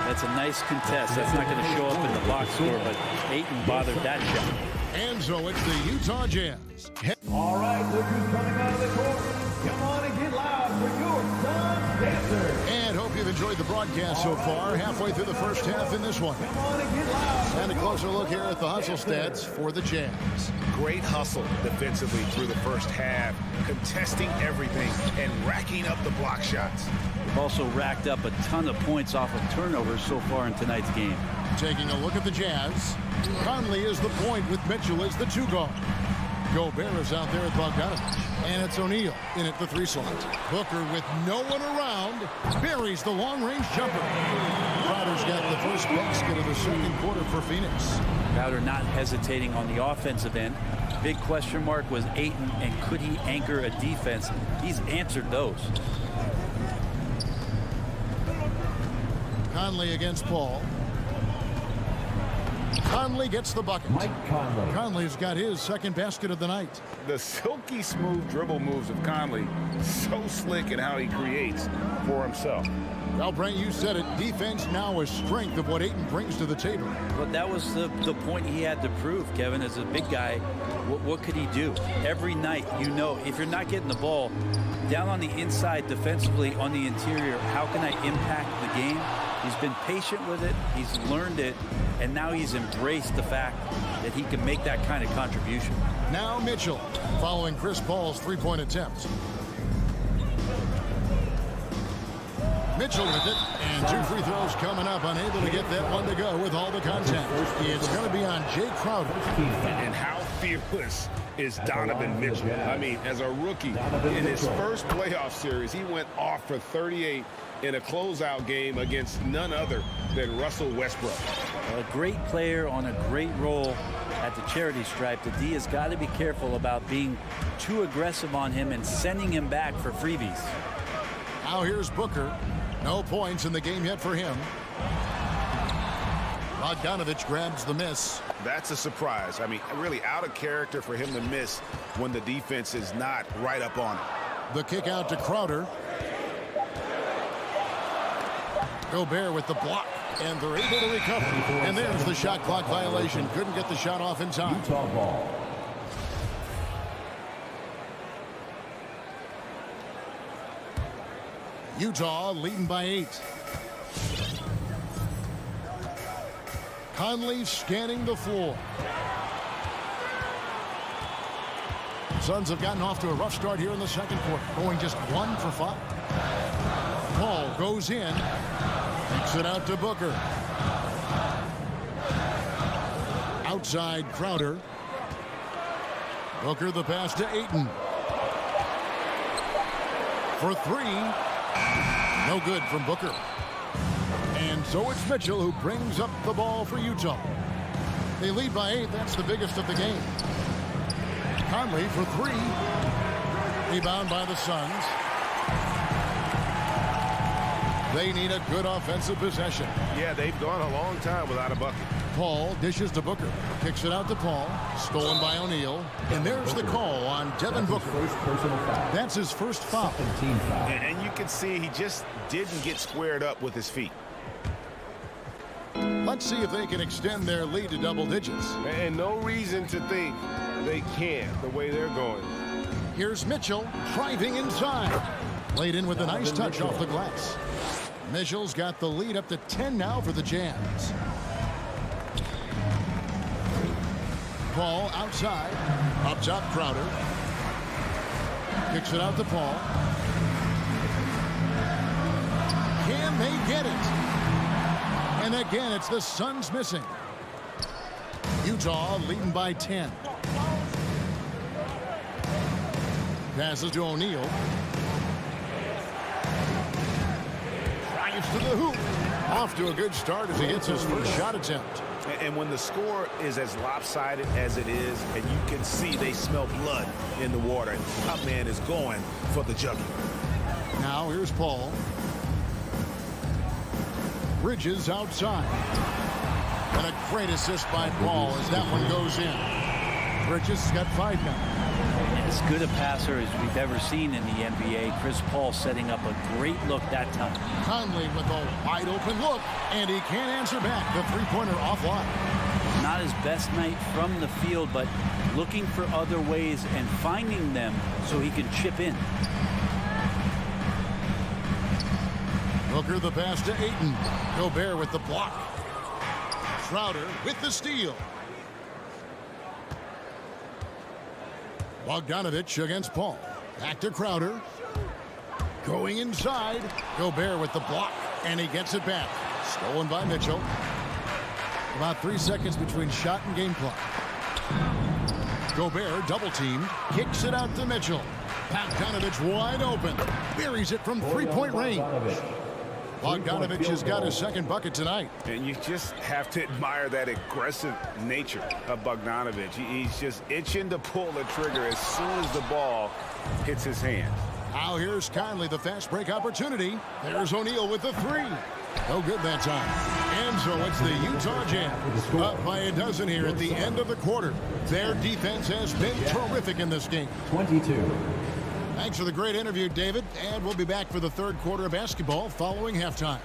That's a nice contest. That's not going to show up in the box score, but Ayton bothered that shot. And so it's the Utah Jazz. All right, look who's coming out of the court. Come on and get loud for your Sun Dancers. And hope you've enjoyed the broadcast so far. Halfway through the first half in this one. Come on and get loud. And a closer look here at the hustle stats for the Jazz. Great hustle defensively through the first half, contesting everything and racking up the block shots. They've also racked up a ton of points off of turnovers so far in tonight's game. Taking a look at the Jazz. Conley is the point with Mitchell as the 2 guard. Gobert is out there at Bogdanovich. And it's O'Neal in at the 3 slot. Booker with no one around buries the long-range jumper. Crowder's got the first basket of the second quarter for Phoenix. Crowder not hesitating on the offensive end. Big question mark was Ayton, and could he anchor a defense? He's answered those. Conley against Paul. Conley gets the bucket. Mike Conley. Conley's got his second basket of the night. The silky smooth dribble moves of Conley, so slick in how he creates for himself. Well, Brent, you said it. Defense now a strength of what Ayton brings to the table. But that was the point he had to prove, Kevin. As a big guy, what could he do? Every night, you know, if you're not getting the ball down on the inside defensively on the interior, how can I impact the game? He's been patient with it. He's learned it. And now he's embraced the fact that he can make that kind of contribution. Now Mitchell following Chris Paul's three-point attempt. Mitchell with it, and 2 free throws coming up, unable to get that one to go with all the contact. It's going to be on Jay Crowder. And how fearless is Donovan Mitchell? I mean, as a rookie, in his first playoff series, he went off for 38 in a closeout game against none other than Russell Westbrook. A great player on a great role at the charity stripe. The D has got to be careful about being too aggressive on him and sending him back for freebies. Now here's Booker. No points in the game yet for him. Bogdanovich grabs the miss. That's a surprise. I mean, really out of character for him to miss when the defense is not right up on him. The kick out to Crowder. Gobert with the block, and they're able to recover. And there's the shot clock violation. Couldn't get the shot off in time. Utah ball. Utah leading by 8. Conley scanning the floor. Suns have gotten off to a rough start here in the second quarter, going just 1 for 5. Paul goes in, kicks it out to Booker. Outside Crowder. Booker the pass to Ayton. For 3. No good from Booker. And so it's Mitchell who brings up the ball for Utah. They lead by 8. That's the biggest of the game. Conley for 3. Rebound by the Suns. They need a good offensive possession. Yeah, they've gone a long time without a bucket. Paul dishes to Booker. Kicks it out to Paul. Stolen by O'Neal. And there's the call on Devin Booker. That's his first foul. And you can see he just didn't get squared up with his feet. Let's see if they can extend their lead to double digits. And no reason to think they can't the way they're going. Here's Mitchell driving inside. Laid in with a nice touch off the glass. Mitchell's got the lead up to 10 now for the Jazz. Paul outside. Up top, Crowder. Kicks it out to Paul. Can they get it? And again, it's the Suns missing. Utah leading by 10. Passes to O'Neal. Drives to the hoop. Off to a good start as he gets his first shot attempt. And when the score is as lopsided as it is, and you can see they smell blood in the water, top man is going for the jugular. Now here's Paul. Bridges outside. And a great assist by Paul as that one goes in. Bridges has got 5 now. As good a passer as we've ever seen in the NBA. Chris Paul setting up a great look that time. Conley with a wide open look, and he can't answer back. The three-pointer offline. Not his best night from the field, but looking for other ways and finding them so he can chip in. Booker the pass to Ayton. Gobert with the block. Crowder with the steal. Bogdanovich against Paul. Back to Crowder. Going inside. Gobert with the block, and he gets it back. Stolen by Mitchell. About 3 seconds between shot and game clock. Gobert double-teamed. Kicks it out to Mitchell. Bogdanovich wide open. Buries it from three-point range. Bogdanovich has got his second bucket tonight. And you just have to admire that aggressive nature of Bogdanovich. He's just itching to pull the trigger as soon as the ball hits his hand. Now here's Conley, the fast break opportunity. There's O'Neal with the three. No good that time. And so it's the Utah Jazz up by a dozen here at the end of the quarter. Their defense has been terrific in this game. 22. Thanks for the great interview, David. And we'll be back for the third quarter of basketball following halftime.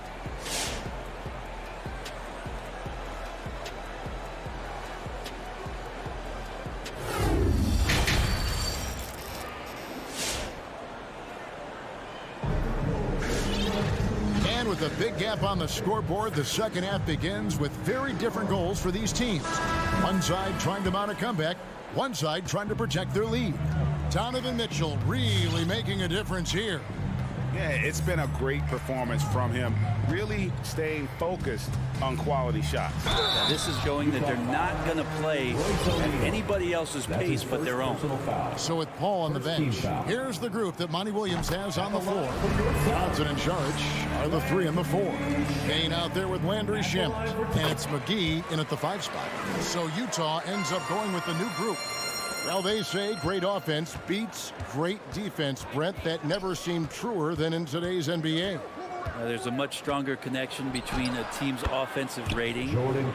And with a big gap on the scoreboard, the second half begins with very different goals for these teams. One side trying to mount a comeback, one side trying to protect their lead. Donovan Mitchell really making a difference here. Yeah, it's been a great performance from him, really staying focused on quality shots. This is showing that they're not going to play at anybody else's pace but their own. So with Paul on the bench, here's the group that Monty Williams has on the floor. Johnson and Saric are the 3 and the 4. Kane out there with Landry Shamet, and it's McGee in at the 5 spot. So Utah ends up going with the new group. Well, they say great offense beats great defense, Brett. That never seemed truer than in today's NBA. There's a much stronger connection between a team's offensive rating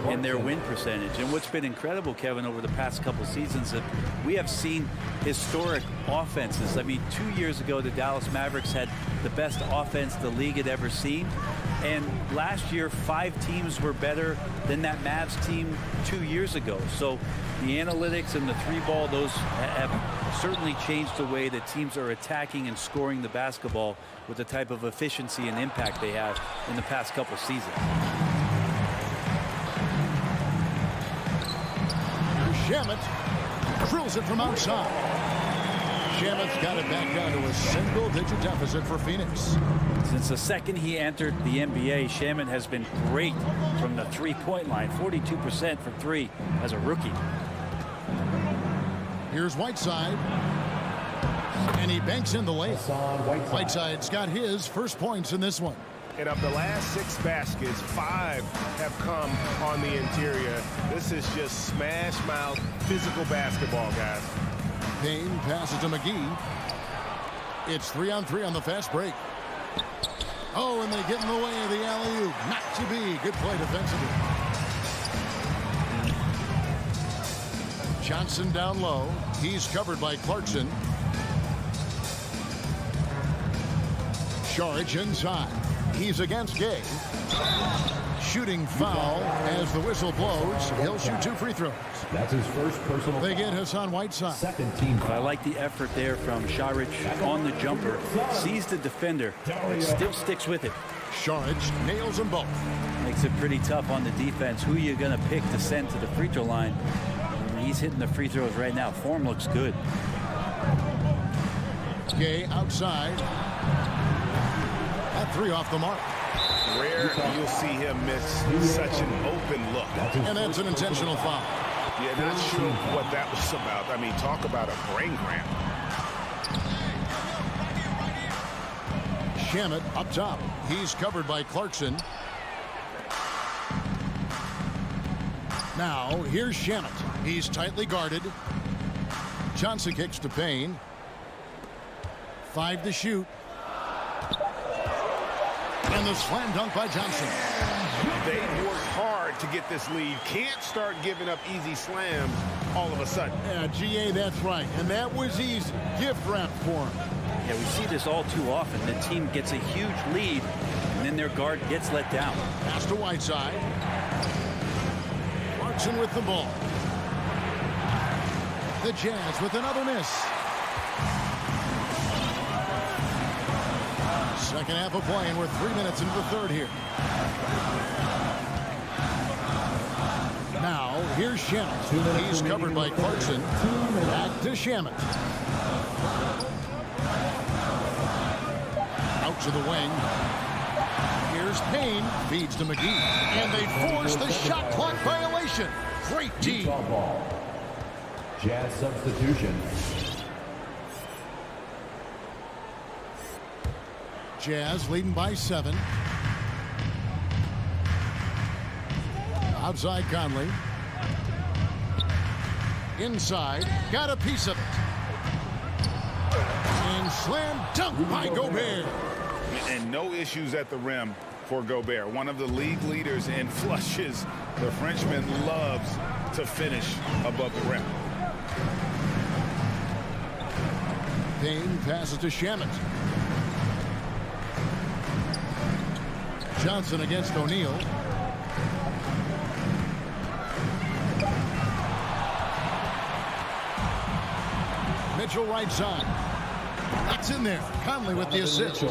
and their win percentage. And what's been incredible, Kevin, over the past couple seasons, that we have seen historic offenses. I mean, 2 years ago, the Dallas Mavericks had the best offense the league had ever seen. And last year, 5 teams were better than that Mavs team 2 years ago. So the analytics and the 3-ball, those have certainly changed the way that teams are attacking and scoring the basketball with the type of efficiency and impact they have in the past couple seasons. Shamet drills it from outside. Shamet's got it back down to a single-digit deficit for Phoenix. Since the second he entered the NBA, Shamet has been great from the three-point line, 42% from 3 as a rookie. Here's Whiteside. And he banks in the layup. Whiteside's got his first points in this one. And of the last 6 baskets, 5 have come on the interior. This is just smash mouth physical basketball, guys. Payne passes to McGee. It's 3-on-3 on the fast break. Oh, and they get in the way of the alley-oop. Not to be. Good play defensively. Johnson down low. He's covered by Clarkson. Saric inside. He's against Gay. shooting foul as the whistle blows. He'll shoot 2 free throws. That's his first personal. They get Hassan Whiteside. Second team. I like the effort there from Saric on the jumper. Sees the defender, but still sticks with it. Saric nails them both. Makes it pretty tough on the defense. Who you going to pick to send to the free throw line? He's hitting the free throws right now. Form looks good. Gay outside. That 3 off the mark. Rare you'll see him miss such an open look. And that's an intentional foul. Yeah, not sure what that was about. I mean, talk about a brain cramp. Shamet up top. He's covered by Clarkson. Now, here's Shamet. He's tightly guarded. Johnson kicks to Payne. 5 to shoot. And the slam dunk by Johnson. They worked hard to get this lead. Can't start giving up easy slams all of a sudden. Yeah, GA, that's right. And that was easy. Gift wrap for him. Yeah, we see this all too often. The team gets a huge lead, and then their guard gets let down. Pass to Whiteside. Clarkson with the ball. The Jazz with another miss. Second half of play, and we're 3 minutes into the third here. Now, here's Shamet. He's covered by Clarkson. Back to Shamet. Out to the wing. Here's Payne. Feeds to McGee. And they force the shot clock violation. Great D. Jazz substitution. Jazz leading by 7. Outside Conley. Inside. Got a piece of it. And slam dunk by Gobert. And no issues at the rim for Gobert. One of the league leaders in flushes. The Frenchman loves to finish above the rim. Payne passes to Shamet. Johnson against O'Neal. Mitchell right side. That's in there. Conley with the assist.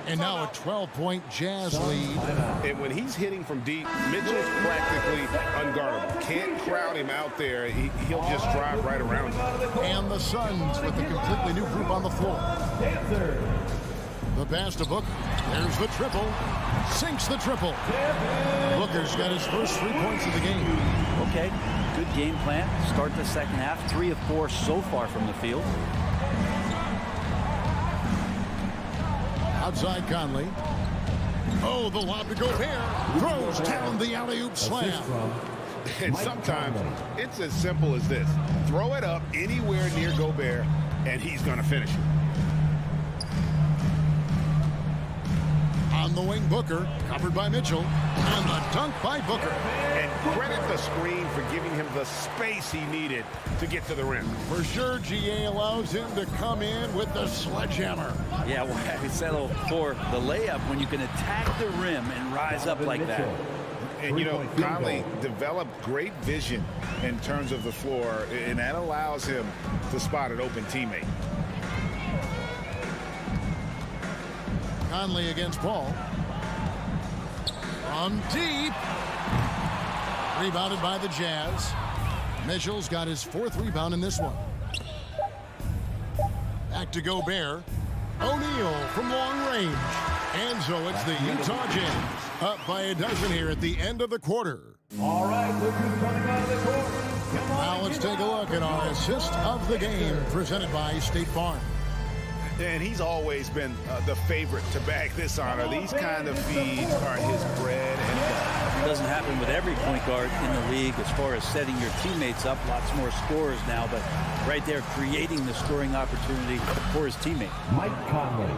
And now a 12-point Jazz lead. And when he's hitting from deep, Mitchell's practically unguardable. Can't crowd him out there. He'll just drive right around him. And the Suns with a completely new group on the floor. The pass to Booker. There's the triple. Sinks the triple. Booker's got his first 3 points of the game. Okay, good game plan. Start the second half. 3 of 4 so far from the field. Outside Conley. Oh, the lob to Gobert. Throws down the alley-oop slam. And sometimes it's as simple as this. Throw it up anywhere near Gobert, and he's going to finish it. On the wing, Booker, covered by Mitchell, and the dunk by Booker. And credit the screen for giving him the space he needed to get to the rim. For sure, GA allows him to come in with the sledgehammer. Yeah, well, I settle for the layup when you can attack the rim and rise up like that. And, you know, Conley developed great vision in terms of the floor, and that allows him to spot an open teammate. Conley against Paul. From deep. Rebounded by the Jazz. Mitchell's got his 4th rebound in this one. Back to Gobert. O'Neal from long range. And so it's the Utah Jazz up by a dozen here at the end of the quarter. All right, look who's coming out of the court. Now let's take a look at our assist of the game presented by State Farm. And he's always been the favorite to bag this honor. These kind of feeds are his bread and butter. It doesn't happen with every point guard in the league as far as setting your teammates up. Lots more scorers now, but right there creating the scoring opportunity for his teammate. Mike Conley.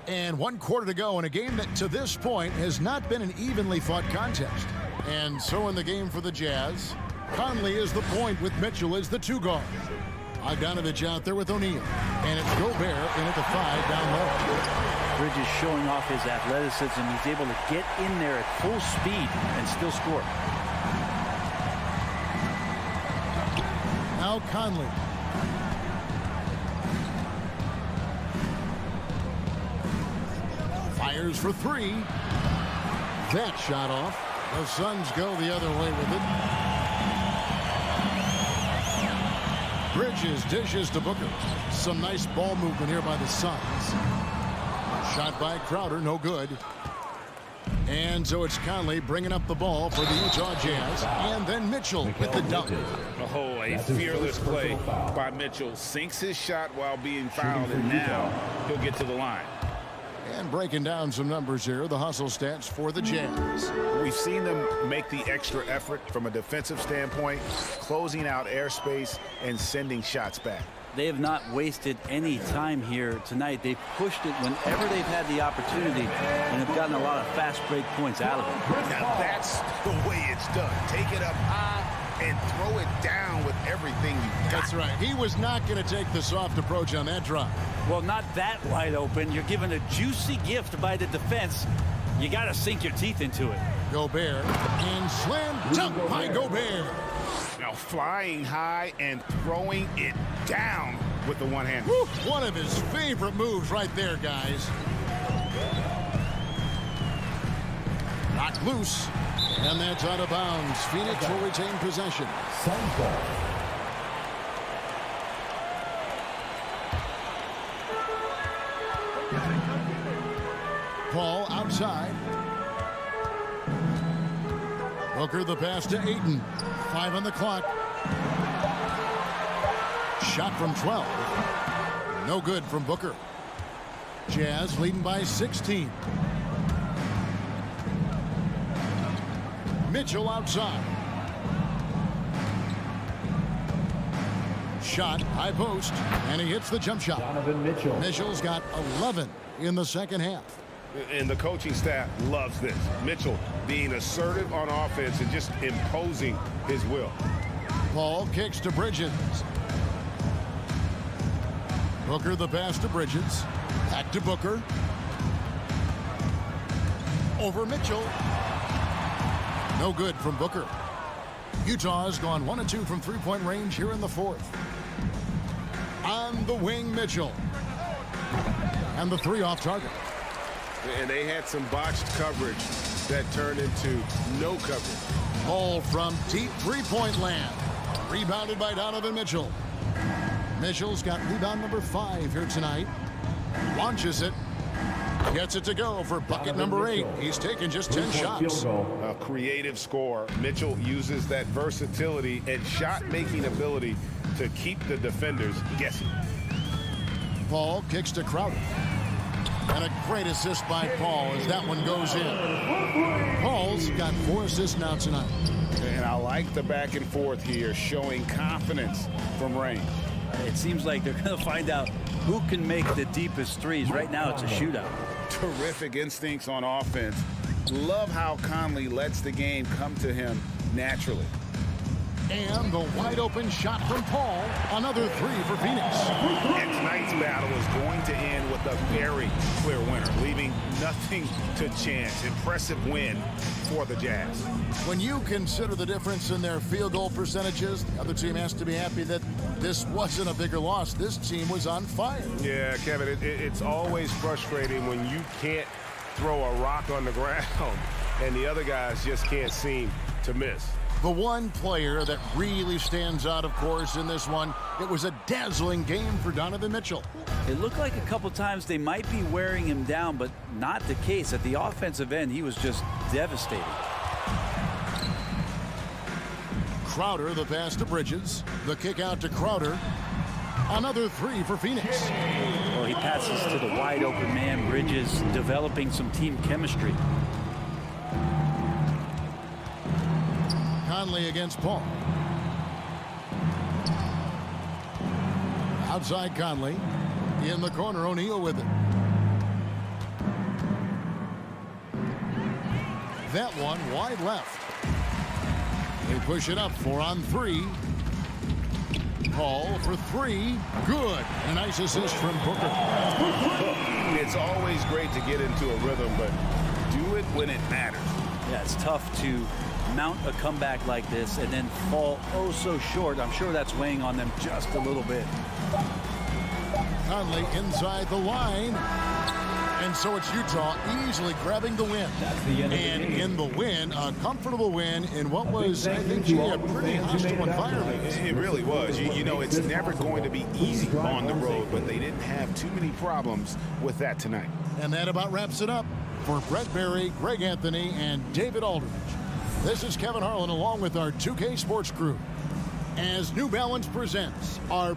And 1 quarter to go in a game that to this point has not been an evenly fought contest. And so in the game for the Jazz, Conley is the point with Mitchell as the 2 guard. Bogdanovich out there with O'Neal. And it's Gobert in at the 5 down low. Bridges showing off his athleticism. He's able to get in there at full speed and still score. Now Conley. Fires for three. That shot off. The Suns go the other way with it. Bridges dishes to Booker. Some nice ball movement here by the Suns. Shot by Crowder, no good. And so it's Conley bringing up the ball for the Utah Jazz. And then Mitchell with the dunk. Oh, a fearless play by Mitchell. Sinks his shot while being fouled, and now he'll get to the line. And breaking down some numbers here, the hustle stats for the Jazz. We've seen them make the extra effort from a defensive standpoint, closing out airspace and sending shots back. They have not wasted any time here tonight. They've pushed it whenever they've had the opportunity and have gotten a lot of fast break points out of it. Now that's the way it's done. Take it up high and throw it down with everything you got. That's right. He was not going to take the soft approach on that drop. Well, not that wide open. You're given a juicy gift by the defense. You got to sink your teeth into it. Gobert and slam dunk by Gobert. Now flying high and throwing it down with the one hand. One of his favorite moves right there, guys. Knocked loose. And that's out of bounds. Phoenix will retain possession. Paul outside. Booker the pass to Ayton. 5 on the clock. Shot from 12. No good from Booker. Jazz leading by 16. Mitchell outside. Shot, high post, and he hits the jump shot. Mitchell's got 11 in the second half. And the coaching staff loves this. Mitchell being assertive on offense and just imposing his will. Paul kicks to Bridges. Booker the pass to Bridges. Back to Booker. Over Mitchell. No good from Booker. Utah has gone 1 of 2 from three-point range here in the fourth. On the wing, Mitchell. And the three off target. And they had some botched coverage that turned into no coverage. Ball from deep three-point land. Rebounded by Donovan Mitchell. Mitchell's got rebound number 5 here tonight. Launches it. Gets it to go for bucket number 8. He's taken just 10 shots. A creative scorer. Mitchell uses that versatility and shot-making ability to keep the defenders guessing. Paul kicks to Crowder. And a great assist by Paul as that one goes in. Paul's got 4 assists now tonight. And I like the back and forth here, showing confidence from range. It seems like they're going to find out who can make the deepest threes. Right now it's a shootout. Terrific instincts on offense. Love how Conley lets the game come to him naturally. And the wide open shot from Paul. Another 3 for Phoenix. And tonight's battle is going to end with a very clear winner, leaving nothing to chance. Impressive win for the Jazz. When you consider the difference in their field goal percentages, the other team has to be happy that this wasn't a bigger loss. This team was on fire. Yeah, Kevin, it's always frustrating when you can't throw a rock on the ground and the other guys just can't seem to miss. The one player that really stands out, of course, in this one, it was a dazzling game for Donovan Mitchell. It looked like a couple times they might be wearing him down, but not the case. At the offensive end, he was just devastating. Crowder, the pass to Bridges. The kick out to Crowder. Another 3 for Phoenix. Well, he passes to the wide open man. Bridges developing some team chemistry. Conley against Paul. Outside Conley. In the corner, O'Neal with it. That one wide left. They push it up 4 on 3. Paul for 3. Good. A nice assist from Booker. It's always great to get into a rhythm, but do it when it matters. Yeah, it's tough to mount a comeback like this and then fall oh so short. I'm sure that's weighing on them just a little bit. Conley inside the line. And so it's Utah easily grabbing the win. And in the win, a comfortable win in what was, I think, a pretty hostile environment. It really was. You know, it's never going to be easy on the road, but they didn't have too many problems with that tonight. And that about wraps it up. For Brett Barry, Greg Anthony, and David Aldridge, this is Kevin Harlan along with our 2K Sports crew as New Balance presents our...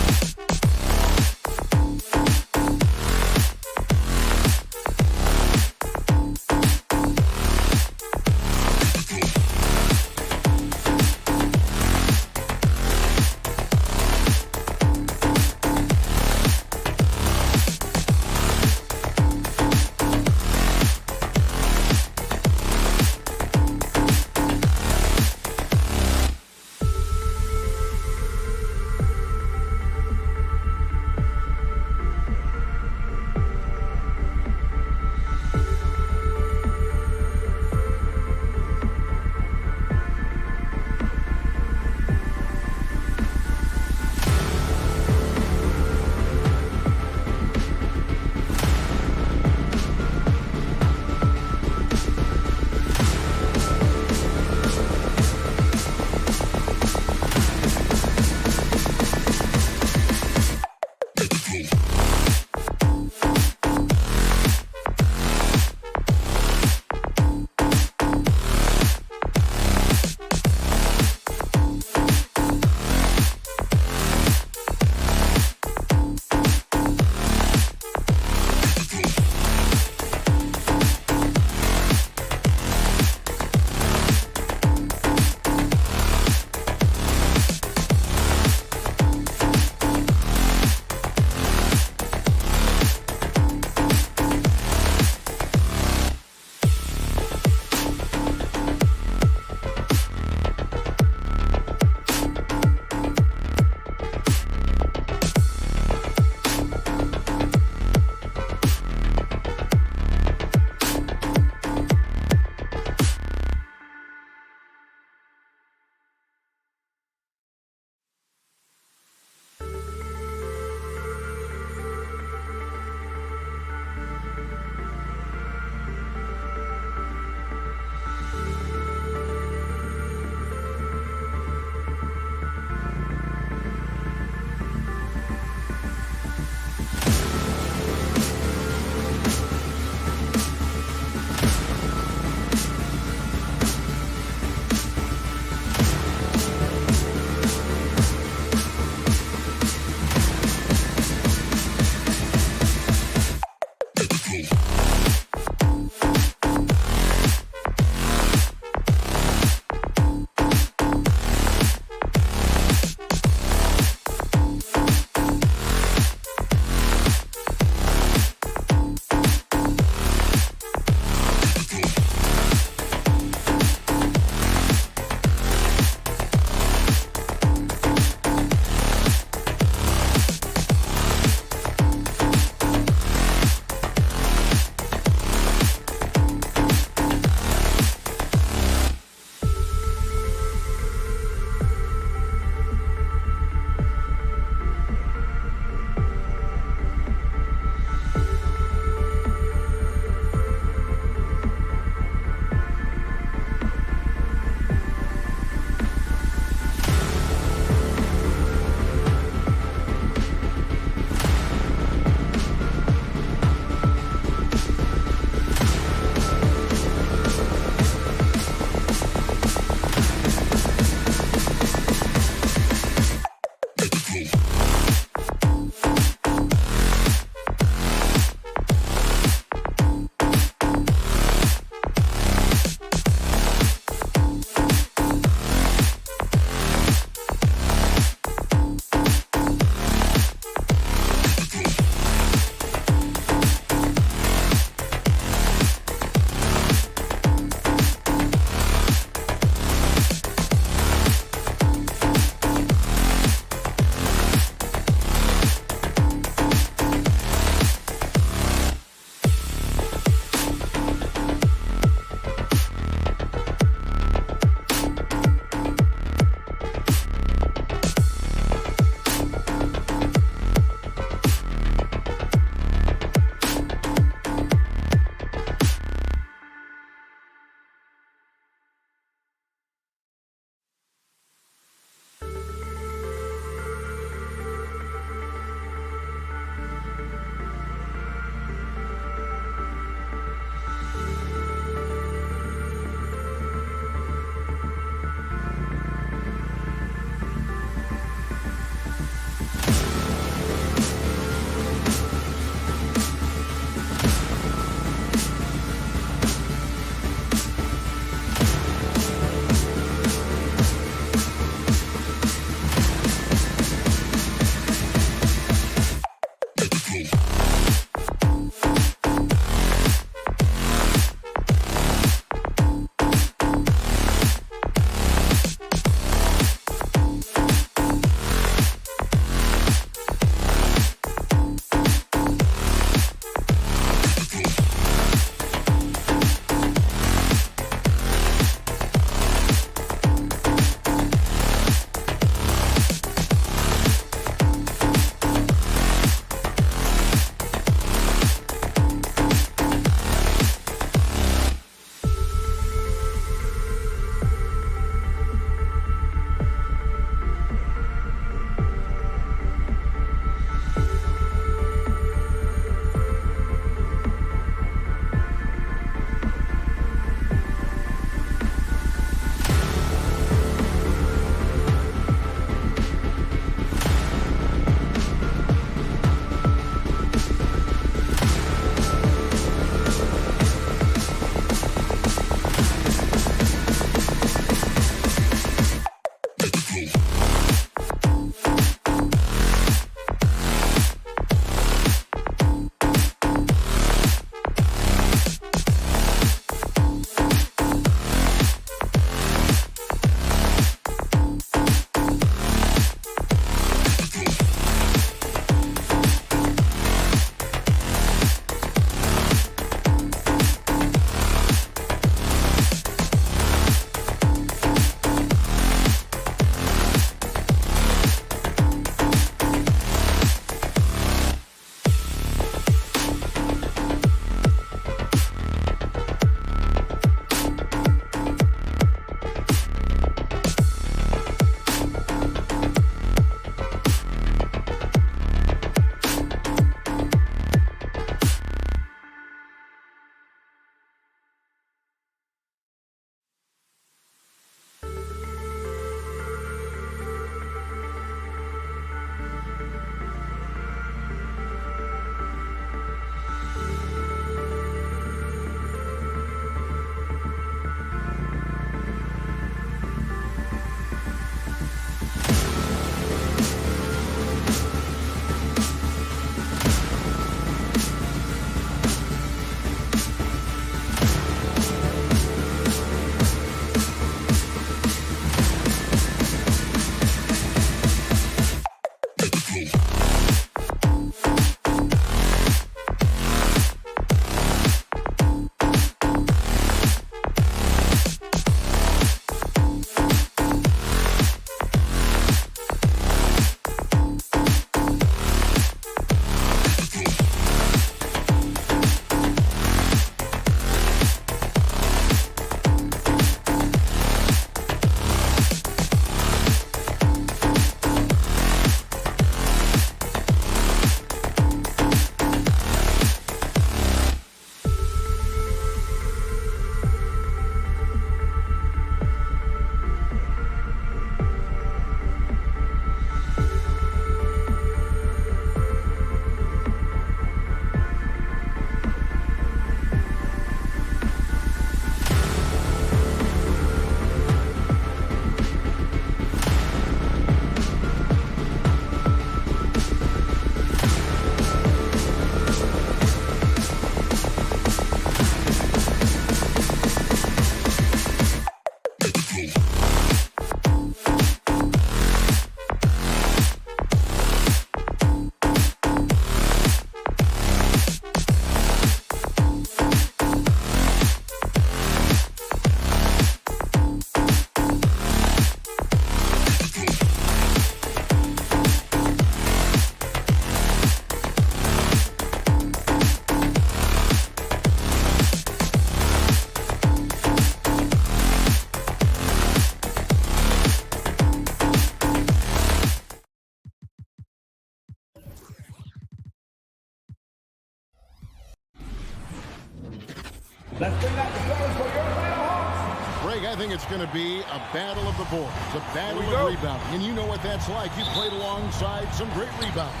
Let's bring out the fellas for your Atlanta Hawks. Greg, I think it's going to be a battle of the boards, a battle of rebounding. And you know what that's like. You played alongside some great rebounding.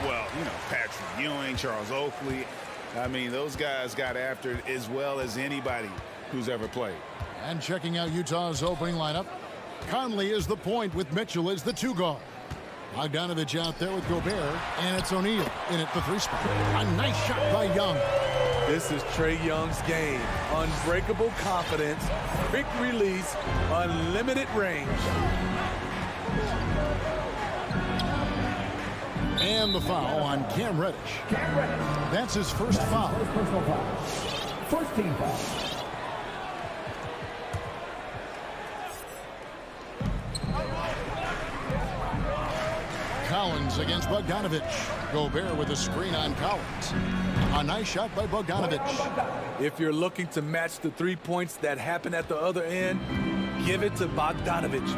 Well, you know, Patrick Ewing, Charles Oakley. I mean, those guys got after it as well as anybody who's ever played. And checking out Utah's opening lineup, Conley is the point with Mitchell as the 2 guard. Bogdanovich out there with Gobert, and it's O'Neal in at the 3 spot. A nice shot by Young. This is Trae Young's game. Unbreakable confidence, quick release, unlimited range. And the foul on Cam Reddish. That's his first foul. Personal foul. First team foul. Collins against Bogdanovich. Gobert with a screen on Collins. A nice shot by Bogdanovich. If you're looking to match the 3 points that happen at the other end, give it to Bogdanovich.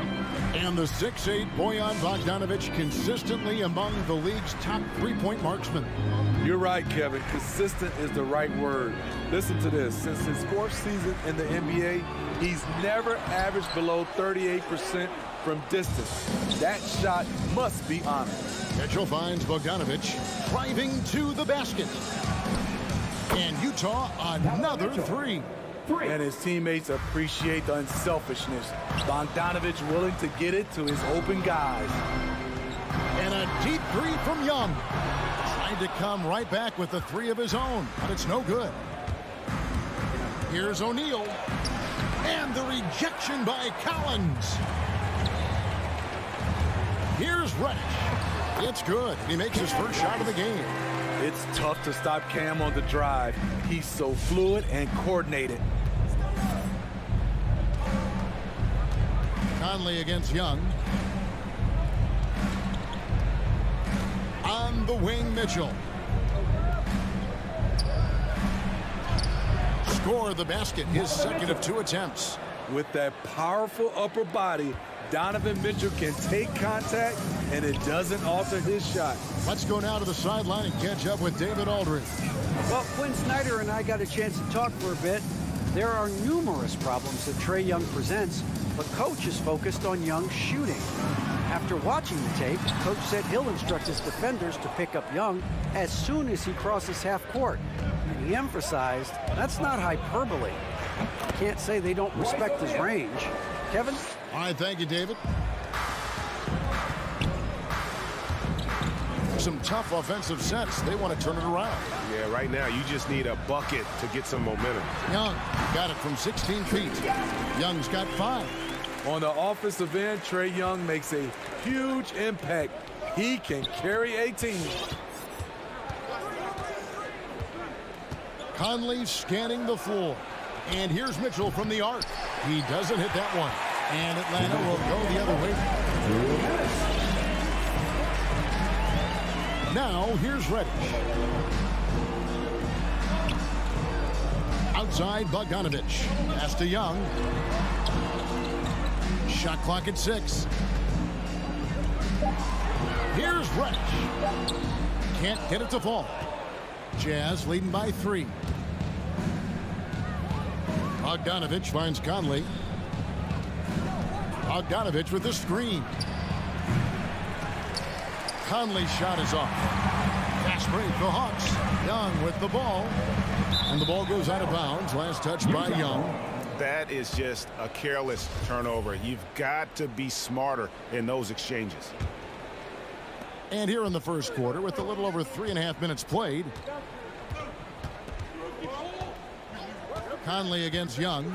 And the 6'8" Bojan Bogdanovich consistently among the league's top 3-point marksmen. You're right, Kevin. Consistent is the right word. Listen to this. Since his 4th season in the NBA, he's never averaged below 38% from distance. That shot must be honored. Mitchell finds Bogdanovich driving to the basket. And Utah another 3. And his teammates appreciate the unselfishness. Bogdanovich willing to get it to his open guys. And a deep 3 from Young. Tried to come right back with a 3 of his own, but it's no good. Here's O'Neal. And the rejection by Collins. Here's Reddish. It's good. He makes his first shot of the game. It's tough to stop Cam on the drive. He's so fluid and coordinated. Conley against Young. On the wing, Mitchell. Score the basket, his second of 2 attempts. With that powerful upper body, Donovan Mitchell can take contact, and it doesn't alter his shot. Let's go now to the sideline and catch up with David Aldridge. Well, Quinn Snyder and I got a chance to talk for a bit. There are numerous problems that Trae Young presents, but Coach is focused on Young's shooting. After watching the tape, Coach said he'll instruct his defenders to pick up Young as soon as he crosses half court. And he emphasized that's not hyperbole. Can't say they don't respect his range. Kevin? All right, thank you, David. Some tough offensive sets. They want to turn it around. Yeah, right now you just need a bucket to get some momentum. Young got it from 16 feet. Young's got 5. On the offensive end, Trae Young makes a huge impact. He can carry a team. Conley scanning the floor. And here's Mitchell from the arc. He doesn't hit that one. And Atlanta will go the other way. Now, here's Reddish. Outside, Bogdanovich. Pass to Young. Shot clock at 6. Here's Reddish. Can't get it to fall. Jazz leading by 3. Bogdanovich finds Conley. Bogdanovich with the screen. Conley's shot is off. Fast break, the Hawks. Young with the ball. And the ball goes out of bounds. Last touch by Young. That is just a careless turnover. You've got to be smarter in those exchanges. And here in the first quarter, with a little over 3.5 minutes played, Conley against Young.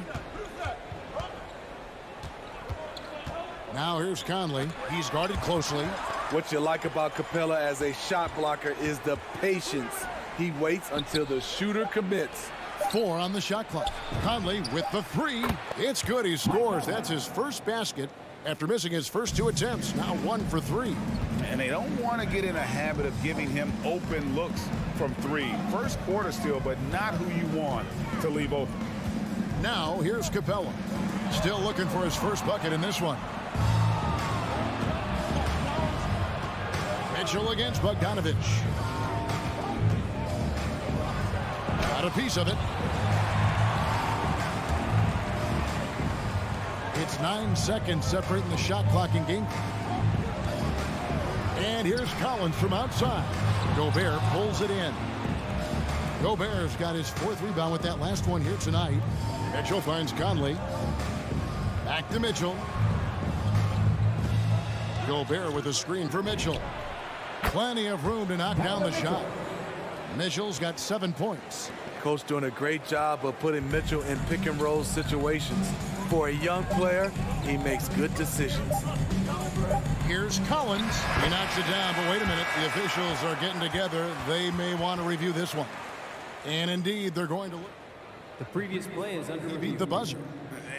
Now here's Conley. He's guarded closely. What you like about Capella as a shot blocker is the patience. He waits until the shooter commits. 4 on the shot clock. Conley with the 3. It's good. He scores. That's his first basket after missing his first 2 attempts. Now 1 for 3. And they don't want to get in a habit of giving him open looks from 3. First quarter still, but not who you want to leave open. Now here's Capella. Still looking for his first bucket in this one. Mitchell against Bogdanovich. Got a piece of it. It's 9 seconds separating the shot clock and game. And here's Collins from outside. Gobert pulls it in. Gobert's got his 4th rebound with that last one here tonight. Mitchell finds Conley. Back to Mitchell. Gobert with a screen for Mitchell. Plenty of room to knock down the shot. Mitchell's got 7 points. Coach doing a great job of putting Mitchell in pick and roll situations. For a young player, he makes good decisions. Here's Collins. He knocks it down, but wait a minute. The officials are getting together. They may want to review this one. And indeed, they're going to look. The previous play is under review. Beat the buzzer.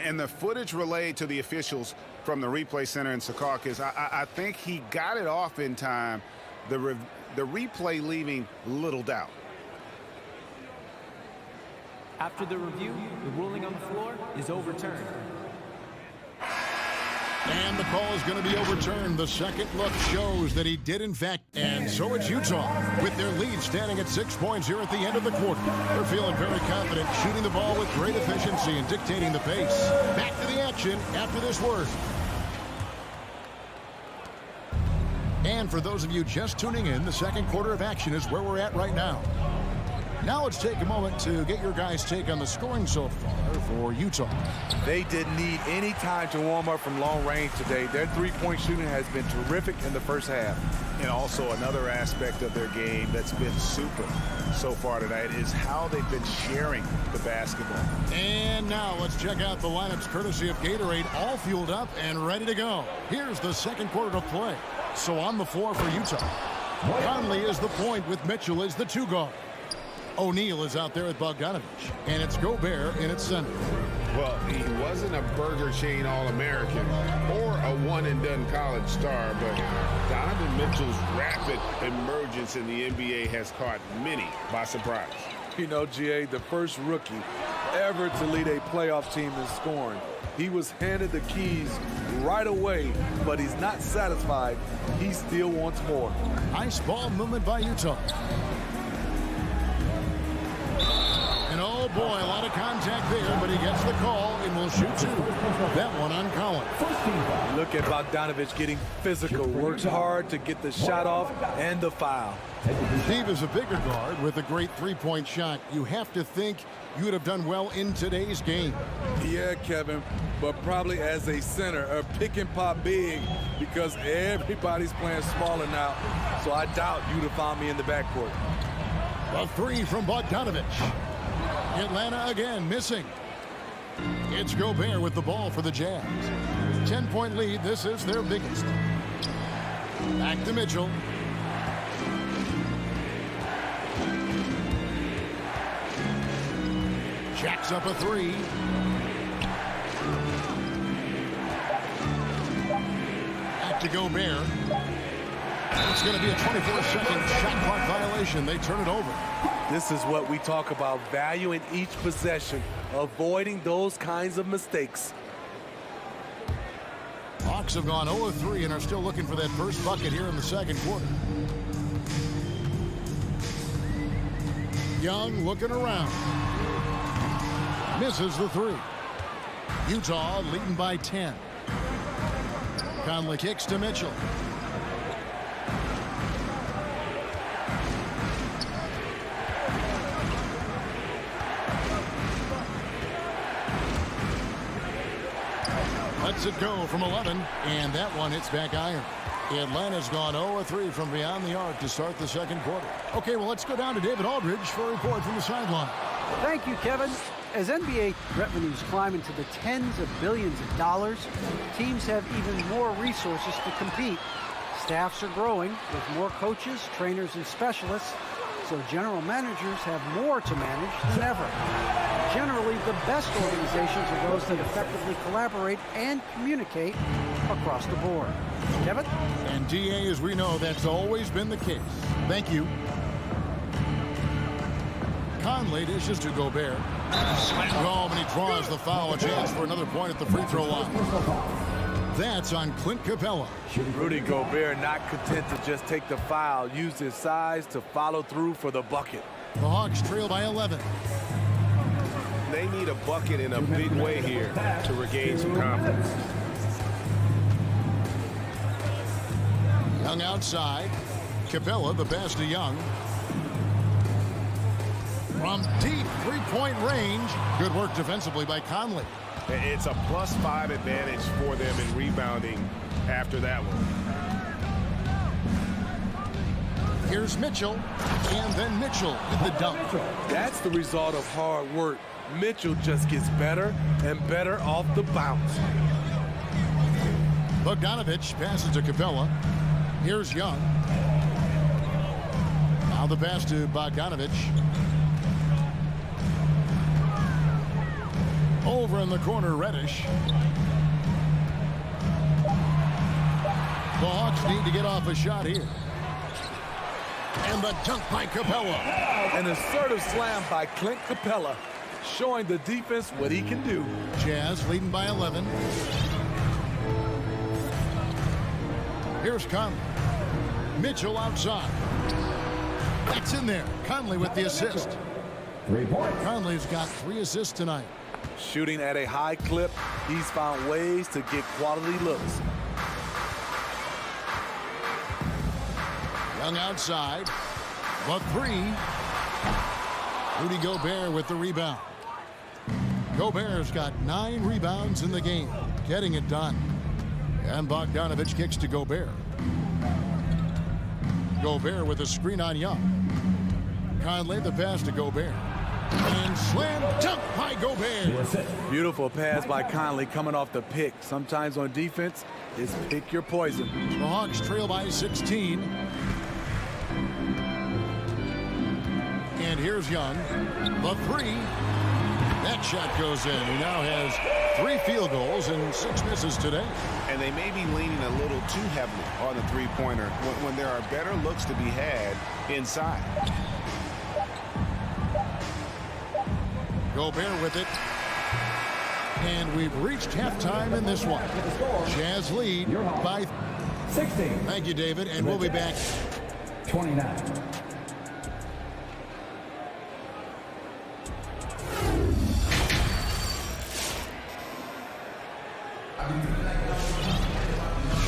And the footage relayed to the officials from the replay center in Secaucus, I think he got it off in time. The replay leaving little doubt. After the review, the ruling on the floor is overturned. And the call is going to be overturned. The second look shows that he did, in fact. And so it's Utah with their lead standing at 6 points here at the end of the quarter. They're feeling very confident, shooting the ball with great efficiency and dictating the pace. Back to the action after this word. And for those of you just tuning in, the second quarter of action is where we're at right now. Now let's take a moment to get your guys' take on the scoring so far for Utah. They didn't need any time to warm up from long range today. Their three-point shooting has been terrific in the first half. And also another aspect of their game that's been super so far tonight is how they've been sharing the basketball. And now let's check out the lineups courtesy of Gatorade, all fueled up and ready to go. Here's the second quarter of play. So on the floor for Utah, Conley is the point with Mitchell as the 2 guard. O'Neal is out there with Bogdanovich, and it's Gobert in its center. Well, he wasn't a Burger Chain All-American or a one-and-done college star, but Donovan Mitchell's rapid emergence in the NBA has caught many by surprise. You know, GA, the first rookie ever to lead a playoff team in scoring. He was handed the keys right away, but he's not satisfied. He still wants more. Nice ball movement by Utah. And oh boy, a lot of contact there, but he gets the call and will shoot 2. That one on Collins. Look at Bogdanovich getting physical. Works hard to get the shot off and the foul. Steve is a bigger guard with a great 3-point shot. You have to think you would have done well in today's game. Yeah, Kevin, but probably as a center, a pick and pop big, because everybody's playing smaller now. So I doubt you'd have found me in the backcourt. A 3 from Bogdanovich. Atlanta again missing. It's Gobert with the ball for the Jazz. 10-point lead. This is their biggest. Back to Mitchell. Jacks up a 3. Back to Gobert. It's going to be a 24-second shot clock violation. They turn it over. This is what we talk about, value in each possession, avoiding those kinds of mistakes. Hawks have gone 0-3 and are still looking for that first bucket here in the second quarter. Young looking around. Misses the 3. Utah leading by 10. Conley kicks to Mitchell. Lets it go from 11, and that one hits back iron. Atlanta's gone 0-3 from beyond the arc to start the second quarter. Okay, well, let's go down to David Aldridge for a report from the sideline. Thank you, Kevin. As NBA revenues climb into the tens of billions of dollars, teams have even more resources to compete. Staffs are growing with more coaches, trainers, and specialists, so general managers have more to manage than ever. Generally, the best organizations are those that effectively collaborate and communicate across the board. Kevin? And DA, as we know, that's always been the case. Thank you. Conley dishes to Gobert. Oh, and he draws the foul. A chance for another point at the free throw line. That's on Clint Capella. Rudy Gobert not content to just take the foul, used his size to follow through for the bucket. The Hawks trail by 11. They need a bucket in a big way here to regain some confidence. Young outside. Capella, the pass to Young. From deep three-point range. Good work defensively by Conley. It's a +5 advantage for them in rebounding after that one. Here's Mitchell, and then Mitchell with the dunk. That's the result of hard work. Mitchell just gets better and better off the bounce. Bogdanovich passes to Capella. Here's Young. Now the pass to Bogdanovich. Over in the corner, Reddish. The Hawks need to get off a shot here. And the dunk by Capella. An assertive slam by Clint Capella, showing the defense what he can do. Jazz leading by 11. Here's Conley. Mitchell outside. That's in there. Conley with the assist. 3 points. Conley's got 3 assists tonight. Shooting at a high clip, he's found ways to get quality looks. Young outside. The 3. Rudy Gobert with the rebound. Gobert's got 9 rebounds in the game. Getting it done. And Bogdanovich kicks to Gobert. Gobert with a screen on Young. Conley the pass to Gobert. And slam dunk by Gobert. Beautiful pass by Conley coming off the pick. Sometimes on defense, it's pick your poison. The Hawks trail by 16. And here's Young. The 3. That shot goes in. He now has 3 field goals and 6 misses today. And they may be leaning a little too heavily on the three-pointer when there are better looks to be had inside. Gobert with it. And we've reached halftime in this one. Jazz lead by 16. Thank you, David, and we'll be back. 29.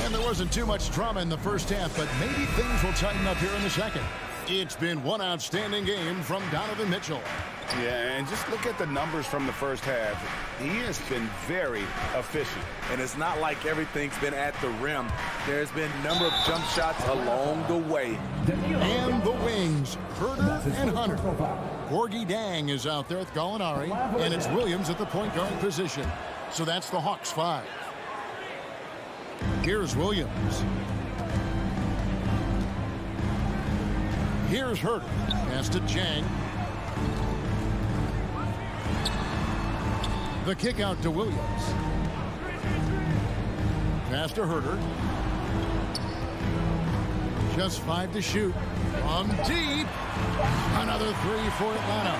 And there wasn't too much drama in the first half, but maybe things will tighten up here in the second. It's been one outstanding game from Donovan Mitchell. Yeah, and just look at the numbers from the first half. He has been very efficient. And it's not like everything's been at the rim. There's been a number of jump shots along the way. And the wings, Herter and Hunter. Gorgie Dang is out there with Gallinari, and it's Williams at the point guard position. So that's the Hawks 5. Here's Williams. Here's Herter. Pass to Chang. The kick out to Williams. Pass to Herter. Just 5 to shoot. From deep. Another 3 for Atlanta.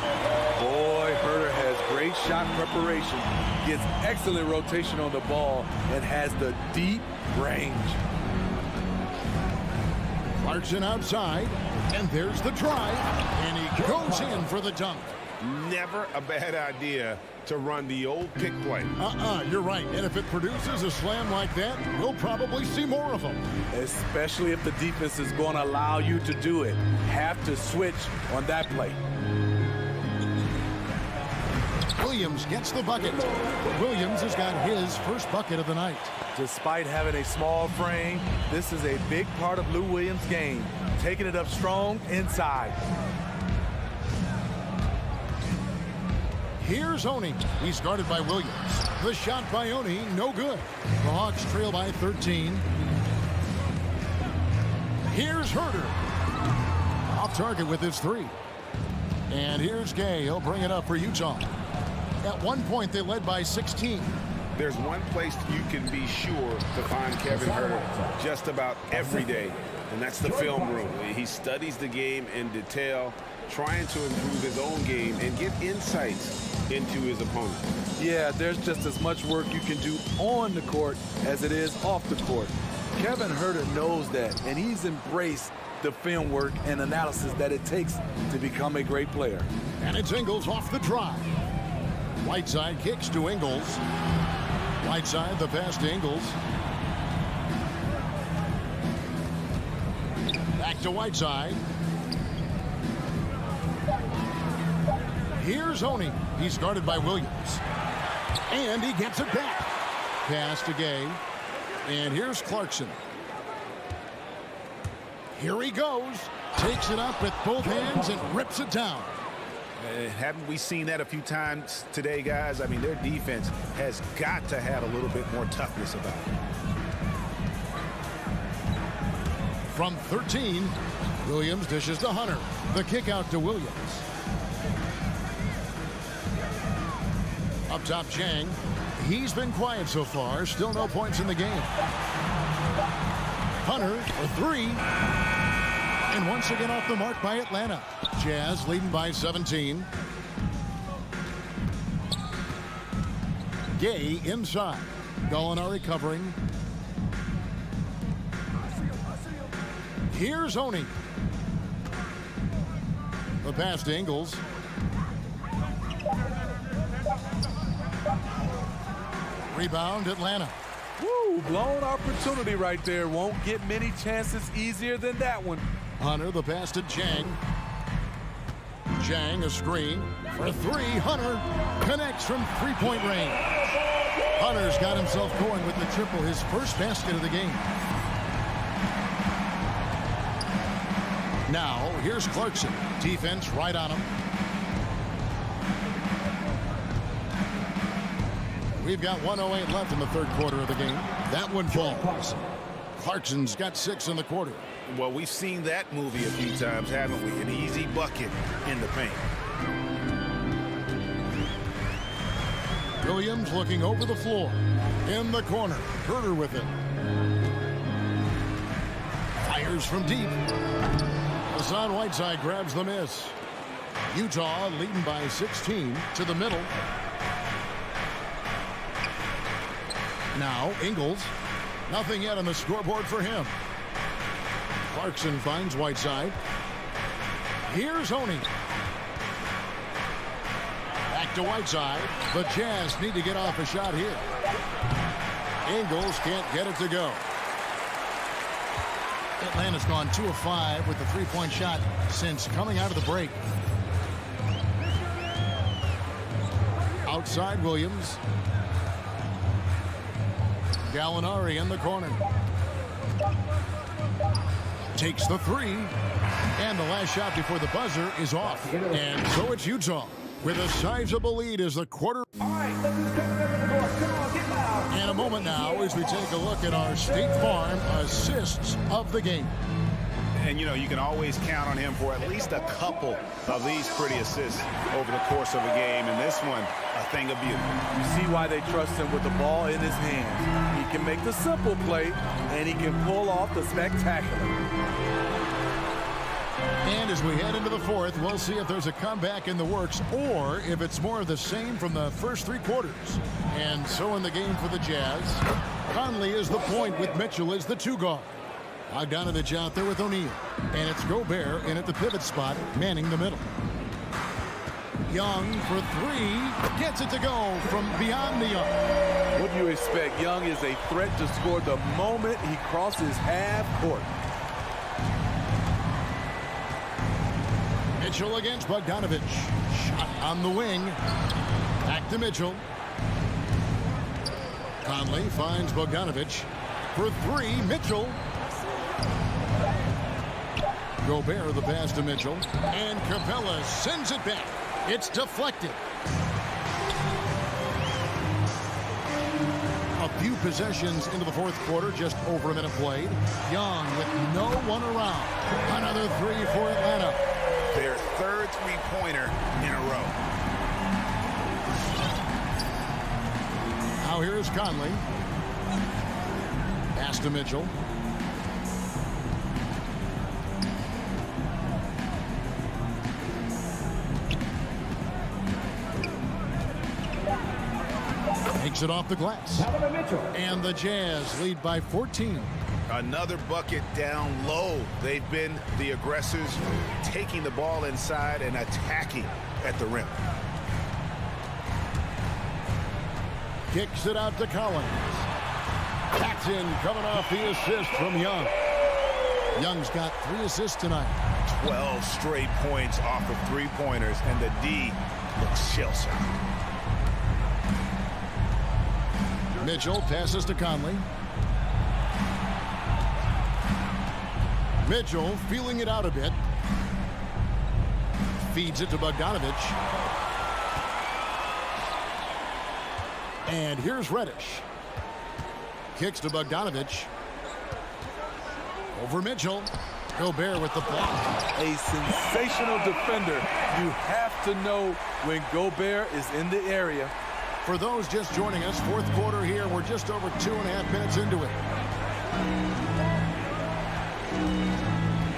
Boy, Herter has great shot preparation. Gets excellent rotation on the ball and has the deep range. Clarkson outside. And there's the drive. And he goes in for the dunk. Never a bad idea to run the old pick play. You're right. And if it produces a slam like that, we'll probably see more of them. Especially if the defense is going to allow you to do it. Have to switch on that play. Williams gets the bucket. Williams has got his first bucket of the night. Despite having a small frame, this is a big part of Lou Williams' game. Taking it up strong inside. Here's Oni. He's guarded by Williams. The shot by Oni, no good. The Hawks trail by 13. Here's Herter. Off target with his 3. And here's Gay. He'll bring it up for Utah. At one point, they led by 16. There's one place you can be sure to find Kevin Herter just about every day, and that's the film room. He studies the game in detail, trying to improve his own game and get insights into his opponent. Yeah, there's just as much work you can do on the court as it is off the court. Kevin Herter knows that, and he's embraced the film work and analysis that it takes to become a great player. And it's Ingles off the drive. Whiteside kicks to Ingles. Whiteside, the pass to Ingles. Back to Whiteside. Here's Oney. He's guarded by Williams. And he gets it back. Pass to Gay. And here's Clarkson. Here he goes. Takes it up with both hands and rips it down. Haven't we seen that a few times today, guys? I mean, their defense has got to have a little bit more toughness about it. From 13, Williams dishes to Hunter. The kick out to Williams. Up top, Chang. He's been quiet so far. Still no points in the game. Hunter for three. And once again off the mark by Atlanta. Jazz leading by 17. Gay inside. Gallinari covering. Here's Oney. The pass to Ingles. Rebound, Atlanta. Woo, blown opportunity right there. Won't get many chances easier than that one. Hunter, the pass to Chang. Chang, a screen for three. Hunter connects from three-point range. Hunter's got himself going with the triple, his first basket of the game. Now, here's Clarkson. Defense right on him. We've got 1:08 left in the third quarter of the game. That one falls. Clarkson's got 6 in the quarter. Well, we've seen that movie a few times, haven't we? An easy bucket in the paint. Williams looking over the floor. In the corner. Herter with it. Fires from deep. Hassan Whiteside grabs the miss. Utah leading by 16 to the middle. Now, Ingles. Nothing yet on the scoreboard for him. Clarkson finds Whiteside. Here's Oney. Back to Whiteside. The Jazz need to get off a shot here. Ingles can't get it to go. Atlanta's gone 2 of 5 with the three-point shot since coming out of the break. Outside Williams. Gallinari in the corner. Takes the three. And the last shot before the buzzer is off. And so it's Utah with a sizable lead as the quarter. And a moment now as we take a look at our State Farm assists of the game. And, you know, you can always count on him for at least a couple of these pretty assists over the course of a game. And this one, a thing of beauty. You see why they trust him with the ball in his hands. He can make the simple play, and he can pull off the spectacular. And as we head into the fourth, we'll see if there's a comeback in the works or if it's more of the same from the first 3 quarters. And so in the game for the Jazz, Conley is the point with Mitchell as the 2 guard. Bogdanovich out there with O'Neal. And it's Gobert in at the pivot spot, manning the middle. Young for 3. Gets it to go from beyond the arc. What do you expect? Young is a threat to score the moment he crosses half court. Mitchell against Bogdanovich. Shot on the wing. Back to Mitchell. Conley finds Bogdanovich for 3. Mitchell. Gobert the pass to Mitchell. And Capella sends it back. It's deflected. A few possessions into the fourth quarter, just over a minute played. Young with no one around. Another 3 for Atlanta. Their third three-pointer in a row. Now here's Conley. Pass to Mitchell. Takes it off the glass. And the Jazz lead by 14. Another bucket down low. They've been the aggressors, taking the ball inside and attacking at the rim. Kicks it out to Collins. That's in, coming off the assist from Young. Young's got 3 assists tonight. 12 straight points off of three-pointers, and the D looks shell-shocked. Mitchell passes to Conley. Mitchell feeling it out a bit. Feeds it to Bogdanovich. And here's Reddish. Kicks to Bogdanovich. Over Mitchell. Gobert with the block. A sensational defender. You have to know when Gobert is in the area. For those just joining us, fourth quarter here. We're just over 2.5 minutes into it.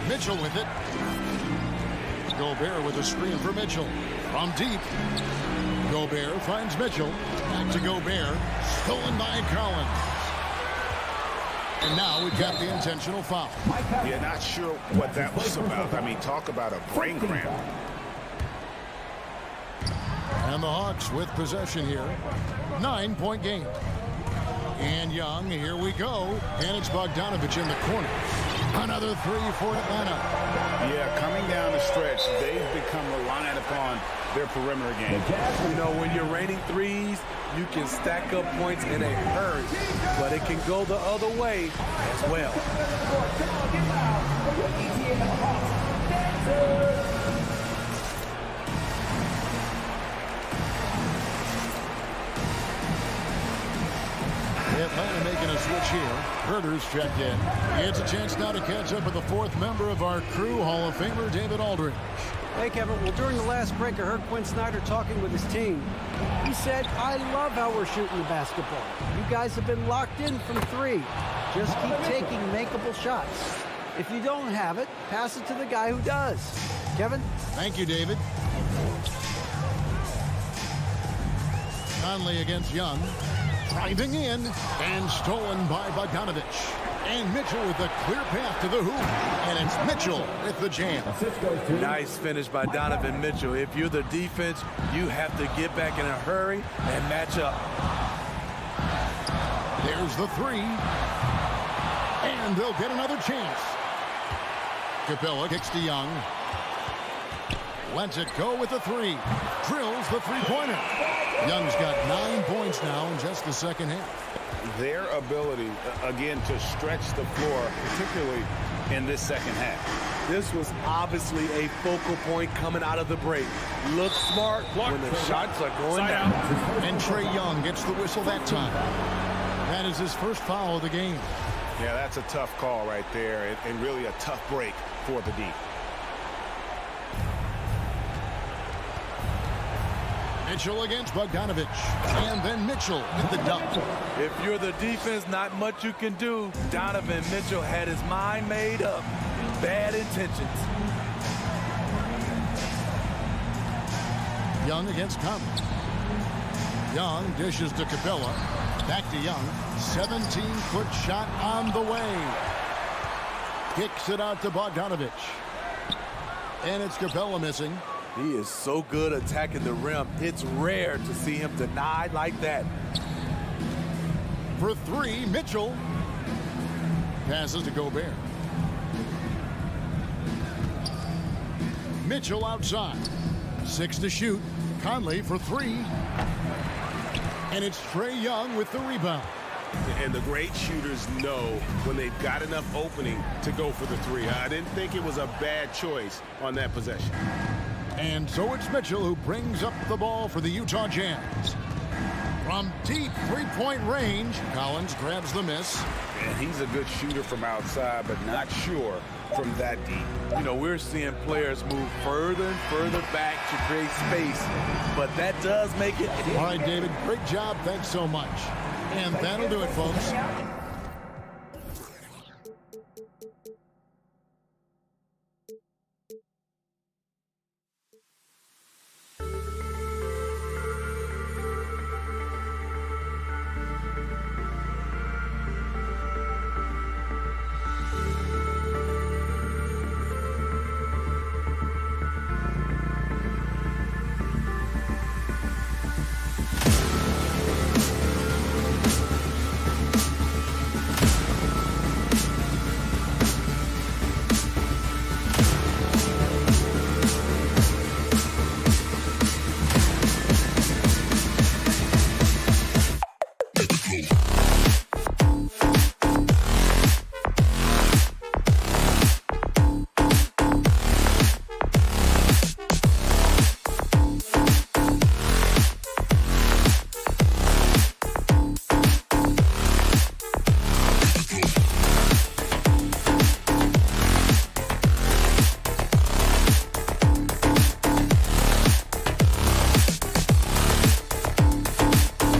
Mitchell with it. Gobert with a screen for Mitchell. From deep. Gobert finds Mitchell. Back to Gobert. Stolen by Collins. And now we've got the intentional foul. Yeah, not sure what that was about. I mean, talk about a brain cramp. And the Hawks with possession here. 9-point game. And Young, here we go. And it's Bogdanovich in the corner. Another 3 for Atlanta. Yeah, coming down the stretch, they've become reliant upon their perimeter game. You know, when you're raining threes, you can stack up points in a hurry, but it can go the other way as well. Atlanta making a switch here. Herter's checked in. It's a chance now to catch up with the 4th member of our crew, Hall of Famer David Aldridge. Hey, Kevin. Well, during the last break, I heard Quinn Snyder talking with his team. He said, I love how we're shooting the basketball. You guys have been locked in from 3. Just keep taking makeable shots. If you don't have it, pass it to the guy who does. Kevin? Thank you, David. Conley against Young. Driving in and stolen by Bogdanovich. And Mitchell with a clear path to the hoop. And it's Mitchell with the jam. Nice finish by Donovan Mitchell. If you're the defense, you have to get back in a hurry and match up. There's the 3. And they'll get another chance. Capella kicks to Young. Lets it go with the 3. Drills the three-pointer. Young's got 9 points now in just the second half. Their ability, again, to stretch the floor, particularly in this second half. This was obviously a focal point coming out of the break. Look smart when the shots are going down. And Trae Young gets the whistle that time. That is his first foul of the game. Yeah, that's a tough call right there, and really a tough break for the D. Mitchell against Bogdanovich. And then Mitchell with the dunk. If you're the defense, not much you can do. Donovan Mitchell had his mind made up. Bad intentions. Young against Conley. Young dishes to Capella. Back to Young. 17-foot shot on the way. Kicks it out to Bogdanovich. And it's Capella missing. He is so good attacking the rim. It's rare to see him denied like that. For 3, Mitchell. Passes to Gobert. Mitchell outside. 6 to shoot. Conley for 3. And it's Trae Young with the rebound. And the great shooters know when they've got enough opening to go for the 3. I didn't think it was a bad choice on that possession. And so it's Mitchell who brings up the ball for the Utah Jazz. From deep three-point range, Collins grabs the miss. And he's a good shooter from outside, but not sure from that deep. You know, we're seeing players move further and further back to create space, but that does make it. All right, David, great job. Thanks so much. And that'll do it, folks.